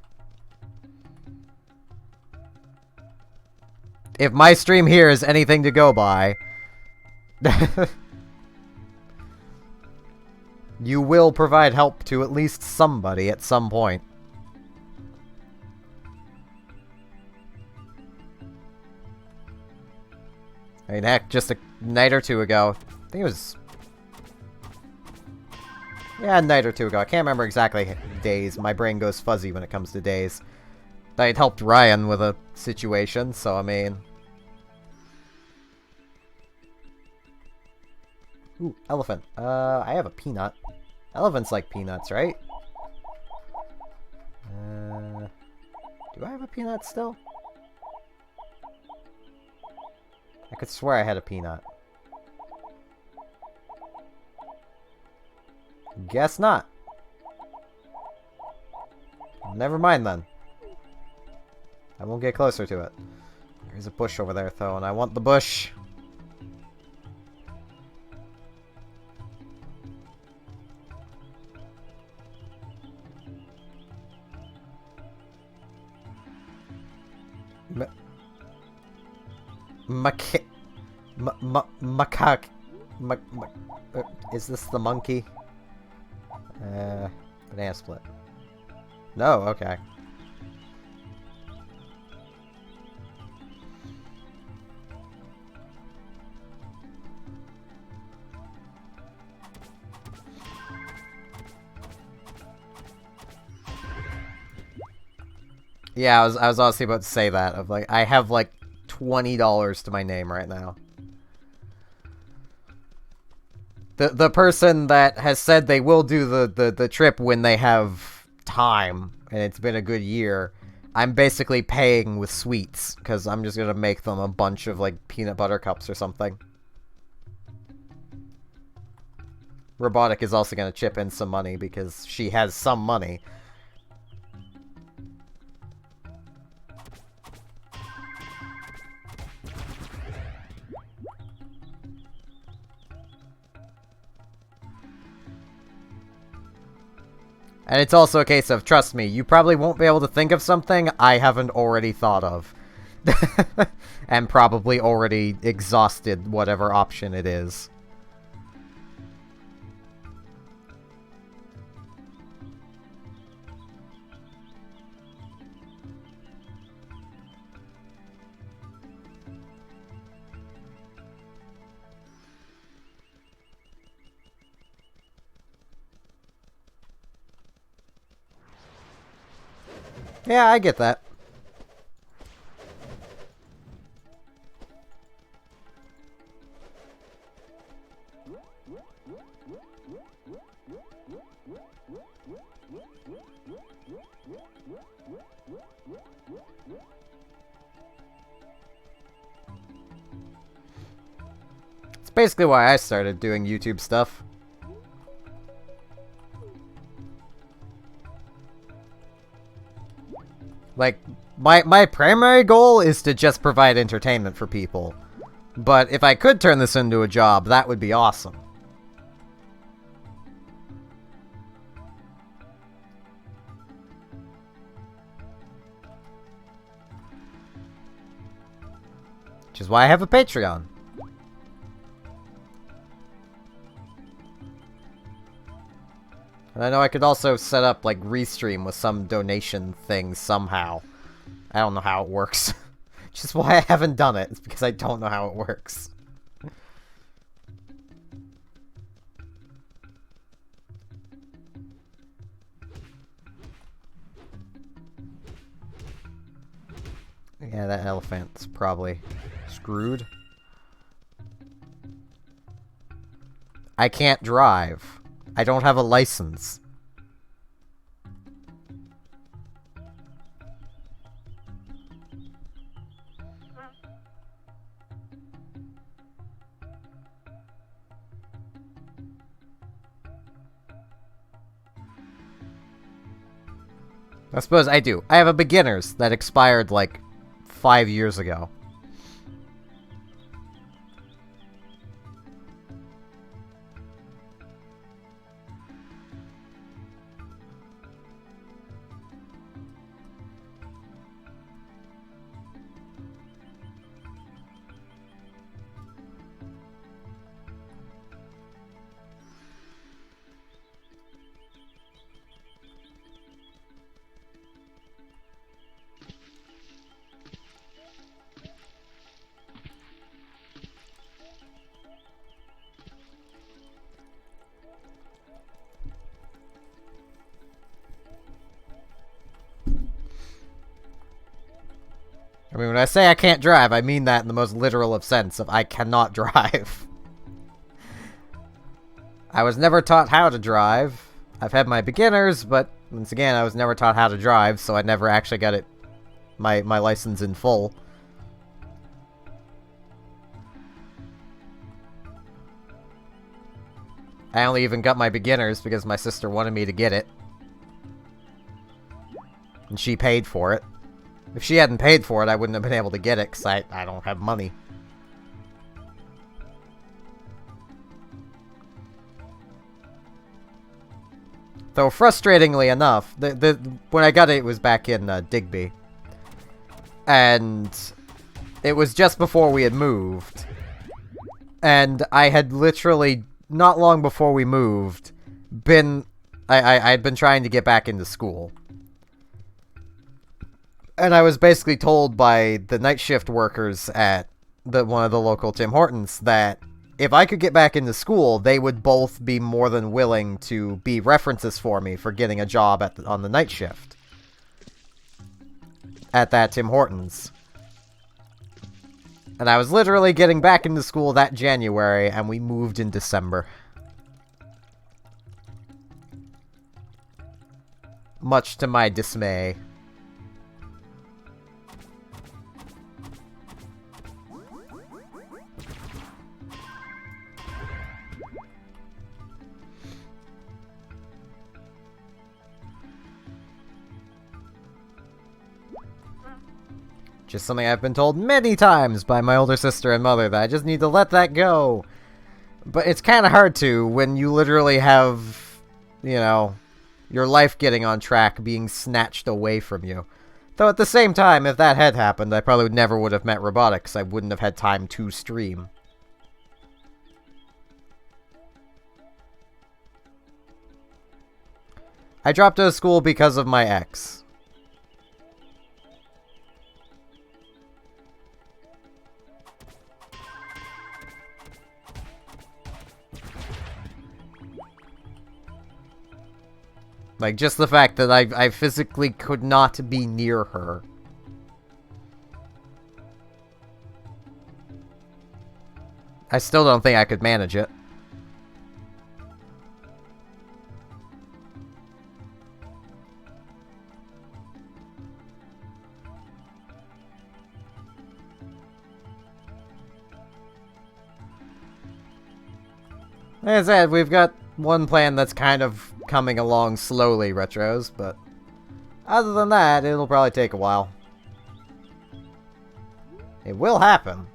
If my stream here is anything to go by, you will provide help to at least somebody at some point. I mean, heck, just a night or two ago, I think it was... Yeah, a night or two ago. I can't remember exactly days. My brain goes fuzzy when it comes to days. I had helped Ryan with a situation, so I mean... Ooh, elephant. I have a peanut. Elephants like peanuts, right? Do I have a peanut still? I could swear I had a peanut. Guess not. Never mind then. I won't get closer to it. There's a bush over there though, and I want the bush. Macaque. Is this the monkey? Banana split. No, okay. Yeah, I was honestly about to say that. Of like, I have like $20 to my name right now. The person that has said they will do the trip when they have time, and it's been a good year, I'm basically paying with sweets, because I'm just gonna make them a bunch of, like, peanut butter cups or something. Robotic is also gonna chip in some money, because she has some money. And it's also a case of, trust me, you probably won't be able to think of something I haven't already thought of. And probably already exhausted whatever option it is. Yeah, I get that. It's basically why I started doing YouTube stuff. Like, my primary goal is to just provide entertainment for people. But if I could turn this into a job, that would be awesome. Which is why I have a Patreon. And I know I could also set up, like, Restream with some donation thing somehow. I don't know how it works. Which is why I haven't done it. It's because I don't know how it works. Yeah, that elephant's probably screwed. I can't drive. I don't have a license. I suppose I do. I have a beginner's that expired, like, 5 years ago. I mean, when I say I can't drive, I mean that in the most literal of sense of I cannot drive. I was never taught how to drive. I've had my beginners, but once again, I was never taught how to drive, so I never actually got my license in full. I only even got my beginners because my sister wanted me to get it. And she paid for it. If she hadn't paid for it, I wouldn't have been able to get it, because I don't have money. Though, frustratingly enough, when I got it, it was back in Digby. And it was just before we had moved. And I had literally, not long before we moved, I had been trying to get back into school. And I was basically told by the night shift workers at one of the local Tim Hortons that if I could get back into school, they would both be more than willing to be references for me for getting a job on the night shift at that Tim Hortons. And I was literally getting back into school that January, and we moved in December. Much to my dismay. Just something I've been told many times by my older sister and mother, that I just need to let that go. But it's kind of hard to when you literally have, you know, your life getting on track being snatched away from you. Though at the same time, if that had happened, I probably never would have met robotics. I wouldn't have had time to stream. I dropped out of school because of my ex. Like, just the fact that I physically could not be near her. I still don't think I could manage it. Like I said, we've got one plan that's kind of coming along slowly, Retros, but other than that, it'll probably take a while. It will happen.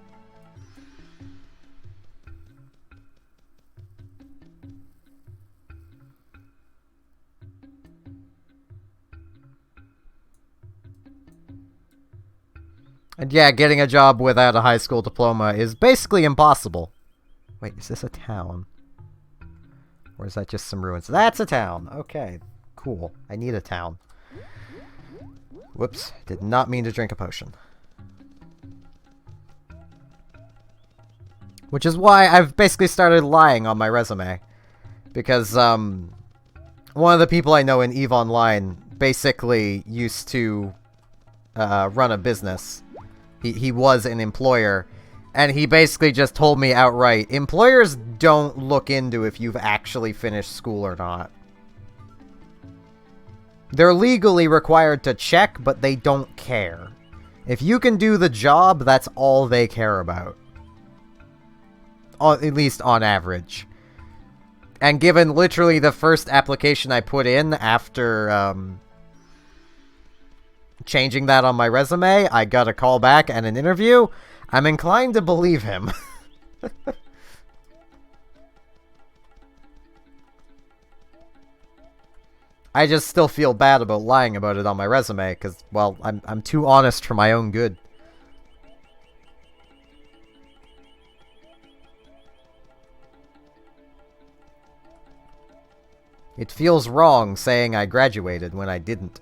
And yeah, getting a job without a high school diploma is basically impossible. Wait, is this a town? Or is that just some ruins? That's a town! Okay, cool. I need a town. Whoops, did not mean to drink a potion. Which is why I've basically started lying on my resume. Because, one of the people I know in EVE Online basically used to run a business. He was an employer. And he basically just told me outright, employers don't look into if you've actually finished school or not. They're legally required to check, but they don't care. If you can do the job, that's all they care about. At least on average. And given literally the first application I put in after changing that on my resume, I got a call back and an interview, I'm inclined to believe him. I just still feel bad about lying about it on my resume, because, well, I'm too honest for my own good. It feels wrong saying I graduated when I didn't.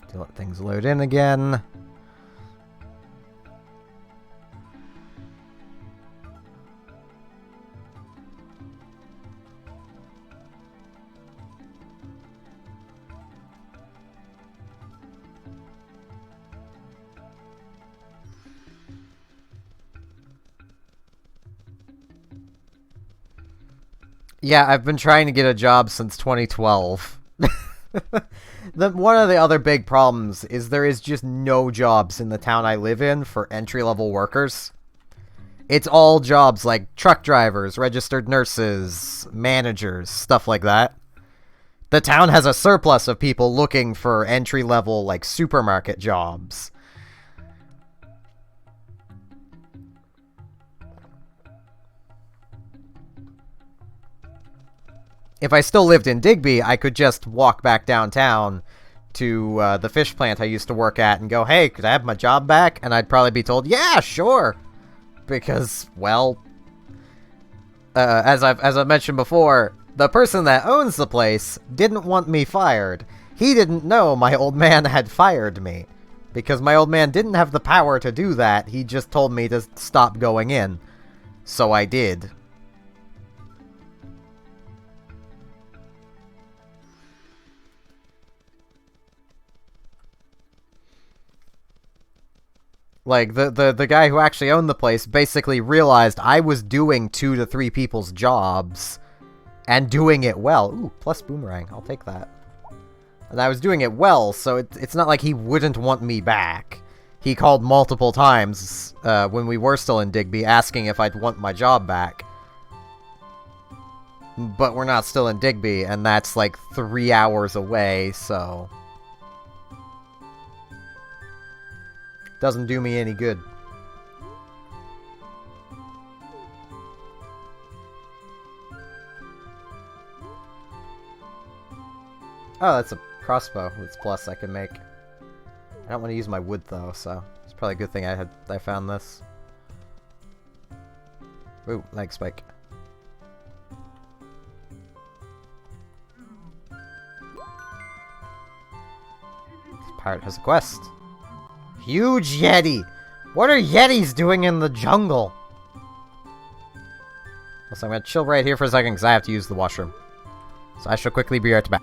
To let things load in again. Yeah, I've been trying to get a job since 2012. One of the other big problems is there is just no jobs in the town I live in for entry-level workers. It's all jobs like truck drivers, registered nurses, managers, stuff like that. The town has a surplus of people looking for entry-level, like, supermarket jobs. If I still lived in Digby, I could just walk back downtown to the fish plant I used to work at and go, hey, could I have my job back? And I'd probably be told, yeah, sure. Because, well, as I've mentioned before, the person that owns the place didn't want me fired. He didn't know my old man had fired me. Because my old man didn't have the power to do that, he just told me to stop going in. So I did. Like, the guy who actually owned the place basically realized I was doing 2 to 3 people's jobs and doing it well. Ooh, plus boomerang. I'll take that. And I was doing it well, so it's not like he wouldn't want me back. He called multiple times when we were still in Digby asking if I'd want my job back. But we're not still in Digby, and that's like 3 hours away, so... doesn't do me any good. Oh, that's a crossbow. That's plus I can make. I don't want to use my wood though, so it's probably a good thing I found this. Ooh, leg spike. This pirate has a quest. Huge Yeti! What are Yetis doing in the jungle? So I'm gonna chill right here for a second because I have to use the washroom. So I shall quickly be right back.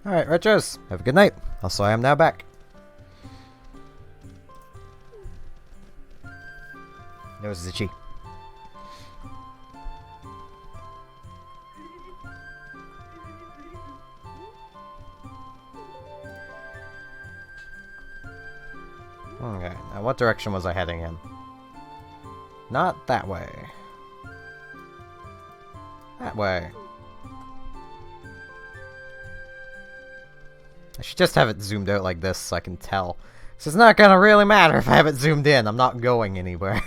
Alright, Retros, have a good night. Also, I am now back. Nose is itchy. Okay, now what direction was I heading in? Not that way. That way. I should just have it zoomed out like this so I can tell. So it's not gonna really matter if I have it zoomed in. I'm not going anywhere.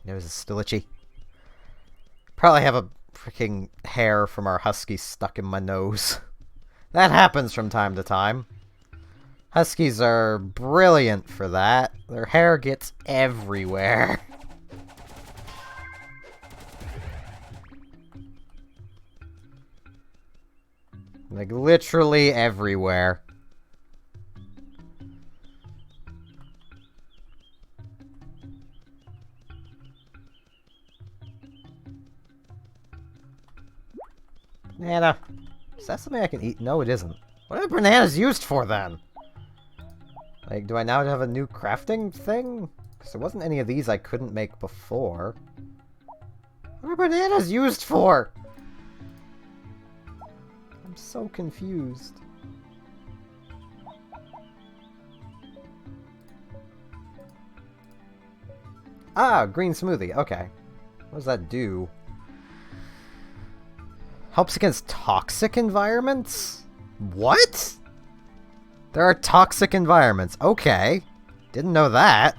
There's a still itchy. Probably have a freaking hair from our husky stuck in my nose. That happens from time to time. Huskies are brilliant for that. Their hair gets everywhere. Like, literally everywhere. Banana. Is that something I can eat? No, it isn't. What are bananas used for, then? Like, do I now have a new crafting thing? Because there wasn't any of these I couldn't make before. What are bananas used for? I'm so confused. Ah, green smoothie. Okay. What does that do? Helps against toxic environments? What? There are toxic environments. Okay. Didn't know that.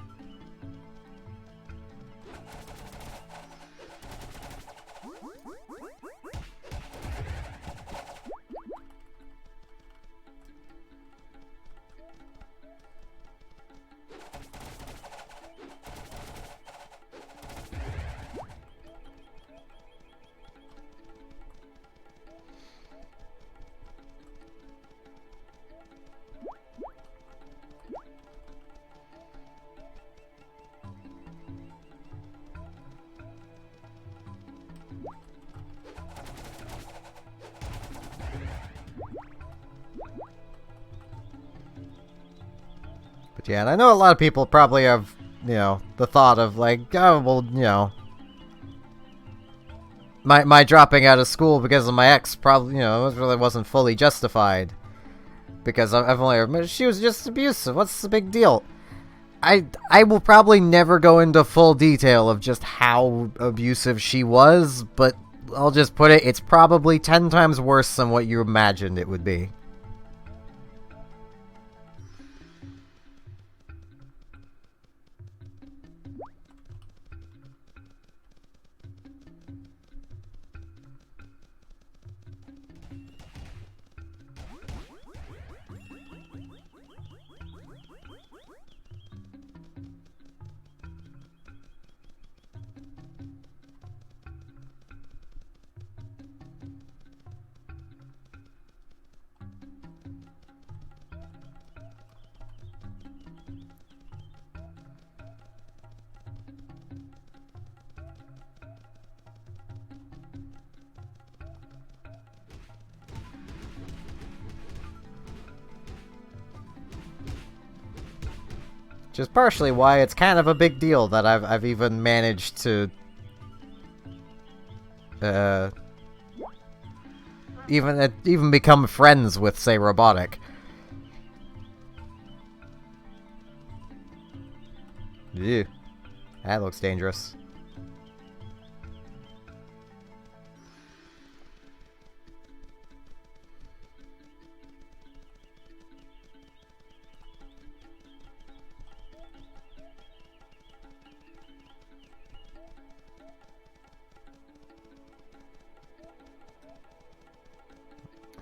But yeah, and I know a lot of people probably have, you know, the thought of like, oh, well, you know, my dropping out of school because of my ex probably, you know, really wasn't fully justified. Because I've only heard, she was just abusive. What's the big deal? I will probably never go into full detail of just how abusive she was, but I'll just put it, it's probably 10 times worse than what you imagined it would be. Which is partially why it's kind of a big deal that I've even managed to even become friends with, say, Robotic. Ew. That looks dangerous.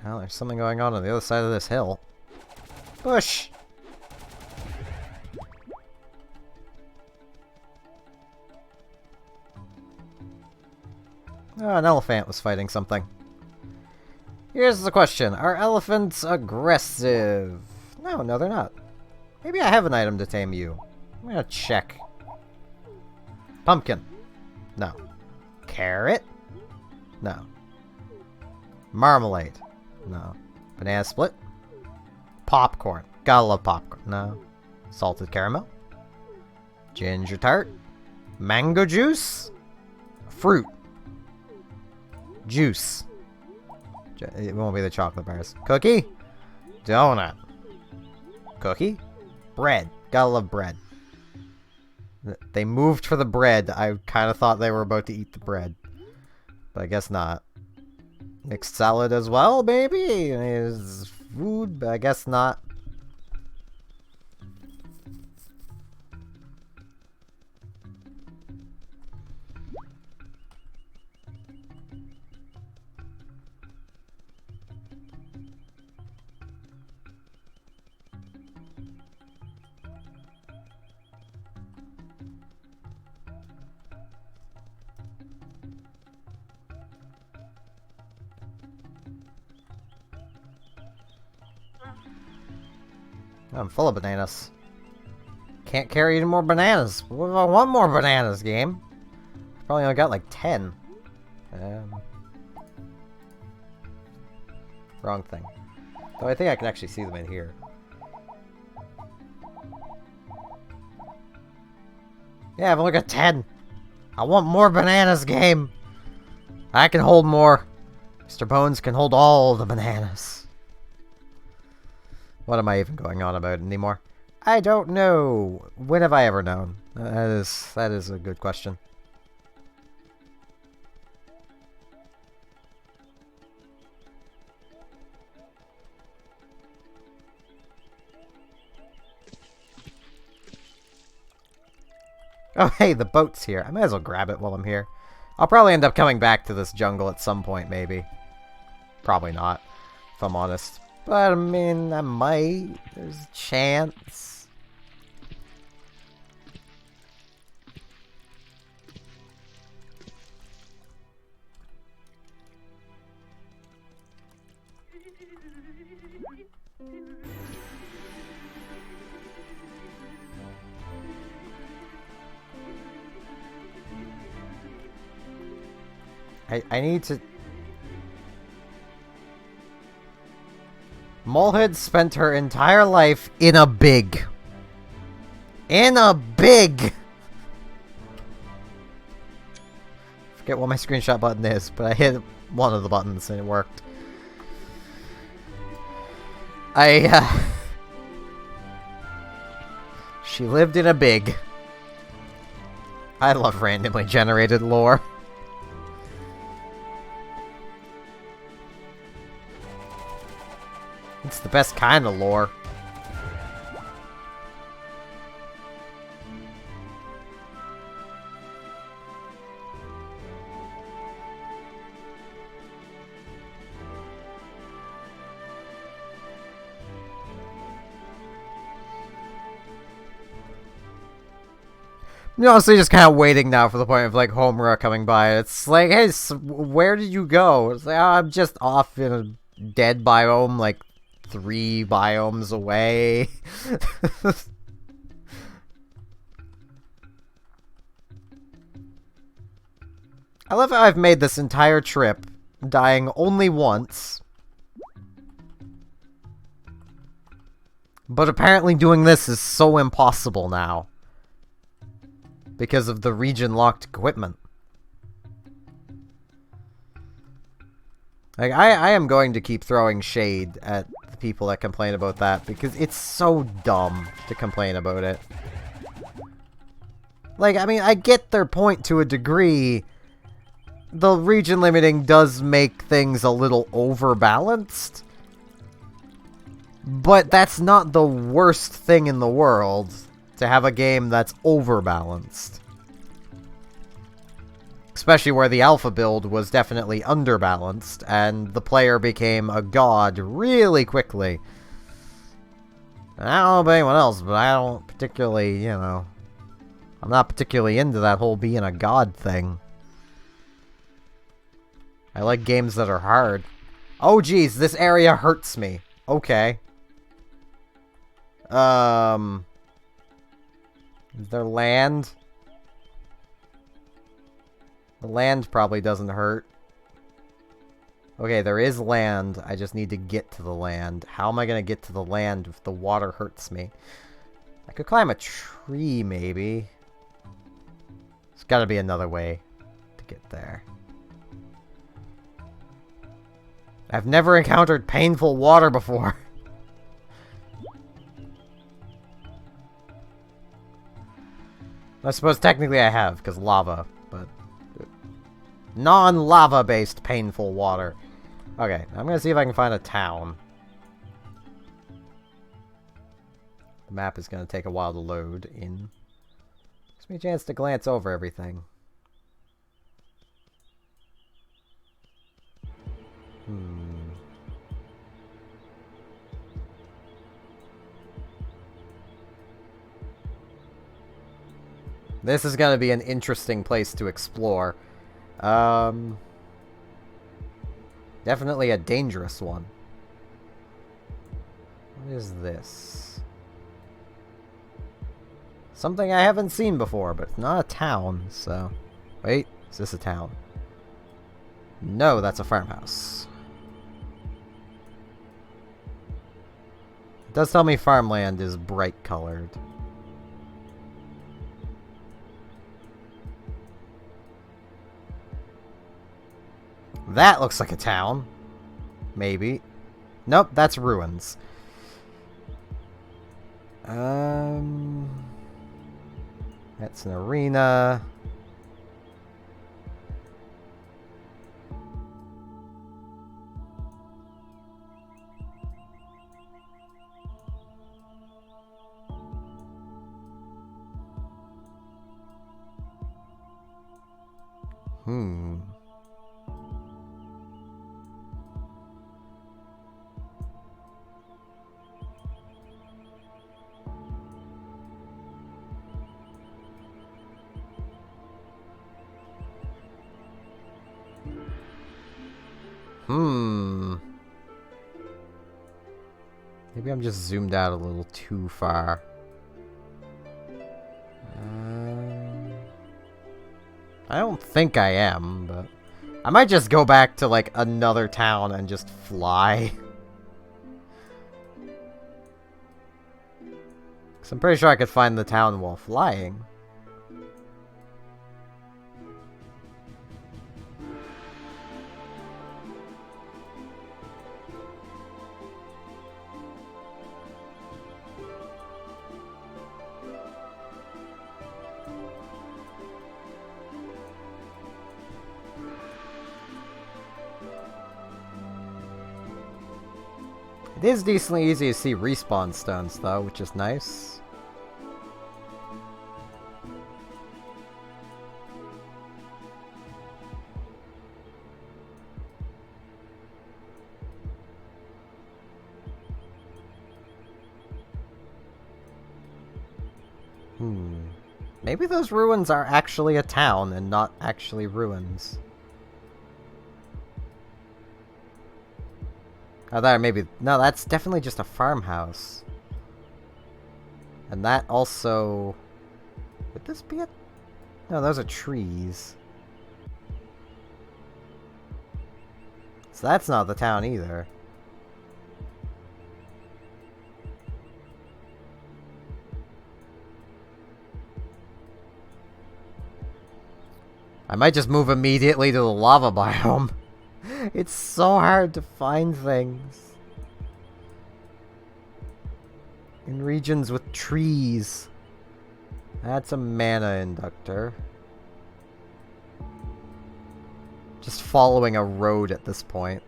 Well, there's something going on the other side of this hill. Bush! Oh, an elephant was fighting something. Here's the question. Are elephants aggressive? No, they're not. Maybe I have an item to tame you. I'm gonna check. Pumpkin. No. Carrot? No. Marmalade. No. Banana split. Popcorn. Gotta love popcorn. No. Salted caramel. Ginger tart. Mango juice. Fruit. Juice. It won't be the chocolate bars. Cookie. Donut. Cookie. Bread. Gotta love bread. They moved for the bread. I kind of thought they were about to eat the bread. But I guess not. Mixed salad as well, maybe? Is food, but I guess not. I'm full of bananas. Can't carry any more bananas. What if I want more bananas, game? Probably only got like 10. Wrong thing. Though I think I can actually see them in here. Yeah, I've only got 10. I want more bananas, game. I can hold more. Mr. Bones can hold all the bananas. What am I even going on about anymore? I don't know. When have I ever known? That is a good question. Oh, hey, the boat's here. I might as well grab it while I'm here. I'll probably end up coming back to this jungle at some point, maybe. Probably not, if I'm honest. But, I mean, I might. There's a chance. I need to... Molehead spent her entire life in a big. In a big! Forget what my screenshot button is, but I hit one of the buttons and it worked. She lived in a big. I love randomly generated lore. It's the best kind of lore. I'm honestly just kind of waiting now for the point of, like, Homura coming by. It's like, hey, where did you go? It's like, oh, I'm just off in a dead biome, like, 3 biomes away. I love how I've made this entire trip, dying only once. But apparently doing this is so impossible now. Because of the region-locked equipment. Like, I am going to keep throwing shade at the people that complain about that, because it's so dumb to complain about it. Like, I mean, I get their point to a degree. The region limiting does make things a little overbalanced. But that's not the worst thing in the world, to have a game that's overbalanced. Especially where the alpha build was definitely underbalanced, and the player became a god really quickly. And I don't know about anyone else, but I don't particularly, you know... I'm not particularly into that whole being a god thing. I like games that are hard. Oh geez, this area hurts me. Okay. Is there land? The land probably doesn't hurt. Okay, there is land. I just need to get to the land. How am I going to get to the land if the water hurts me? I could climb a tree, maybe. There's got to be another way to get there. I've never encountered painful water before. I suppose technically I have, because lava, but... non-lava based painful water. Okay, I'm gonna see if I can find a town. The map is gonna take a while to load in. Gives me a chance to glance over everything. This is gonna be an interesting place to explore. Definitely a dangerous one. What is this? Something I haven't seen before, but it's not a town, so... Wait, is this a town? No, that's a farmhouse. It does tell me farmland is bright colored. That looks like a town. Maybe. Nope, that's ruins. That's an arena. Maybe I'm just zoomed out a little too far. I don't think I am, but... I might just go back to, like, another town and just fly. 'Cause I'm pretty sure I could find the town while flying. It is decently easy to see respawn stones, though, which is nice. Maybe those ruins are actually a town and not actually ruins. Oh, there, maybe... No, that's definitely just a farmhouse. And that also... Would this be a... No, those are trees. So that's not the town either. I might just move immediately to the lava biome. It's so hard to find things in regions with trees. That's a mana inductor. Just following a road at this point.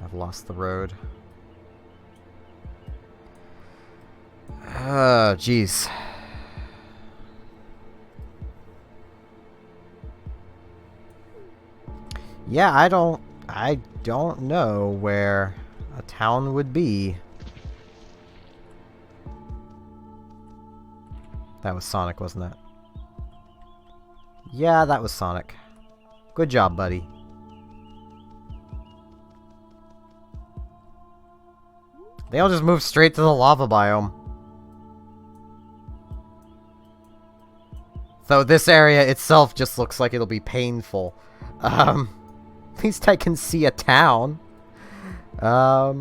I've lost the road. Oh, jeez. Yeah, I don't know where a town would be. That was Sonic, wasn't it? Yeah, that was Sonic. Good job, buddy. They all just move straight to the lava biome. Though this area itself just looks like it'll be painful. At least I can see a town. That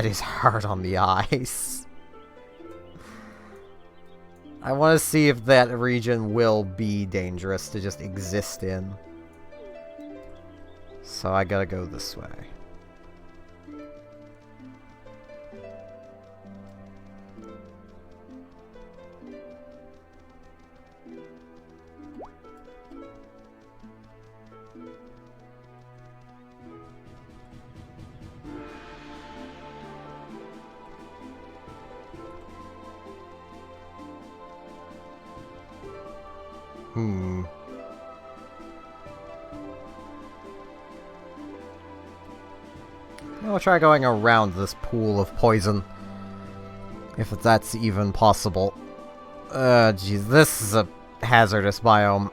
is hard on the eyes. I want to see if that region will be dangerous to just exist in. So I gotta go this way. I'll try going around this pool of poison. If that's even possible. Jeez, this is a hazardous biome.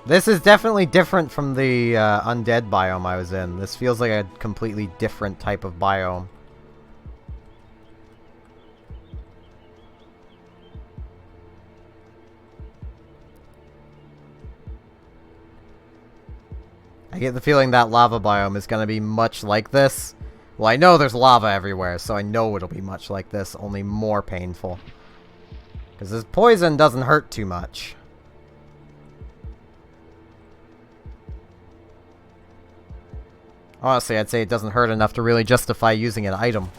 This is definitely different from the undead biome I was in. This feels like a completely different type of biome. I get the feeling that lava biome is going to be much like this. Well, I know there's lava everywhere, so I know it'll be much like this, only more painful. Because this poison doesn't hurt too much. Honestly, I'd say it doesn't hurt enough to really justify using an item.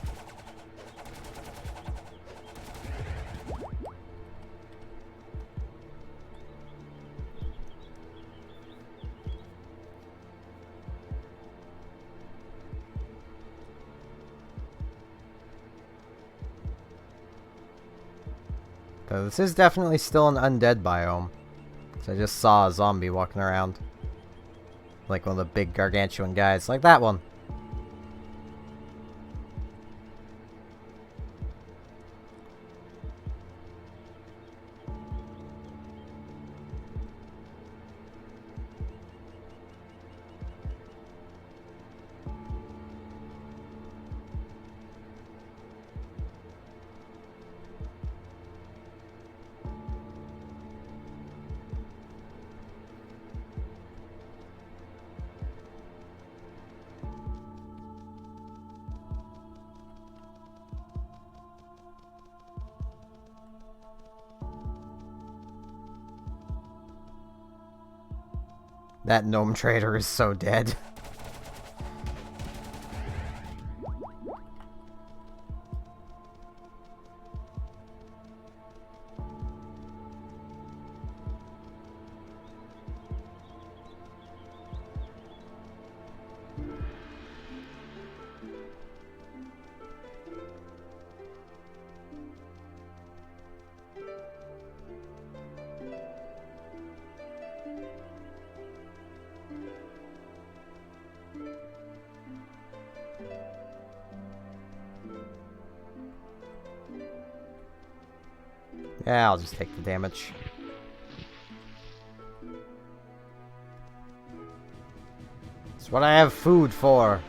This is definitely still an undead biome. So I just saw a zombie walking around. Like one of the big gargantuan guys, like that one. That gnome trader is so dead. Yeah, I'll just take the damage. It's what I have food for.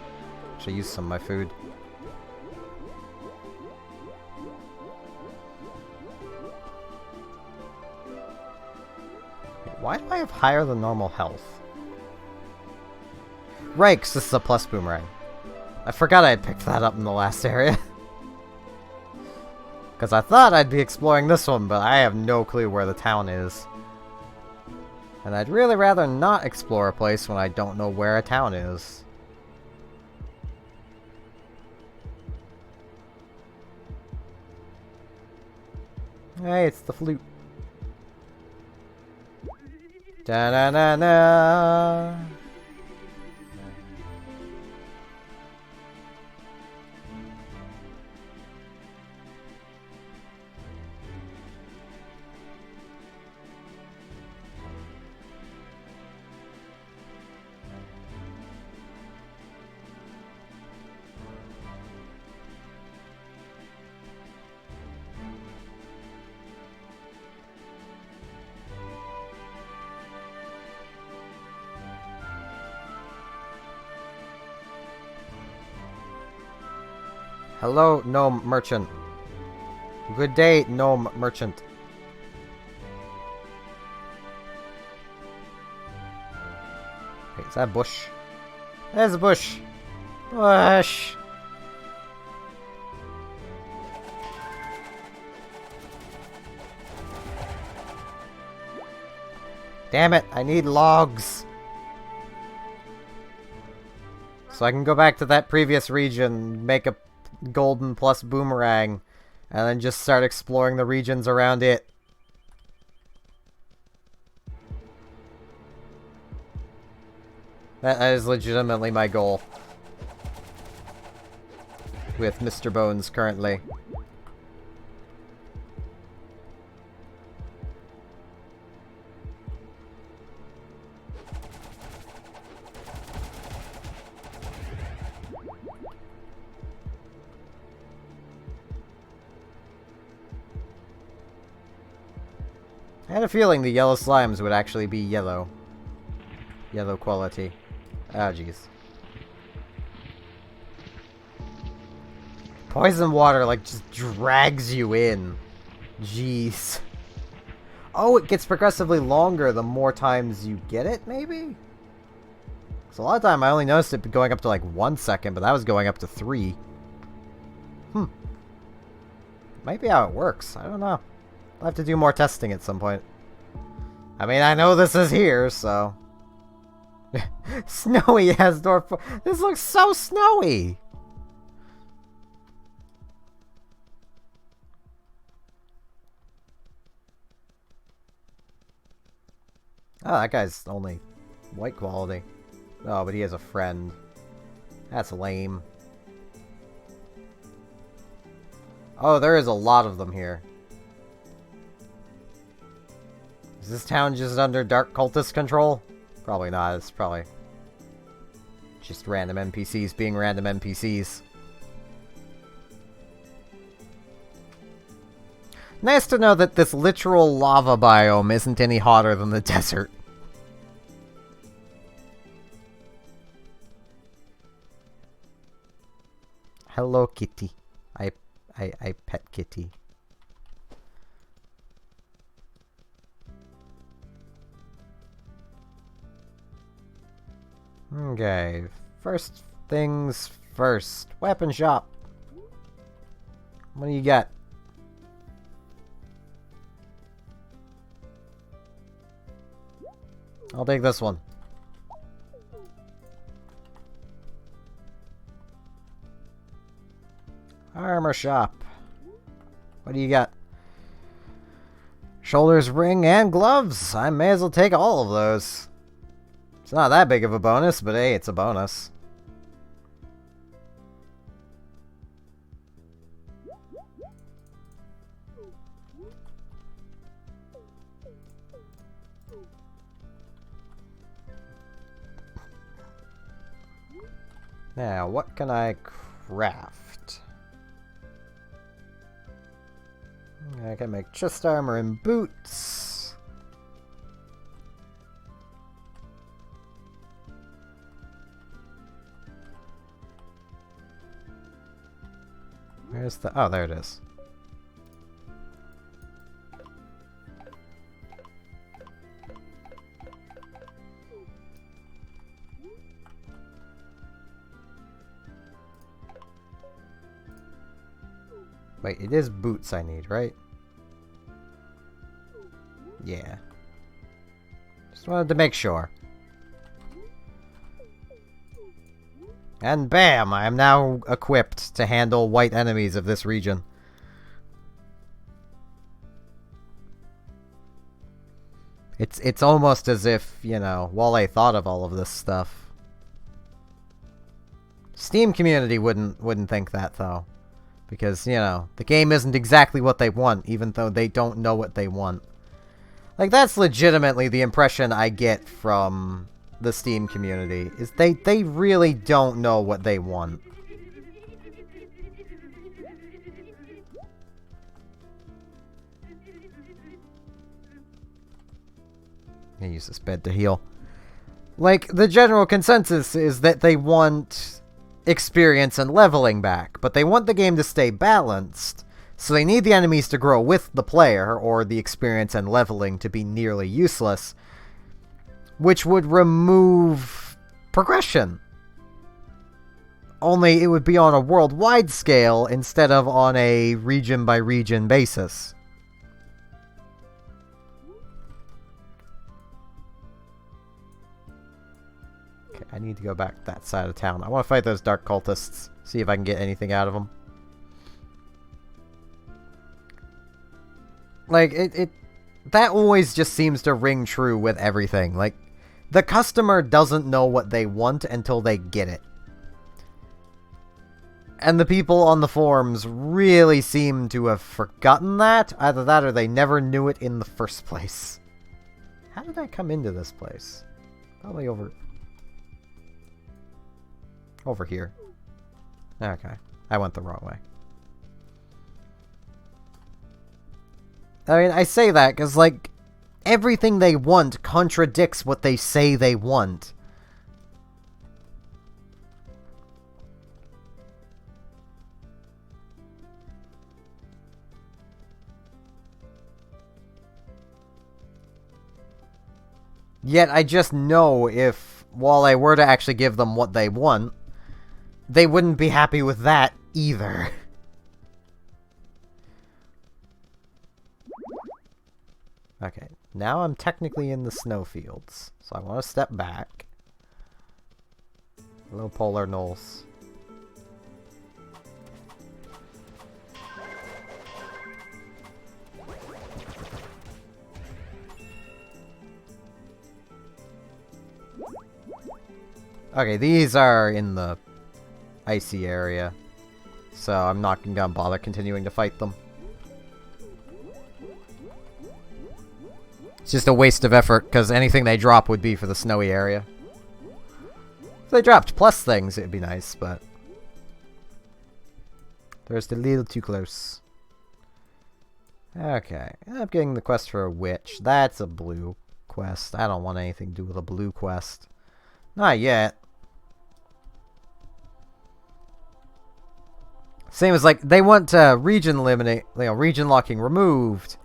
Should use some of my food. Why do I have higher than normal health? Right, 'cause this is a plus boomerang. I forgot I had picked that up in the last area. Because I thought I'd be exploring this one, but I have no clue where the town is. And I'd really rather not explore a place when I don't know where a town is. Hey, it's the flute. Da-na-na-na. Hello, gnome merchant. Good day, gnome merchant. Wait, is that a bush? There's a bush. Bush. Damn it, I need logs. So I can go back to that previous region, make a golden plus boomerang, and then just start exploring the regions around it. That is legitimately my goal. With Mr. Bones currently. I had a feeling the yellow slimes would actually be yellow. Yellow quality. Ah, jeez. Poison water, like, just drags you in. Jeez. Oh, it gets progressively longer the more times you get it, maybe? So a lot of time I only noticed it going up to, like, 1 second, but that was going up to 3. Might be how it works. I don't know. I'll have to do more testing at some point. I mean, I know this is here, so... Snowy has door. This looks so snowy. Oh, that guy's only white quality. Oh, but he has a friend. That's lame. Oh, there is a lot of them here. Is this town just under Dark Cultist control? Probably not. It's probably just random NPCs being random NPCs. Nice to know that this literal lava biome isn't any hotter than the desert. Hello, kitty. I pet kitty. Okay, first things first. Weapon shop. What do you got? I'll take this one. Armor shop. What do you got? Shoulders, ring, and gloves. I may as well take all of those. It's not that big of a bonus, but hey, it's a bonus. Now, what can I craft? I can make chest armor and boots. Where's the... Oh, there it is. Wait, it is boots I need, right? Yeah. Just wanted to make sure. And bam! I am now equipped to handle white enemies of this region. It's almost as if, you know, Wale thought of all of this stuff. Steam community wouldn't think that, though. Because, you know, the game isn't exactly what they want, even though they don't know what they want. Like, that's legitimately the impression I get from the Steam community, is they really don't know what they want. I use this bed to heal. Like, the general consensus is that they want experience and leveling back, but they want the game to stay balanced, So they need the enemies to grow with the player, or the experience and leveling to be nearly useless, which would remove progression. Only it would be on a worldwide scale instead of on a region-by-region basis. Okay, I need to go back to that side of town. I want to fight those dark cultists, see if I can get anything out of them. Like, that always just seems to ring true with everything. Like, the customer doesn't know what they want until they get it. And the people on the forums really seem to have forgotten that. Either that or they never knew it in the first place. How did I come into this place? Probably over here. Okay. I went the wrong way. I mean, I say that because, like, everything they want contradicts what they say they want. Yet I just know if, while I were to actually give them what they want, they wouldn't be happy with that either. Okay, now I'm technically in the snowfields, so I want to step back. Hello, Polar Knolls. Okay, these are in the icy area, so I'm not gonna bother continuing to fight them. It's just a waste of effort, because anything they drop would be for the snowy area. If they dropped plus things, it'd be nice, but they're just a little too close. Okay, I'm getting the quest for a witch. That's a blue quest. I don't want anything to do with a blue quest. Not yet. Same as, like, they want region locking removed.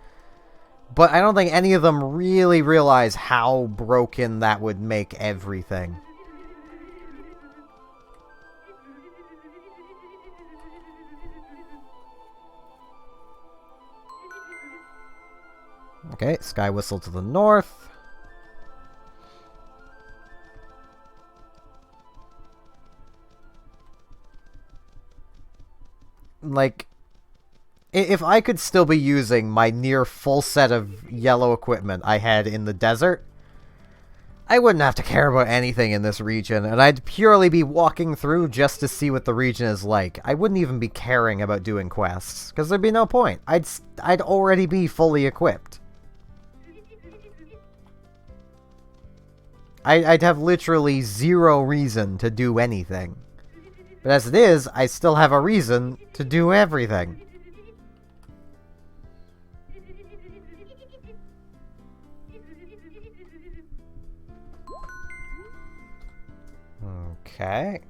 But I don't think any of them really realize how broken that would make everything. Okay, Sky Whistle to the north. Like, if I could still be using my near full set of yellow equipment I had in the desert, I wouldn't have to care about anything in this region, and I'd purely be walking through just to see what the region is like. I wouldn't even be caring about doing quests, because there'd be no point. I'd already be fully equipped. I'd have literally zero reason to do anything. But as it is, I still have a reason to do everything. Okay.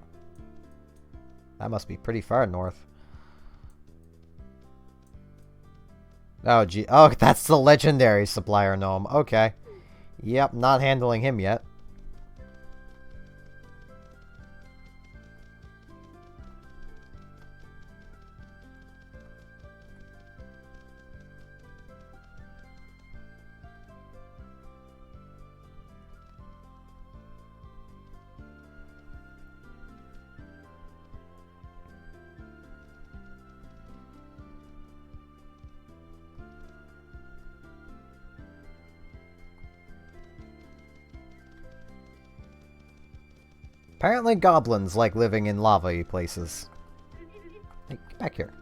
That must be pretty far north. Oh, gee. Oh, that's the legendary supplier gnome. Okay. Yep, not handling him yet. Apparently goblins like living in lava-y places. Hey, get back here.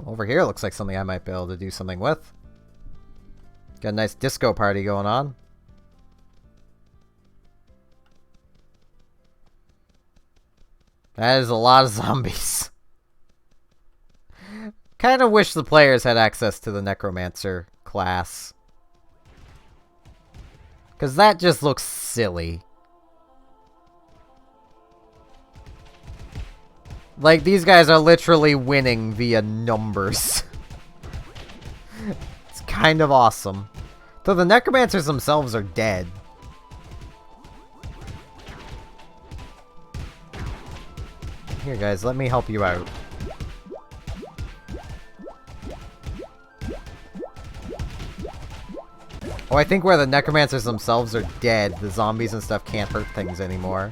Over here looks like something I might be able to do something with. Got a nice disco party going on. That is a lot of zombies. Kind of wish the players had access to the Necromancer class. Because that just looks silly. Like, these guys are literally winning via numbers. It's kind of awesome. Though the Necromancers themselves are dead. Here, guys, let me help you out. Oh, I think where the Necromancers themselves are dead, the zombies and stuff can't hurt things anymore.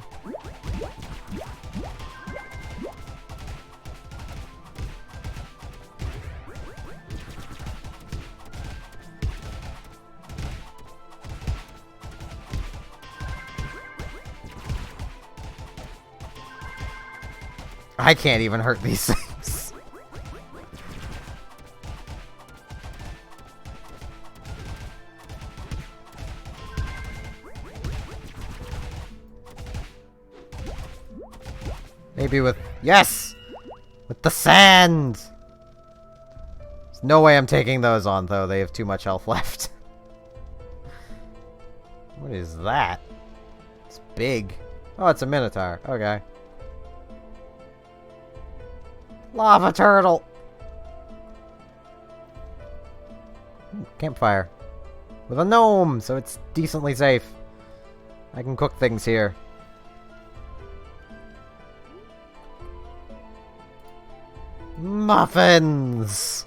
I can't even hurt these things. Maybe with... Yes! With the sand! There's no way I'm taking those on, though. They have too much health left. What is that? It's big. Oh, it's a Minotaur. Okay. Lava turtle! Campfire. With a gnome, so it's decently safe. I can cook things here. Muffins!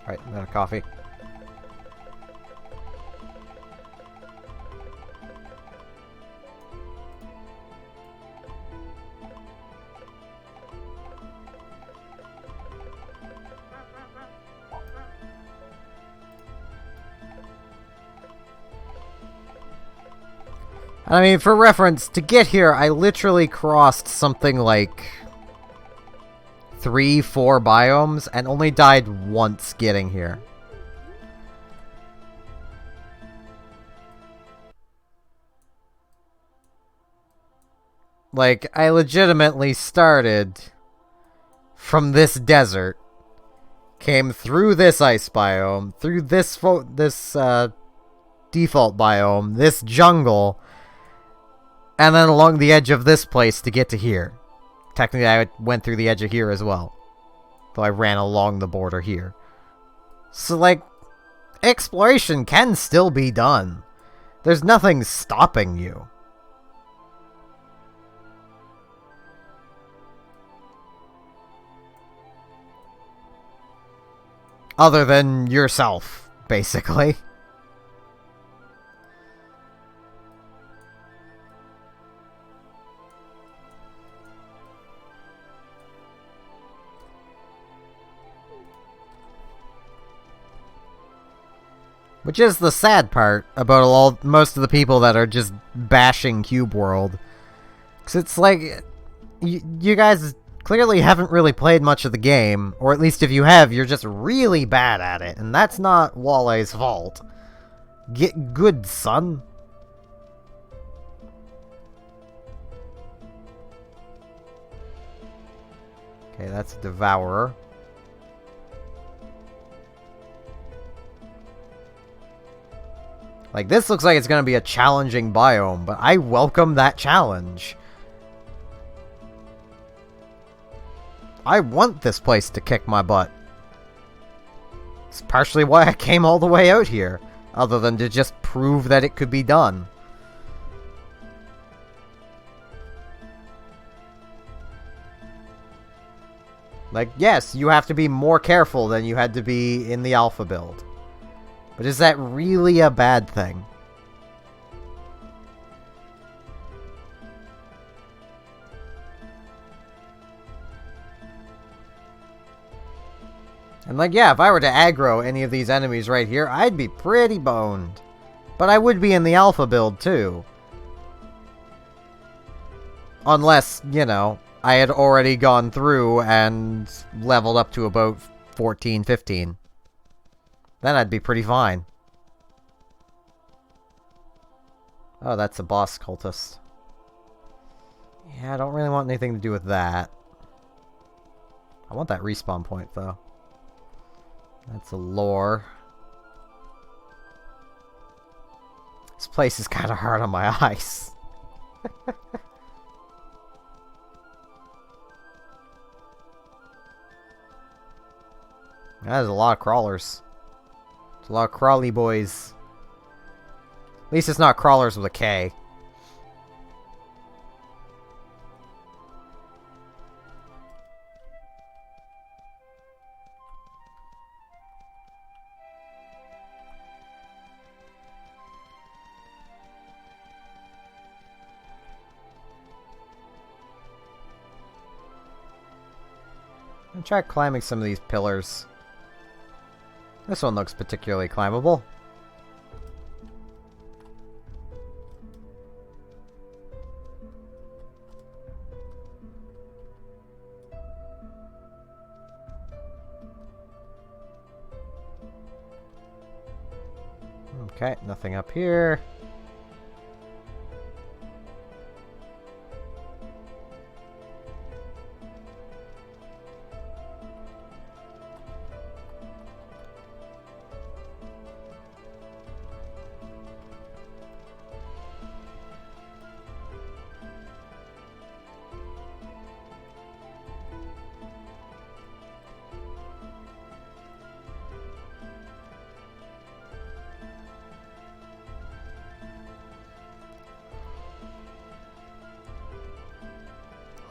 Alright, another coffee. I mean, for reference, to get here, I literally crossed something like 3-4 biomes and only died once getting here. Like, I legitimately started from this desert, came through this ice biome, through this default biome, this jungle, and then along the edge of this place to get to here. Technically, I went through the edge of here as well. Though I ran along the border here. So, like, exploration can still be done. There's nothing stopping you. Other than yourself, basically. Which is the sad part about most of the people that are just bashing Cube World. Because it's like, you guys clearly haven't really played much of the game, or at least if you have, you're just really bad at it, and that's not Walle's fault. Get good, son. Okay, that's a Devourer. Like, this looks like it's gonna be a challenging biome, but I welcome that challenge. I want this place to kick my butt. It's partially why I came all the way out here, other than to just prove that it could be done. Like, yes, you have to be more careful than you had to be in the alpha build. But is that really a bad thing? And like, yeah, if I were to aggro any of these enemies right here, I'd be pretty boned. But I would be in the alpha build too. Unless, you know, I had already gone through and leveled up to about 14, 15. Then I'd be pretty fine. Oh, that's a boss cultist. Yeah, I don't really want anything to do with that. I want that respawn point, though. That's a lore. This place is kind of hard on my eyes. There's a lot of crawlers. There's a lot of crawly boys. At least it's not crawlers with a K. I'll try climbing some of these pillars. This one looks particularly climbable. Okay, nothing up here.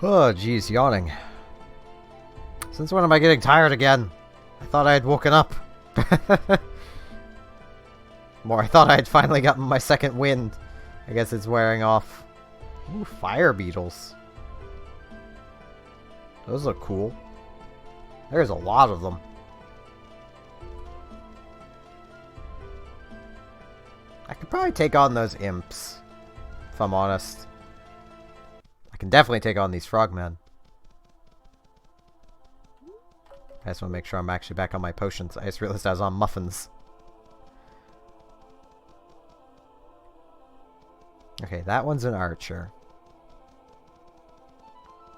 Oh, geez, yawning. Since when am I getting tired again? I thought I had woken up. I thought I had finally gotten my second wind. I guess it's wearing off. Ooh, fire beetles. Those look cool. There's a lot of them. I could probably take on those imps, if I'm honest. I can definitely take on these frogmen. I just want to make sure I'm actually back on my potions. I just realized I was on muffins. Okay, that one's an archer.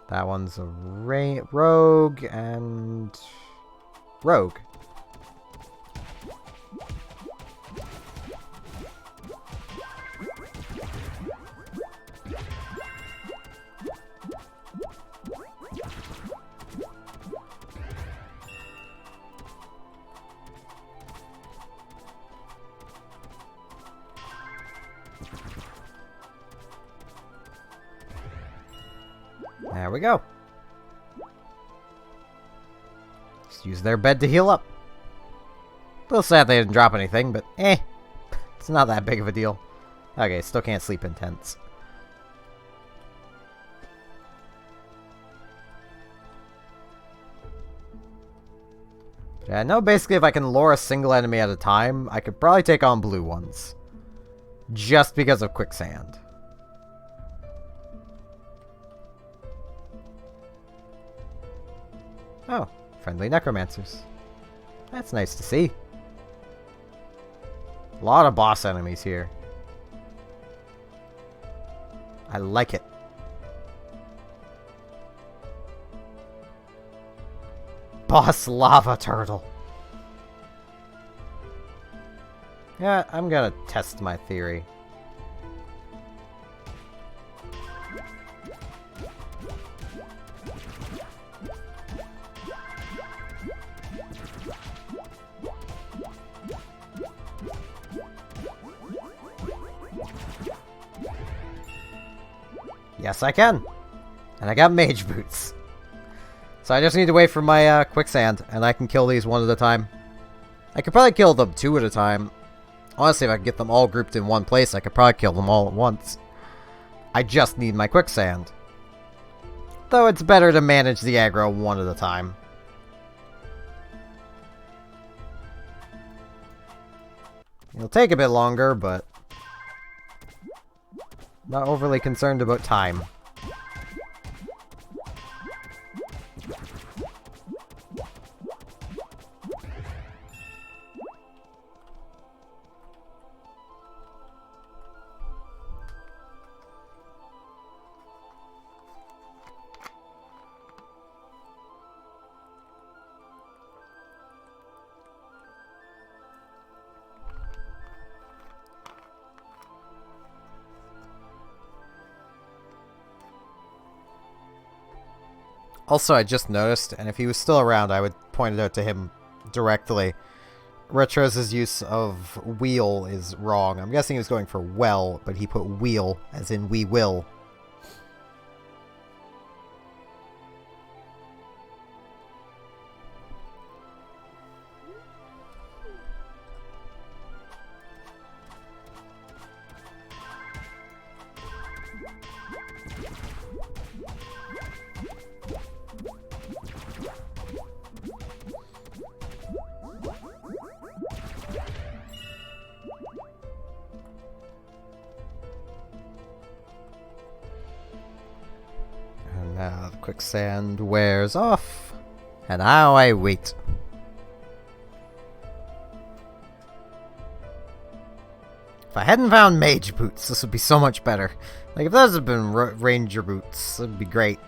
That one's a rogue and... rogue. There we go. Just use their bed to heal up. A little sad they didn't drop anything, but it's not that big of a deal. Okay, still can't sleep in tents. Yeah, I know basically if I can lure a single enemy at a time, I could probably take on blue ones. Just because of quicksand. Oh, friendly necromancers. That's nice to see. A lot of boss enemies here. I like it. Boss lava turtle. Yeah, I'm gonna test my theory. Yes, I can. And I got mage boots. So I just need to wait for my quicksand, and I can kill these one at a time. I could probably kill them two at a time. Honestly, if I could get them all grouped in one place, I could probably kill them all at once. I just need my quicksand. Though it's better to manage the aggro one at a time. It'll take a bit longer, but... not overly concerned about time. Also, I just noticed, and if he was still around, I would point it out to him directly. Retro's use of wheel is wrong. I'm guessing he was going for well, but he put wheel, as in we will. And now the quicksand wears off, and now I wait. If I hadn't found mage boots, this would be so much better. Like, if those had been ranger boots, it'd be great.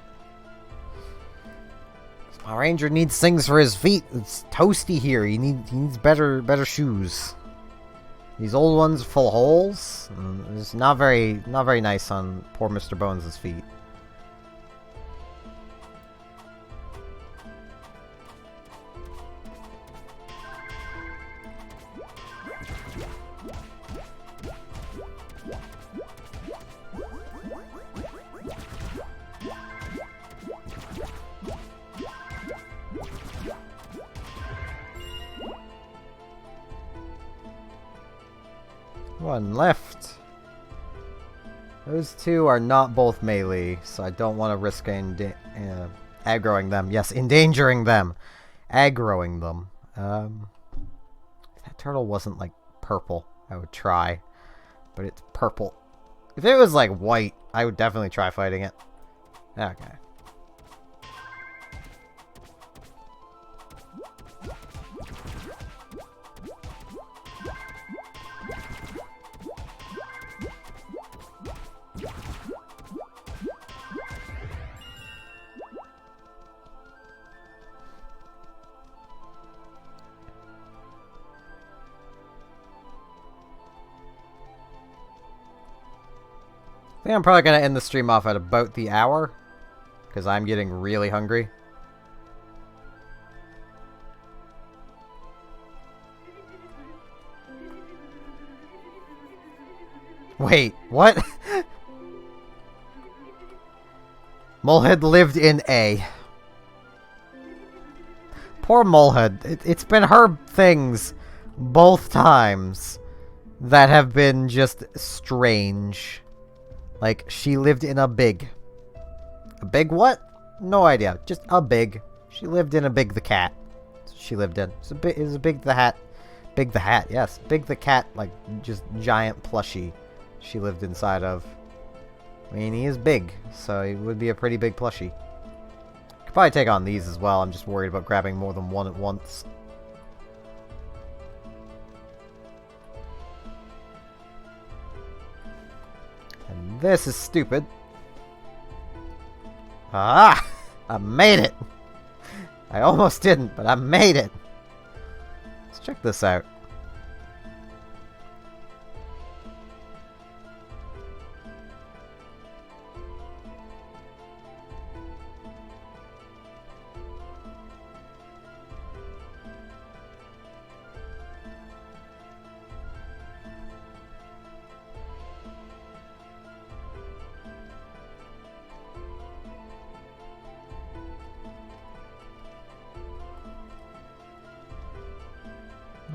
My ranger needs things for his feet. It's toasty here. He needs better shoes. These old ones are full of holes. It's not very nice on poor Mr. Bones' feet. One left. Those two are not both melee, so I don't want to risk aggroing them. Yes, endangering them. Aggroing them. If that turtle wasn't, like, purple, I would try. But it's purple. If it was, like, white, I would definitely try fighting it. Okay. I think I'm probably going to end the stream off at about the hour, because I'm getting really hungry. Wait, what? Molehead lived in A. Poor Molehead. It's been her things both times that have been just strange. Like, she lived in a big. A big what? No idea. Just a big. She lived in a Big the Cat. She lived in. It was a Big the Hat. Big the Hat, yes. Big the Cat, like, just giant plushie she lived inside of. I mean, he is big, so he would be a pretty big plushie. Could probably take on these as well. I'm just worried about grabbing more than one at once. And this is stupid. Ah! I made it! I almost didn't, but I made it! Let's check this out.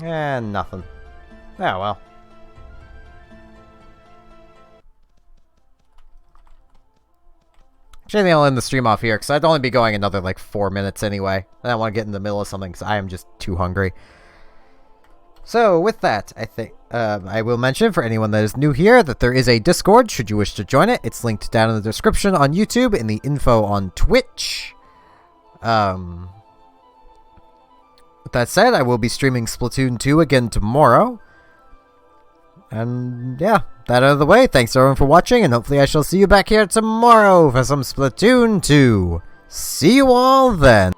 And nothing. Oh well. Actually, I think I'll end the stream off here, because I'd only be going another, like, 4 minutes anyway. I don't want to get in the middle of something, because I am just too hungry. So, with that, I think, I will mention, for anyone that is new here, that there is a Discord, should you wish to join it. It's linked down in the description on YouTube, in the info on Twitch. With that said, I will be streaming Splatoon 2 again tomorrow. And yeah, that out of the way. Thanks everyone for watching, and hopefully I shall see you back here tomorrow for some Splatoon 2. See you all then.